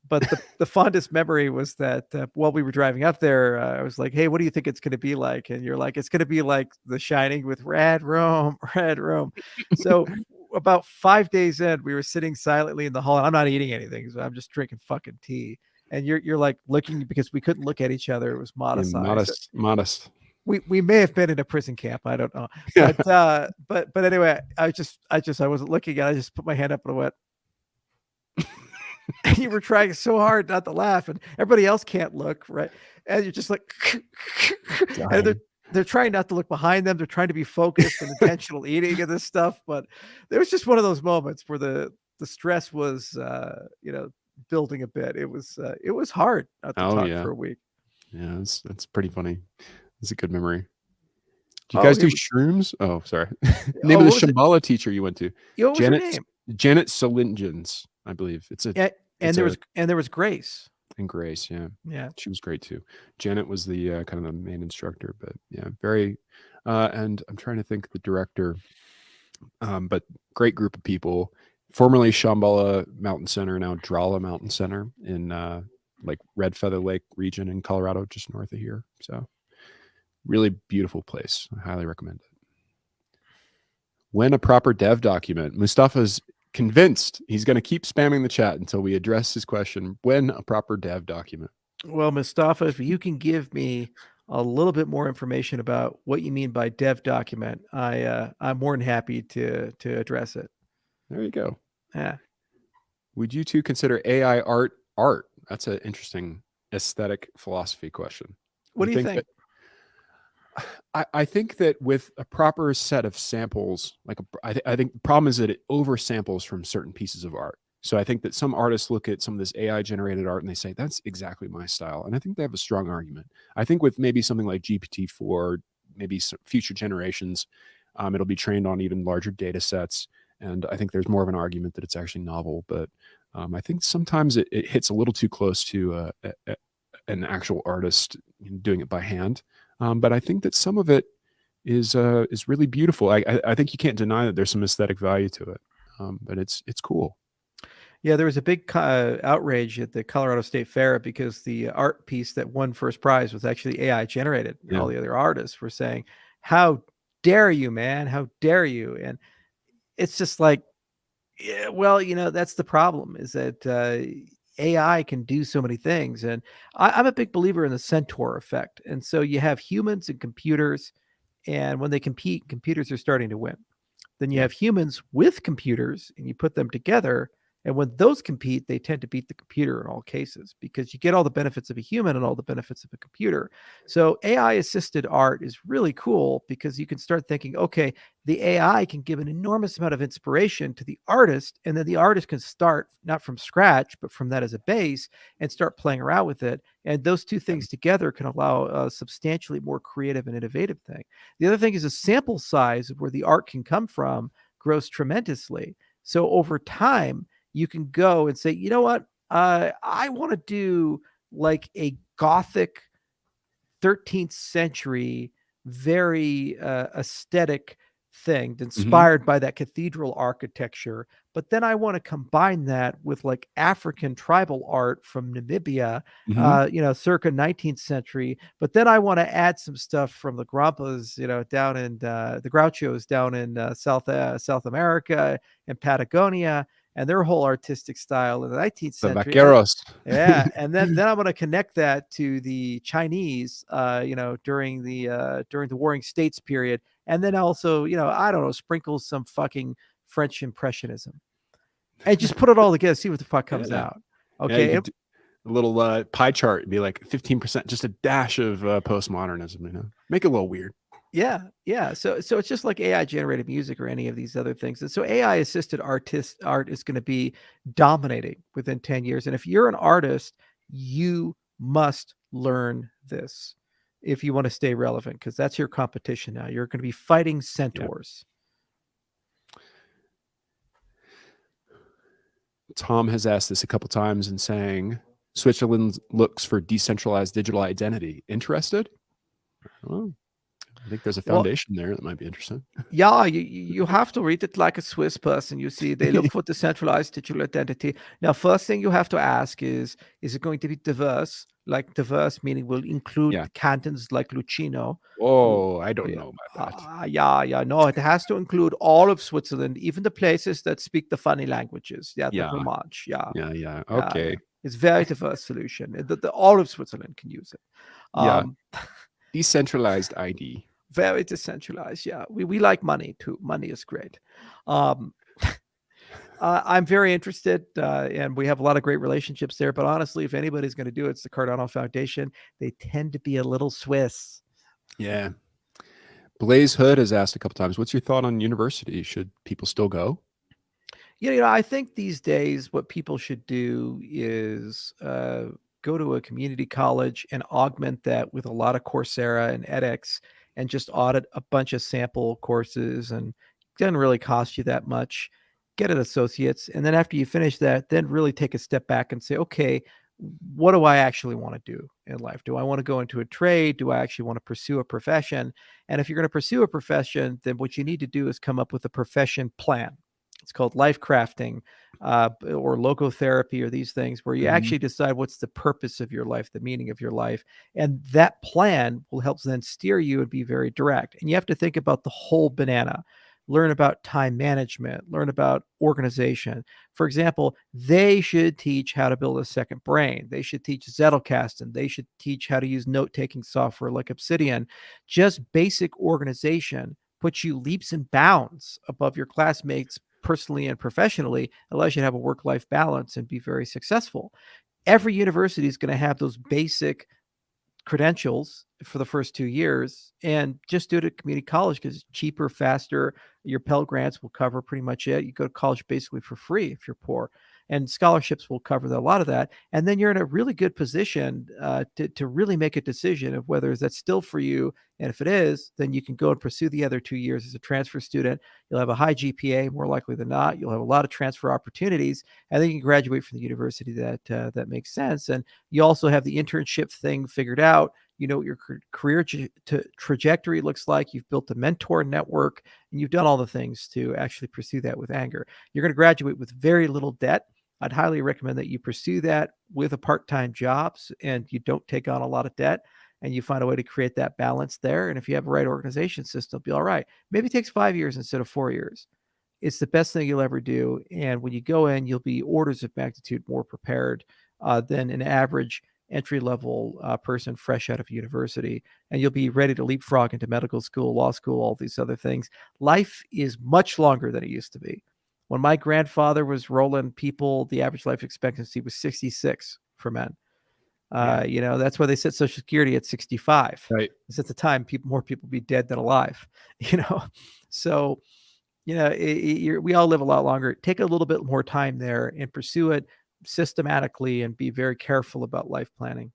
But the fondest memory was that while we were driving up there, I was like, hey, what do you think it's going to be like? And you're like, it's going to be like The Shining with red room, red room. So about 5 days in, we were sitting silently in the hall, and I'm not eating anything, so I'm just drinking fucking tea. And you're like looking, because we couldn't look at each other. It was modest. Modest. We may have been in a prison camp. I don't know. But anyway, I wasn't looking, and I just put my hand up and I went, and you were trying so hard not to laugh, and everybody else can't look, right? And you're just like, and they're trying not to look behind them. They're trying to be focused and intentional eating of this stuff. But there was just one of those moments where the stress was, building a bit. It was hard not to talk for a week. Yeah, that's pretty funny. It's a good memory. Do you guys do shrooms? Oh, sorry. Name of the Shambhala teacher you went to? What was her name? Janet Solingens, I believe. There was Grace. And Grace, yeah, she was great too. Janet was the kind of the main instructor, but yeah, very. And I'm trying to think the director, but great group of people. Formerly Shambhala Mountain Center, now Drala Mountain Center in like Red Feather Lake region in Colorado, just north of here. So really beautiful place. I highly recommend it. When a proper dev document? Mustafa's convinced he's going to keep spamming the chat until we address his question. When a proper dev document? Well, Mustafa, if you can give me a little bit more information about what you mean by dev document, I'm more than happy to address it. There you go. Yeah. Would you two consider AI art? That's an interesting aesthetic philosophy question. What do you think? I think that with a proper set of samples, I think the problem is that it oversamples from certain pieces of art. So I think that some artists look at some of this AI generated art and they say, that's exactly my style. And I think they have a strong argument. I think with maybe something like GPT-4, maybe some future generations, it'll be trained on even larger data sets. And I think there's more of an argument that it's actually novel. But I think sometimes it hits a little too close to an actual artist doing it by hand. But I think that some of it is really beautiful. I think you can't deny that there's some aesthetic value to it, but it's cool. Yeah, there was a big outrage at the Colorado State Fair because the art piece that won first prize was actually AI generated. And all the other artists were saying, "How dare you, man? How dare you?" And it's just like, yeah, well, that's the problem, is that AI can do so many things. And I'm a big believer in the centaur effect. And so you have humans and computers, and when they compete, computers are starting to win. Then you have humans with computers, and you put them together. And when those compete, they tend to beat the computer in all cases, because you get all the benefits of a human and all the benefits of a computer. So AI assisted art is really cool, because you can start thinking, okay, the AI can give an enormous amount of inspiration to the artist, and then the artist can start not from scratch, but from that as a base, and start playing around with it. And those two things together can allow a substantially more creative and innovative thing. The other thing is the sample size of where the art can come from grows tremendously. So over time, you can go and say, you know what? I want to do like a Gothic 13th century, very aesthetic thing inspired by that cathedral architecture. But then I want to combine that with like African tribal art from Namibia, circa 19th century. But then I want to add some stuff from the Grampas, down in the Grouchos down in South America and Patagonia. and their whole artistic style in the 19th The century. vaqueros. Yeah, and then I'm going to connect that to the Chinese, during the Warring States period, and then also, I don't know, sprinkle some fucking French Impressionism, and just put it all together, see what the fuck comes Yeah. out. Yeah, you Okay, could do a little pie chart. It'd be like 15%, just a dash of postmodernism. Make it a little weird. yeah. So it's just like AI generated music or any of these other things, and so AI assisted art is going to be dominating within 10 years. And if you're an artist, you must learn this if you want to stay relevant, because that's your competition now. You're going to be fighting centaurs. Tom has asked this a couple times and saying Switzerland looks for decentralized digital identity. Interested? Well, I think there's a foundation there that might be interesting. Yeah, you have to read it like a Swiss person. You see, they look for decentralized digital identity. Now, first thing you have to ask is it going to be diverse? Like diverse meaning will include cantons like Lucino. Oh, I don't know about that. Yeah. No, it has to include all of Switzerland, even the places that speak the funny languages. Yeah, the Romansh. Yeah. Okay. It's very diverse solution. All of Switzerland can use it. Decentralized ID. Very decentralized. Yeah, we like money too. Money is great. I'm very interested, and we have a lot of great relationships there. But honestly, if anybody's going to do it, it's the Cardano Foundation. They tend to be a little Swiss. Yeah. Blaze Hood has asked a couple times, what's your thought on university? Should people still go? I think these days what people should do is go to a community college and augment that with a lot of Coursera and edX, and just audit a bunch of sample courses, and it doesn't really cost you that much. Get an associate's, and then after you finish that, then really take a step back and say, okay, what do I actually want to do in life? Do I want to go into a trade? Do I actually want to pursue a profession? And if you're going to pursue a profession, then what you need to do is come up with a profession plan. It's called life crafting, or logotherapy, or these things where you actually decide what's the purpose of your life, the meaning of your life. And that plan will help then steer you and be very direct. And you have to think about the whole banana. Learn about time management, learn about organization. For example, they should teach how to build a second brain. They should teach Zettelkasten, and they should teach how to use note-taking software like Obsidian. Just basic organization puts you leaps and bounds above your classmates personally and professionally, allows you to have a work-life balance and be very successful. Every university is going to have those basic credentials for the first 2 years, and just do it at community college because it's cheaper, faster. Your Pell Grants will cover pretty much it. You go to college basically for free if you're poor, and scholarships will cover a lot of that. And then you're in a really good position to really make a decision of whether that's still for you. And if it is, then you can go and pursue the other 2 years as a transfer student. You'll have a high GPA, more likely than not. You'll have a lot of transfer opportunities, and then you can graduate from the university that makes sense. And you also have the internship thing figured out. You know what your career trajectory looks like. You've built a mentor network, and you've done all the things to actually pursue that with anger. You're going to graduate with very little debt. I'd highly recommend that you pursue that with a part-time job, and you don't take on a lot of debt, and you find a way to create that balance there. And if you have the right organization system, it'll be all right. Maybe it takes 5 years instead of 4 years. It's the best thing you'll ever do. And when you go in, you'll be orders of magnitude more prepared than an average entry-level person fresh out of university, and you'll be ready to leapfrog into medical school, law school, all these other things. Life is much longer than it used to be. When my grandfather was rolling people, the average life expectancy was 66 for men. That's why they set Social Security at 65. Right. Because at the time, more people be dead than alive. So we all live a lot longer. Take a little bit more time there and pursue it systematically, and be very careful about life planning.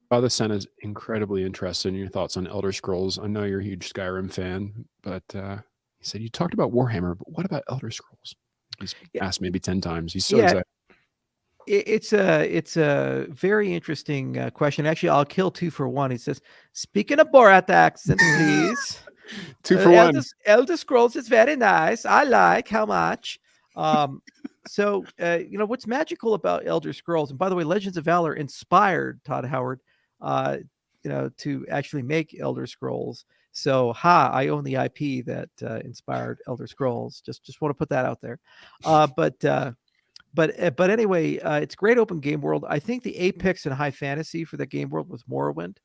Father Sen is incredibly interested in your thoughts on Elder Scrolls. I know you're a huge Skyrim fan, but he said you talked about Warhammer, but what about Elder Scrolls? He's asked maybe 10 times. He's so excited. It's a very interesting question. Actually, I'll kill 2 for 1. He says, speaking of Borat accent, please. 2 for 1. Elder Scrolls is very nice. I like how much. So, what's magical about Elder Scrolls, and by the way, Legends of Valor inspired Todd Howard, to actually make Elder Scrolls. So, I own the IP that inspired Elder Scrolls. Just want to put that out there. But anyway, it's great open game world. I think the apex in high fantasy for the game world was Morrowind,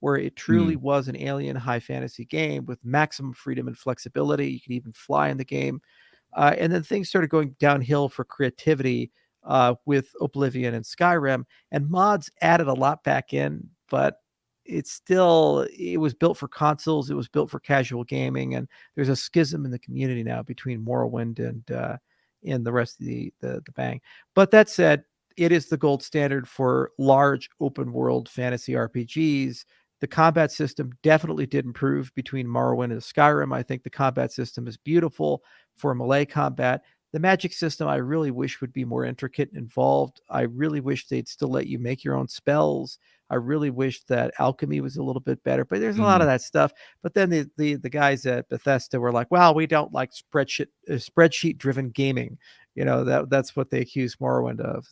where it truly was an alien high fantasy game with maximum freedom and flexibility. You can even fly in the game. And then things started going downhill for creativity with Oblivion and Skyrim, and mods added a lot back in, but it was built for consoles. It was built for casual gaming, and there's a schism in the community now between Morrowind and the rest of the bang. But that said, it is the gold standard for large open world fantasy RPGs. The combat system definitely did improve between Morrowind and Skyrim. I think the combat system is beautiful for melee combat. The magic system I really wish would be more intricate and involved. I really wish they'd still let you make your own spells. I really wish that alchemy was a little bit better, but there's a lot of that stuff. But then the guys at Bethesda were like, "Well, we don't like spreadsheet driven gaming." That's what they accuse Morrowind of.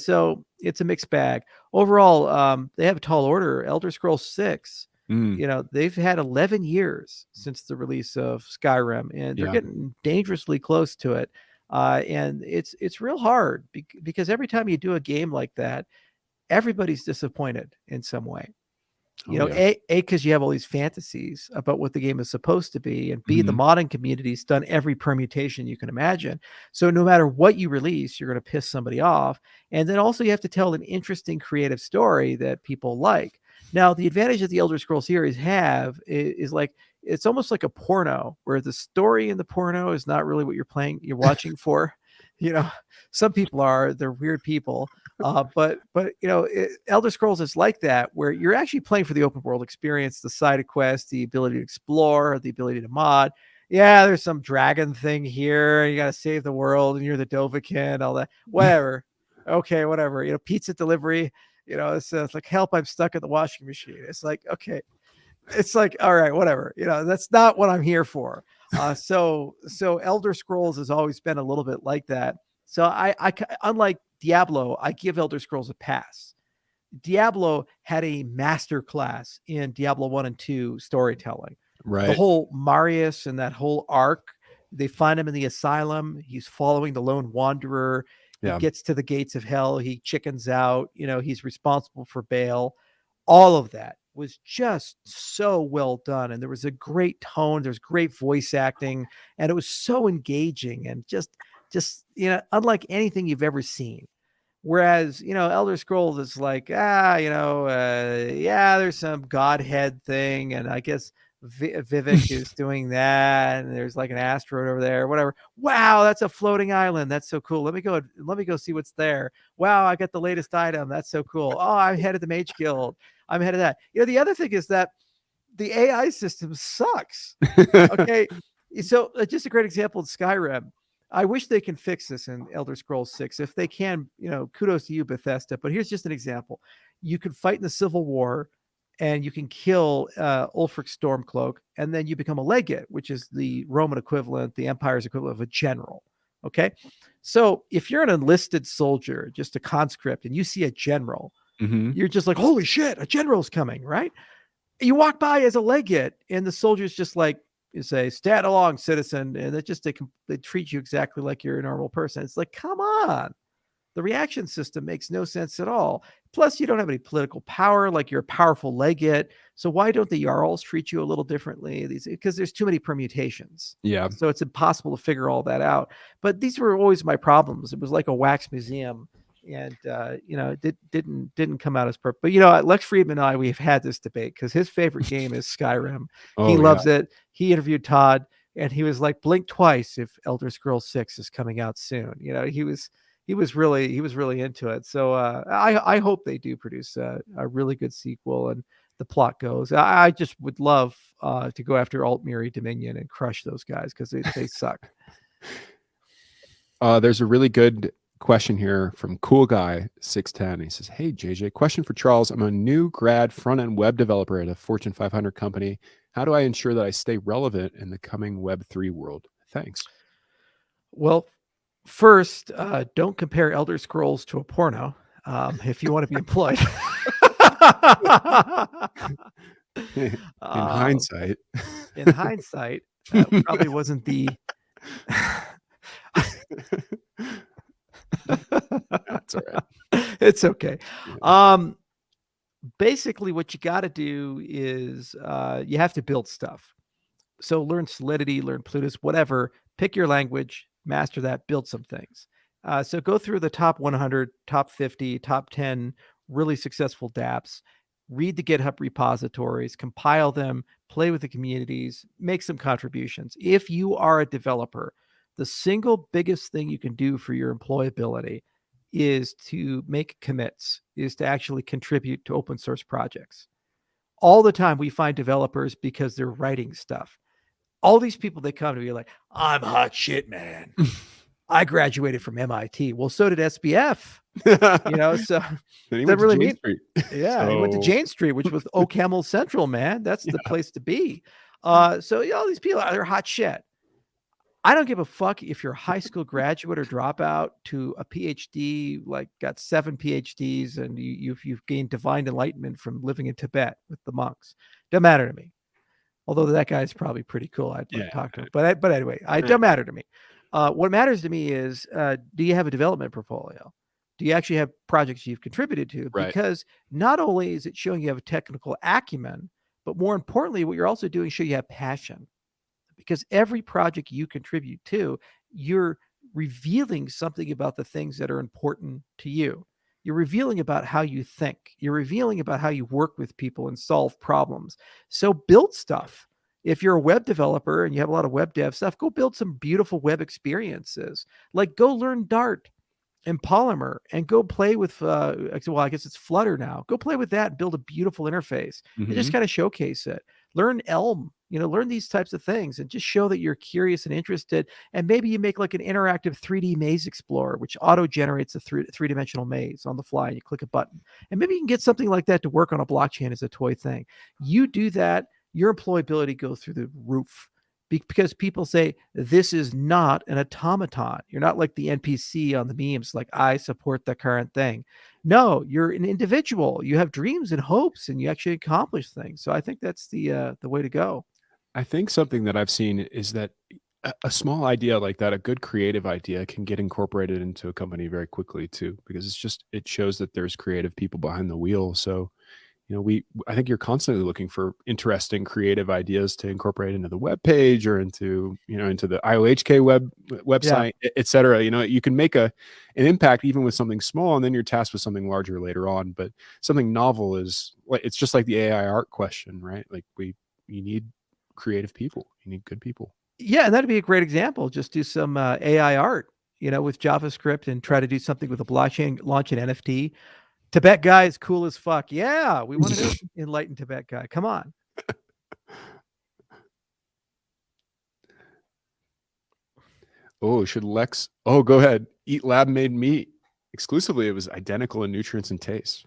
So it's a mixed bag. Overall, they have a tall order. Elder Scrolls 6. They've had 11 years since the release of Skyrim, and they're getting dangerously close to it. And it's real hard because every time you do a game like that, everybody's disappointed in some way. Because you have all these fantasies about what the game is supposed to be, and B, the modding community's done every permutation you can imagine. So no matter what you release, you're going to piss somebody off. And then also you have to tell an interesting, creative story that people like. Now, the advantage that the Elder Scrolls series have is like, it's almost like a porno, where the story in the porno is not really what you're watching for. Some people they're weird people. But Elder Scrolls is like that, where you're actually playing for the open world experience, the side quest, the ability to explore, the ability to mod. Yeah, there's some dragon thing here, and you got to save the world, and you're the Dovahkiin, all that. Whatever. Okay, whatever. Pizza delivery. It's like, help, I'm stuck in the washing machine. It's like, okay. It's like, all right, whatever. That's not what I'm here for. So Elder Scrolls has always been a little bit like that. So I unlike Diablo, I give Elder Scrolls a pass. Diablo had a master class in Diablo 1 and 2 storytelling. Right. The whole Marius and that whole arc, they find him in the asylum. He's following the lone wanderer. He gets to the gates of hell. He chickens out. He's responsible for Baal. All of that was just so well done. And there was a great tone. There's great voice acting. And it was so engaging and just unlike anything you've ever seen. Whereas, Elder Scrolls is like, there's some Godhead thing. And I guess Vivek is doing that. And there's like an asteroid over there, whatever. Wow, that's a floating island. That's so cool. Let me go see what's there. Wow, I got the latest item. That's so cool. Oh, I'm head of the Mage Guild. I'm head of that. The other thing is that the AI system sucks. Okay. So just a great example in Skyrim. I wish they can fix this in Elder Scrolls 6. If they can, kudos to you, Bethesda. But here's just an example. You can fight in the Civil War, and you can kill Ulfric Stormcloak, and then you become a legate, which is the Roman equivalent, the Empire's equivalent of a general. Okay? So if you're an enlisted soldier, just a conscript, and you see a general, you're just like, holy shit, a general's coming, right? You walk by as a legate, and the soldier's just like, you say, stand along, citizen, and they treat you exactly like you're a normal person. It's like, come on. The reaction system makes no sense at all. Plus, you don't have any political power, like you're a powerful legate. So why don't the Jarls treat you a little differently? Because there's too many permutations. Yeah. So it's impossible to figure all that out. But these were always my problems. It was like a wax museum. And it didn't come out as perfect. But Lex Friedman and I, we've had this debate because his favorite game is Skyrim. He loves it. He interviewed Todd, and he was like, blink twice if Elder Scrolls 6 is coming out soon. He was really into it. So I hope they do produce a really good sequel and the plot goes. I just would love to go after Altmiri Dominion and crush those guys because they suck. There's a really good question here from Cool Guy 610. He says, hey JJ, question for Charles. I'm a new grad front-end web developer at a Fortune 500 company. How do I ensure that I stay relevant in the coming Web3 world? Thanks. Well, first, don't compare Elder Scrolls to a porno if you want to be employed. In Uh, hindsight. in hindsight, that probably wasn't the. That's all right. It's okay. Yeah. Basically, what you got to do is you have to build stuff. So learn Solidity, learn Plutus, whatever. Pick your language, master that, build some things. So go through the top 100, top 50, top 10 really successful dApps. Read the GitHub repositories, compile them, play with the communities, make some contributions. If you are a developer, the single biggest thing you can do for your employability is to make commits, is to actually contribute to open source projects. All the time we find developers because they're writing stuff. All these people that come to me are like, I'm hot shit, man. I graduated from MIT. Well, so did SBF. So Then he that went to really Jane mean, Street. yeah, he went to So, Jane Street, which was Camel Central, man. That's the place to be. So all these people, they're hot shit. I don't give a fuck if you're a high school graduate or dropout to a PhD, like got 7 PhDs, and you've gained divine enlightenment from living in Tibet with the monks. Doesn't matter to me. Although that guy's probably pretty cool. I'd like to talk to him. But anyway, it doesn't matter to me. What matters to me is, do you have a development portfolio? Do you actually have projects you've contributed to? Right. Because not only is it showing you have a technical acumen, but more importantly, what you're also doing is show you have passion. Because every project you contribute to, you're revealing something about the things that are important to you. You're revealing about how you think. You're revealing about how you work with people and solve problems. So build stuff. If you're a web developer and you have a lot of web dev stuff, go build some beautiful web experiences. Like go learn Dart and Polymer and go play with, well, I guess it's Flutter now. Go play with that and build a beautiful interface and just kind of showcase it. Learn Elm, learn these types of things and just show that you're curious and interested. And maybe you make like an interactive 3D maze explorer, which auto generates a three-dimensional maze on the fly. And you click a button. And maybe you can get something like that to work on a blockchain as a toy thing. You do that, your employability goes through the roof. Because people say, this is not an automaton. You're not like the NPC on the memes, like, I support the current thing. No, you're an individual. You have dreams and hopes, and you actually accomplish things. So I think that's the way to go. I think something that I've seen is that a small idea like that, a good creative idea, can get incorporated into a company very quickly too, because it shows that there's creative people behind the wheel. So I think you're constantly looking for interesting creative ideas to incorporate into the web page or into the IOHK website, et cetera. You can make an impact even with something small, and then you're tasked with something larger later on. But something novel it's just like the AI art question, right? Like you need creative people. You need good people. Yeah, and that'd be a great example. Just do some AI art, with JavaScript and try to do something with a blockchain, launch an NFT. Tibet guy is cool as fuck. Yeah, we want to enlighten Tibet guy. Come on. Oh, should Lex? Oh, go ahead. Eat lab made meat. Exclusively, it was identical in nutrients and taste.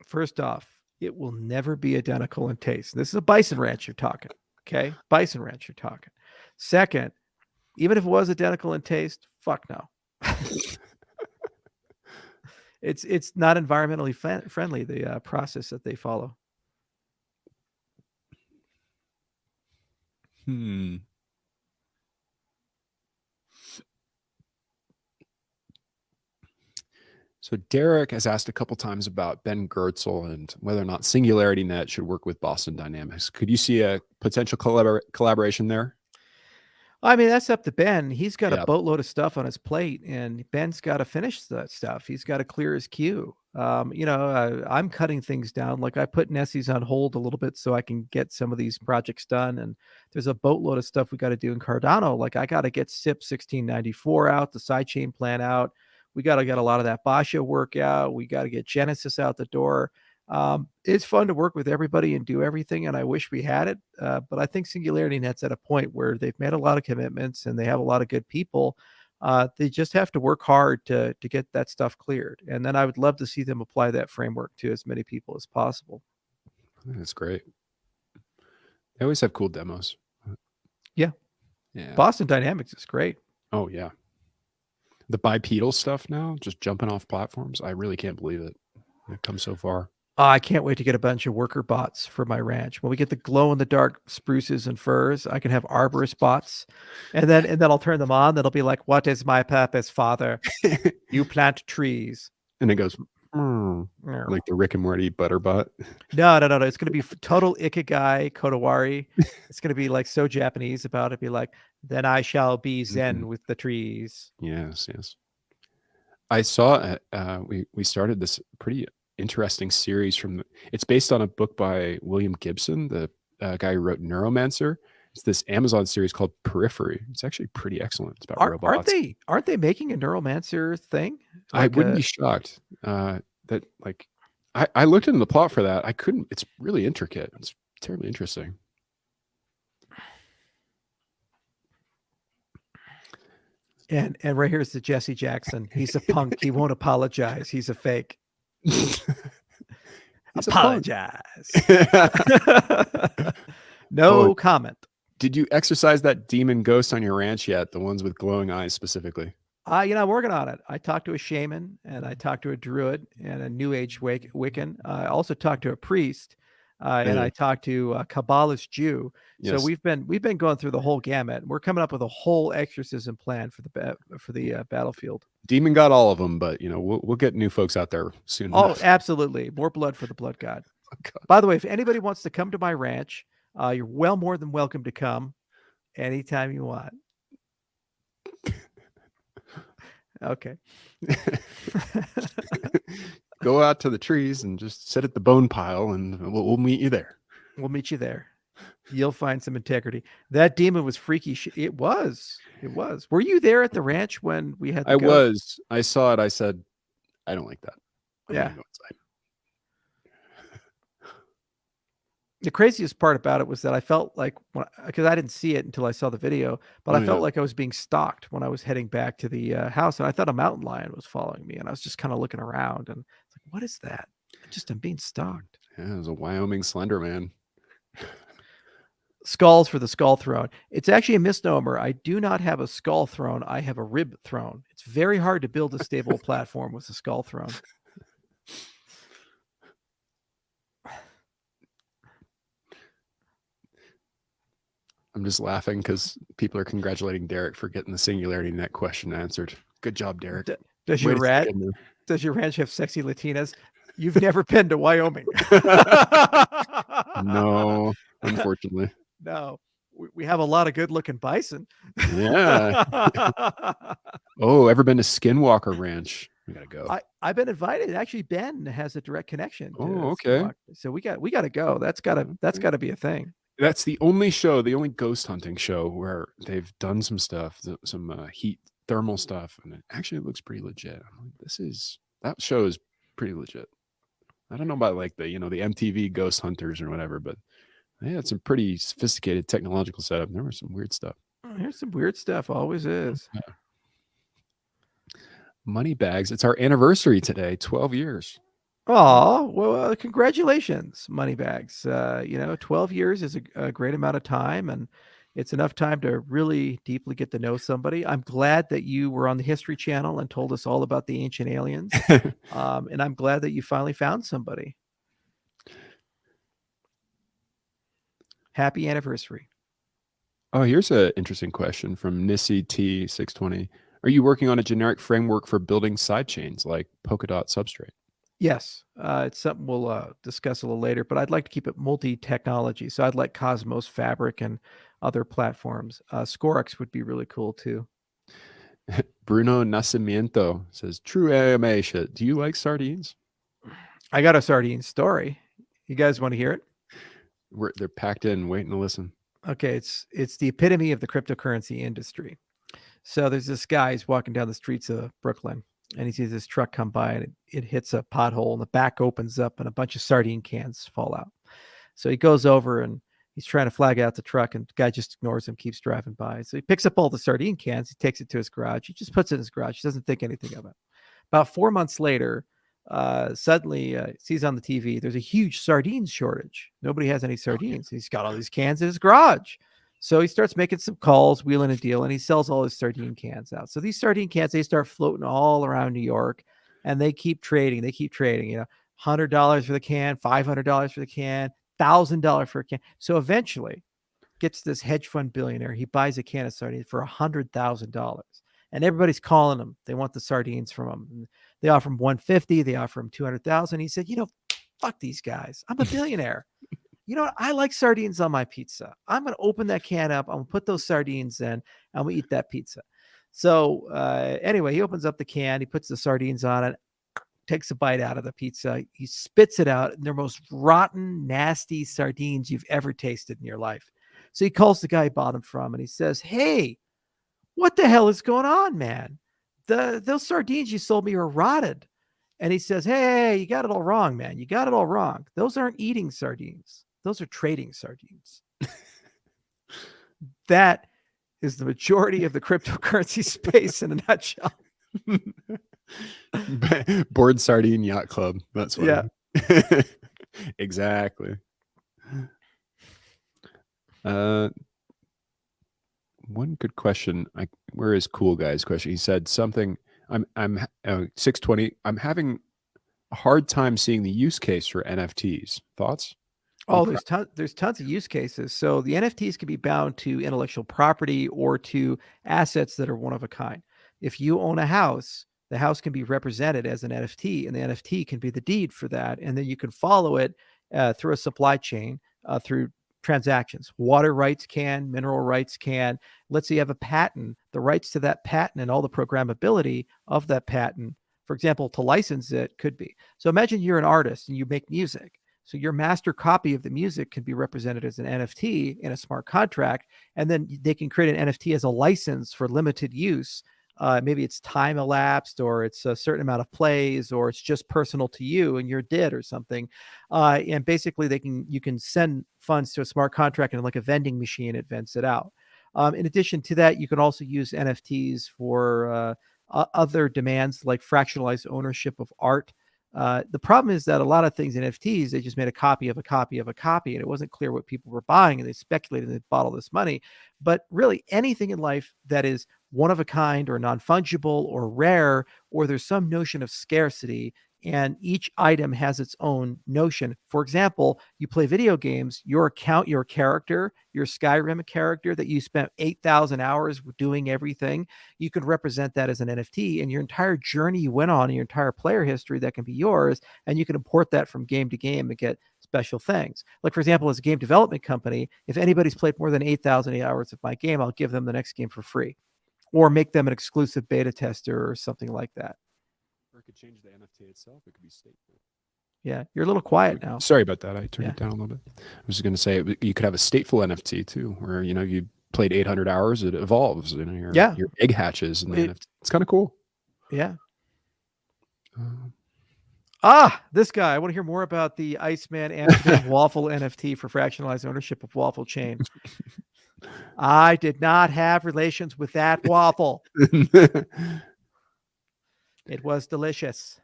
First off, it will never be identical in taste. This is a bison ranch you're talking. Okay, bison ranch you're talking. Second, even if it was identical in taste, fuck no. It's not environmentally friendly, the process that they follow. So Derek has asked a couple times about Ben Goertzel and whether or not SingularityNet should work with Boston Dynamics. Could you see a potential collaboration there? I mean, that's up to Ben. He's got Yep. a boatload of stuff on his plate, and Ben's got to finish that stuff. He's got to clear his queue. I'm cutting things down. Like I put Nessie's on hold a little bit so I can get some of these projects done. And there's a boatload of stuff we got to do in Cardano. Like I got to get SIP 1694 out, the sidechain plan out. We got to get a lot of that Basha work out. We got to get Genesis out the door. It's fun to work with everybody and do everything, and I wish we had it. But I think SingularityNet's at a point where they've made a lot of commitments and they have a lot of good people. They just have to work hard to get that stuff cleared. And then I would love to see them apply that framework to as many people as possible. That's great. They always have cool demos. Yeah. Boston Dynamics is great. Oh, yeah. The bipedal stuff now, just jumping off platforms. I really can't believe it. It comes so far. Oh, I can't wait to get a bunch of worker bots for my ranch. When we get the glow in the dark spruces and firs, I can have arborist bots, and then I'll turn them on. That'll be like, "What is my purpose, Father? You plant trees." And it goes like the Rick and Morty Butterbot. No. It's gonna be total Ikigai Kodawari. It's gonna be like so Japanese about it. Be like, "Then I shall be Zen with the trees." Yes. I saw we started this pretty interesting series it's based on a book by William Gibson, the guy who wrote Neuromancer. It's this Amazon series called Periphery. It's actually pretty excellent. It's about robots. Aren't they making a Neuromancer thing? I wouldn't be shocked that like I looked into the plot for that. I couldn't. It's really intricate. It's terribly interesting. And right here's the Jesse Jackson. He's a punk. He won't apologize. He's a fake. Apologize. No comment. Did you exercise that demon ghost on your ranch yet? The ones with glowing eyes specifically? I'm working on it. I talked to a shaman, and I talked to a druid and a New Age Wiccan. I also talked to a priest, and I talked to a Kabbalist Jew. Yes. So we've been going through the whole gamut. We're coming up with a whole exorcism plan for the battlefield. Demon got all of them, but we'll get new folks out there soon. Oh, absolutely! More blood for the blood god. Oh, God. By the way, if anybody wants to come to my ranch, you're more than welcome to come anytime you want. Okay. Go out to the trees and just sit at the bone pile, and we'll meet you there. We'll meet you there. You'll find some integrity. That demon was freaky. It was. Were you there at the ranch when we had? I was. I saw it. I said, I don't like that. I'm yeah. gonna go inside. The craziest part about it was that I felt like, because I didn't see it until I saw the video, but I felt like I was being stalked when I was heading back to the house, and I thought a mountain lion was following me, and I was just kind of looking around, and it's like, what is that? I'm being stalked. Yeah, it was a Wyoming Slender Man. Skulls for the skull throne. It's actually a misnomer. I do not have a skull throne. I have a rib throne. It's very hard to build a stable platform with a skull throne. I'm just laughing because people are congratulating Derek for getting the Singularity Net question answered. Good job, Derek. Does your ranch have sexy Latinas? You've never been to Wyoming. No, unfortunately. No, we have a lot of good-looking bison. Yeah. Oh, ever been to Skinwalker Ranch? We gotta go. I've been invited. Actually, Ben has a direct connection. Oh, okay. So we got to go. That's gotta be a thing. That's the only ghost hunting show where they've done some stuff, some heat thermal stuff, and it actually looks pretty legit. I'm like, that show is pretty legit. I don't know about like the MTV Ghost Hunters or whatever, but they had some pretty sophisticated technological setup. There was some weird stuff. There's some weird stuff. Always is. Yeah. Moneybags. It's our anniversary today. 12 years. Oh, well, congratulations, Moneybags. 12 years is a great amount of time, and it's enough time to really deeply get to know somebody. I'm glad that you were on the History Channel and told us all about the ancient aliens. And I'm glad that you finally found somebody. Happy anniversary. Oh, here's an interesting question from Nissy T620. Are you working on a generic framework for building sidechains like Polkadot Substrate? Yes, it's something we'll discuss a little later, but I'd like to keep it multi-technology. So I'd like Cosmos Fabric and other platforms. Scorex would be really cool too. Bruno Nascimento says, true AMA shit. Do you like sardines? I got a sardine story. You guys want to hear it? They're packed in, waiting to listen. Okay, it's the epitome of the cryptocurrency industry. So there's this guy, he's walking down the streets of Brooklyn, and he sees this truck come by, and it hits a pothole, and the back opens up, and a bunch of sardine cans fall out. So he goes over, and he's trying to flag out the truck, and the guy just ignores him, keeps driving by. So he picks up all the sardine cans, he takes it to his garage, he just puts it in his garage, he doesn't think anything of it. About 4 months later, suddenly sees on the TV there's a huge sardine shortage. Nobody has any sardines. He's got all these cans in his garage. So he starts making some calls, wheeling a deal, and he sells all his sardine cans out. So these sardine cans, they start floating all around New York, and they keep trading. $100 for the can, $500 for the can, $1,000 for a can. So eventually gets this hedge fund billionaire. He buys a can of sardines for $100,000. And everybody's calling him. They want the sardines from him. They offer him 150. They offer him 200,000. He said, fuck these guys. I'm a billionaire. You know what? I like sardines on my pizza. I'm going to open that can up. I'm going to put those sardines in. I'm going to eat that pizza. So anyway, he opens up the can. He puts the sardines on it, takes a bite out of the pizza. He spits it out. And they're most rotten, nasty sardines you've ever tasted in your life. So he calls the guy he bought them from and he says, hey, what the hell is going on, man? Those sardines you sold me are rotted. And he says, hey, you got it all wrong, man. You got it all wrong. Those aren't eating sardines. Those are trading sardines. That is the majority of the cryptocurrency space in a nutshell. Board Sardine Yacht Club. That's what. Yeah. Exactly. One good question. Where is Cool Guy's question? He said something. I'm 620. I'm having a hard time seeing the use case for NFTs. Thoughts? Oh, there's tons of use cases. So the NFTs can be bound to intellectual property or to assets that are one of a kind. If you own a house, the house can be represented as an NFT, and the NFT can be the deed for that. And then you can follow it through a supply chain, through transactions. Water rights can, mineral rights can. Let's say you have a patent, the rights to that patent and all the programmability of that patent, for example, to license it could be. So imagine you're an artist and you make music. So your master copy of the music can be represented as an NFT in a smart contract, and then they can create an NFT as a license for limited use. Maybe it's time elapsed, or it's a certain amount of plays, or it's just personal to you and you're dead or something. And basically you can send funds to a smart contract and like a vending machine, it vents it out. In addition to that, you can also use NFTs for other demands like fractionalized ownership of art. The problem is that a lot of things in NFTs, they just made a copy of a copy of a copy, and it wasn't clear what people were buying, and they speculated and they bought all this money. But really, anything in life that is one of a kind or non-fungible or rare, or there's some notion of scarcity, and each item has its own notion. For example, you play video games, your character, your Skyrim character that you spent 8,000 hours doing everything, you could represent that as an NFT, and your entire journey you went on, your entire player history, that can be yours, and you can import that from game to game and get special things. Like, for example, as a game development company, if anybody's played more than 8,000 hours of my game, I'll give them the next game for free, or make them an exclusive beta tester or something like that. Or it could change the NFT itself. It could be stateful. Yeah, you're a little quiet now. Sorry about that. I turned it down a little bit. I was just going to say you could have a stateful NFT too, where you played 800 hours, it evolves. Your egg hatches, and then it's kind of cool. Yeah. This guy. I want to hear more about the Iceman Amsterdam waffle NFT for fractionalized ownership of waffle chain. I did not have relations with that waffle. It was delicious.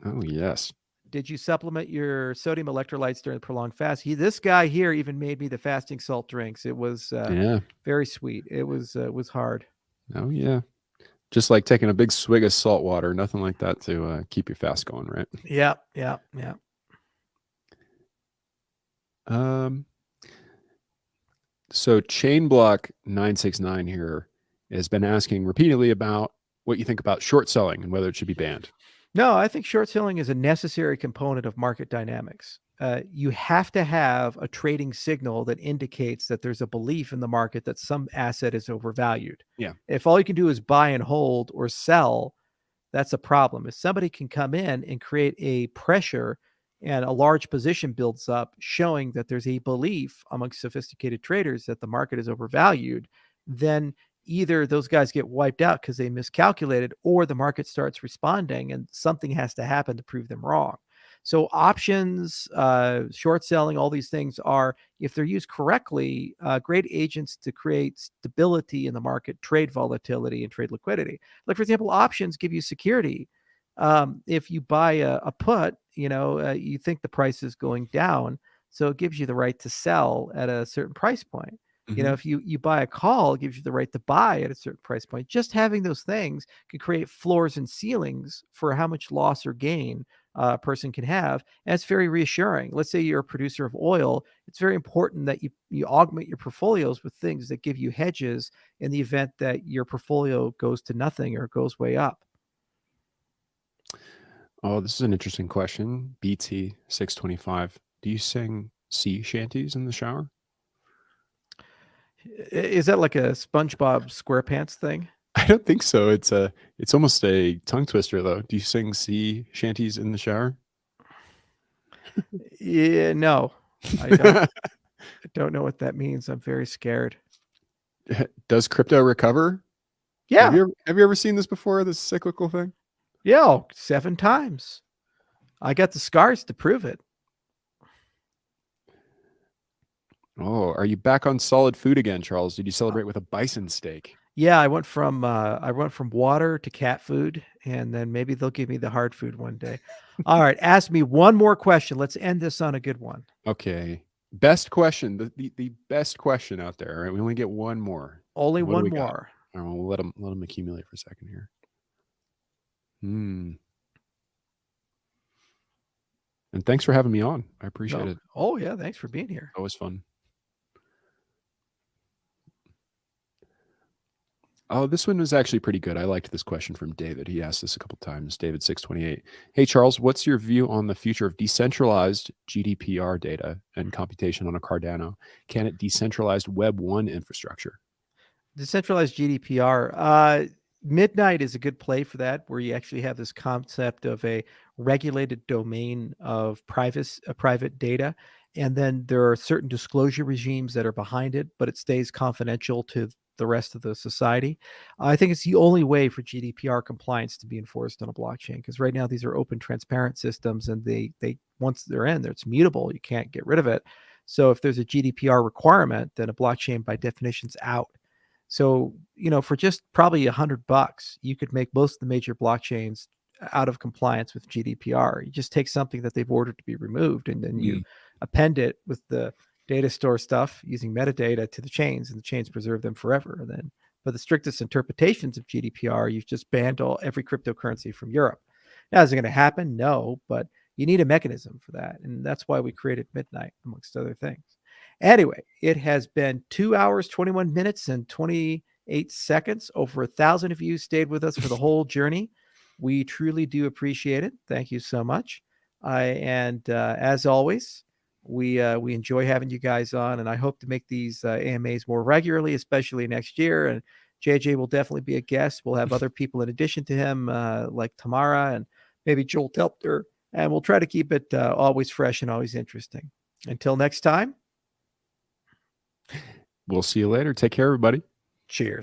Oh, yes. Did you supplement your sodium electrolytes during the prolonged fast? This guy here even made me the fasting salt drinks. It was very sweet. It was hard. Oh, yeah. Just like taking a big swig of salt water, nothing like that to keep your fast going, right? Yeah. So Chainblock 969 here has been asking repeatedly about what you think about short selling and whether it should be banned. No, I think short selling is a necessary component of market dynamics. You have to have a trading signal that indicates that there's a belief in the market that some asset is overvalued. Yeah. If all you can do is buy and hold or sell, that's a problem. If somebody can come in and create a pressure and a large position builds up showing that there's a belief among sophisticated traders that the market is overvalued, then either those guys get wiped out because they miscalculated, or the market starts responding and something has to happen to prove them wrong. So options, short selling, all these things are, if they're used correctly, great agents to create stability in the market, trade volatility, and trade liquidity. Like, for example, options give you security. If you buy a put, you think the price is going down, so it gives you the right to sell at a certain price point. If you buy a call, it gives you the right to buy at a certain price point. Just having those things can create floors and ceilings for how much loss or gain a person can have, and it's very reassuring. Let's say you're a producer of oil. It's very important that you augment your portfolios with things that give you hedges in the event that your portfolio goes to nothing or goes way up. Oh, this is an interesting question. BT 625. Do you sing sea shanties in the shower? Is that like a SpongeBob SquarePants thing? I don't think so. It's almost a tongue twister though. Do you sing sea shanties in the shower? Yeah, no, I don't. I don't know what that means. I'm very scared. Does crypto recover? Yeah, Have you ever seen this before? This cyclical thing? yeah, 7 times. I got the scars to prove it. Oh, are you back on solid food again, Charles? Did you celebrate with a bison steak? Yeah, I went from water to cat food, and then maybe they'll give me the hard food one day. All right, ask me one more question. Let's end this on a good one. Okay. Best question, the best question out there. All right, we only get one more. Only What do one we got? more. All right, we'll let them accumulate for a second here. And thanks for having me on. I appreciate it. Oh yeah, thanks for being here. Always fun. Oh, this one was actually pretty good. I liked this question from David. He asked this a couple times. David 628. Hey Charles, what's your view on the future of decentralized GDPR data and computation on a Cardano? Can it decentralized Web 1 infrastructure? Decentralized GDPR. Midnight is a good play for that, where you actually have this concept of a regulated domain of private data, and then there are certain disclosure regimes that are behind it, but it stays confidential to the rest of the society. I think it's the only way for GDPR compliance to be enforced on a blockchain, because right now these are open, transparent systems, and they once they're in there, it's mutable. You can't get rid of it. So if there's a GDPR requirement, then a blockchain by definition's out. So, for just probably $100, you could make most of the major blockchains out of compliance with GDPR. You just take something that they've ordered to be removed, and then you append it with the data store stuff using metadata to the chains, and the chains preserve them forever. And then, for the strictest interpretations of GDPR, you've just banned every cryptocurrency from Europe. Now, is it going to happen? No, but you need a mechanism for that, and that's why we created Midnight, amongst other things. Anyway, it has been 2 hours, 21 minutes, and 28 seconds. Over 1,000 of you stayed with us for the whole journey. We truly do appreciate it. Thank you so much. And as always, we enjoy having you guys on, and I hope to make these AMAs more regularly, especially next year. And JJ will definitely be a guest. We'll have other people in addition to him, like Tamara and maybe Joel Telpter, and we'll try to keep it always fresh and always interesting. Until next time. We'll see you later. Take care, everybody. Cheers.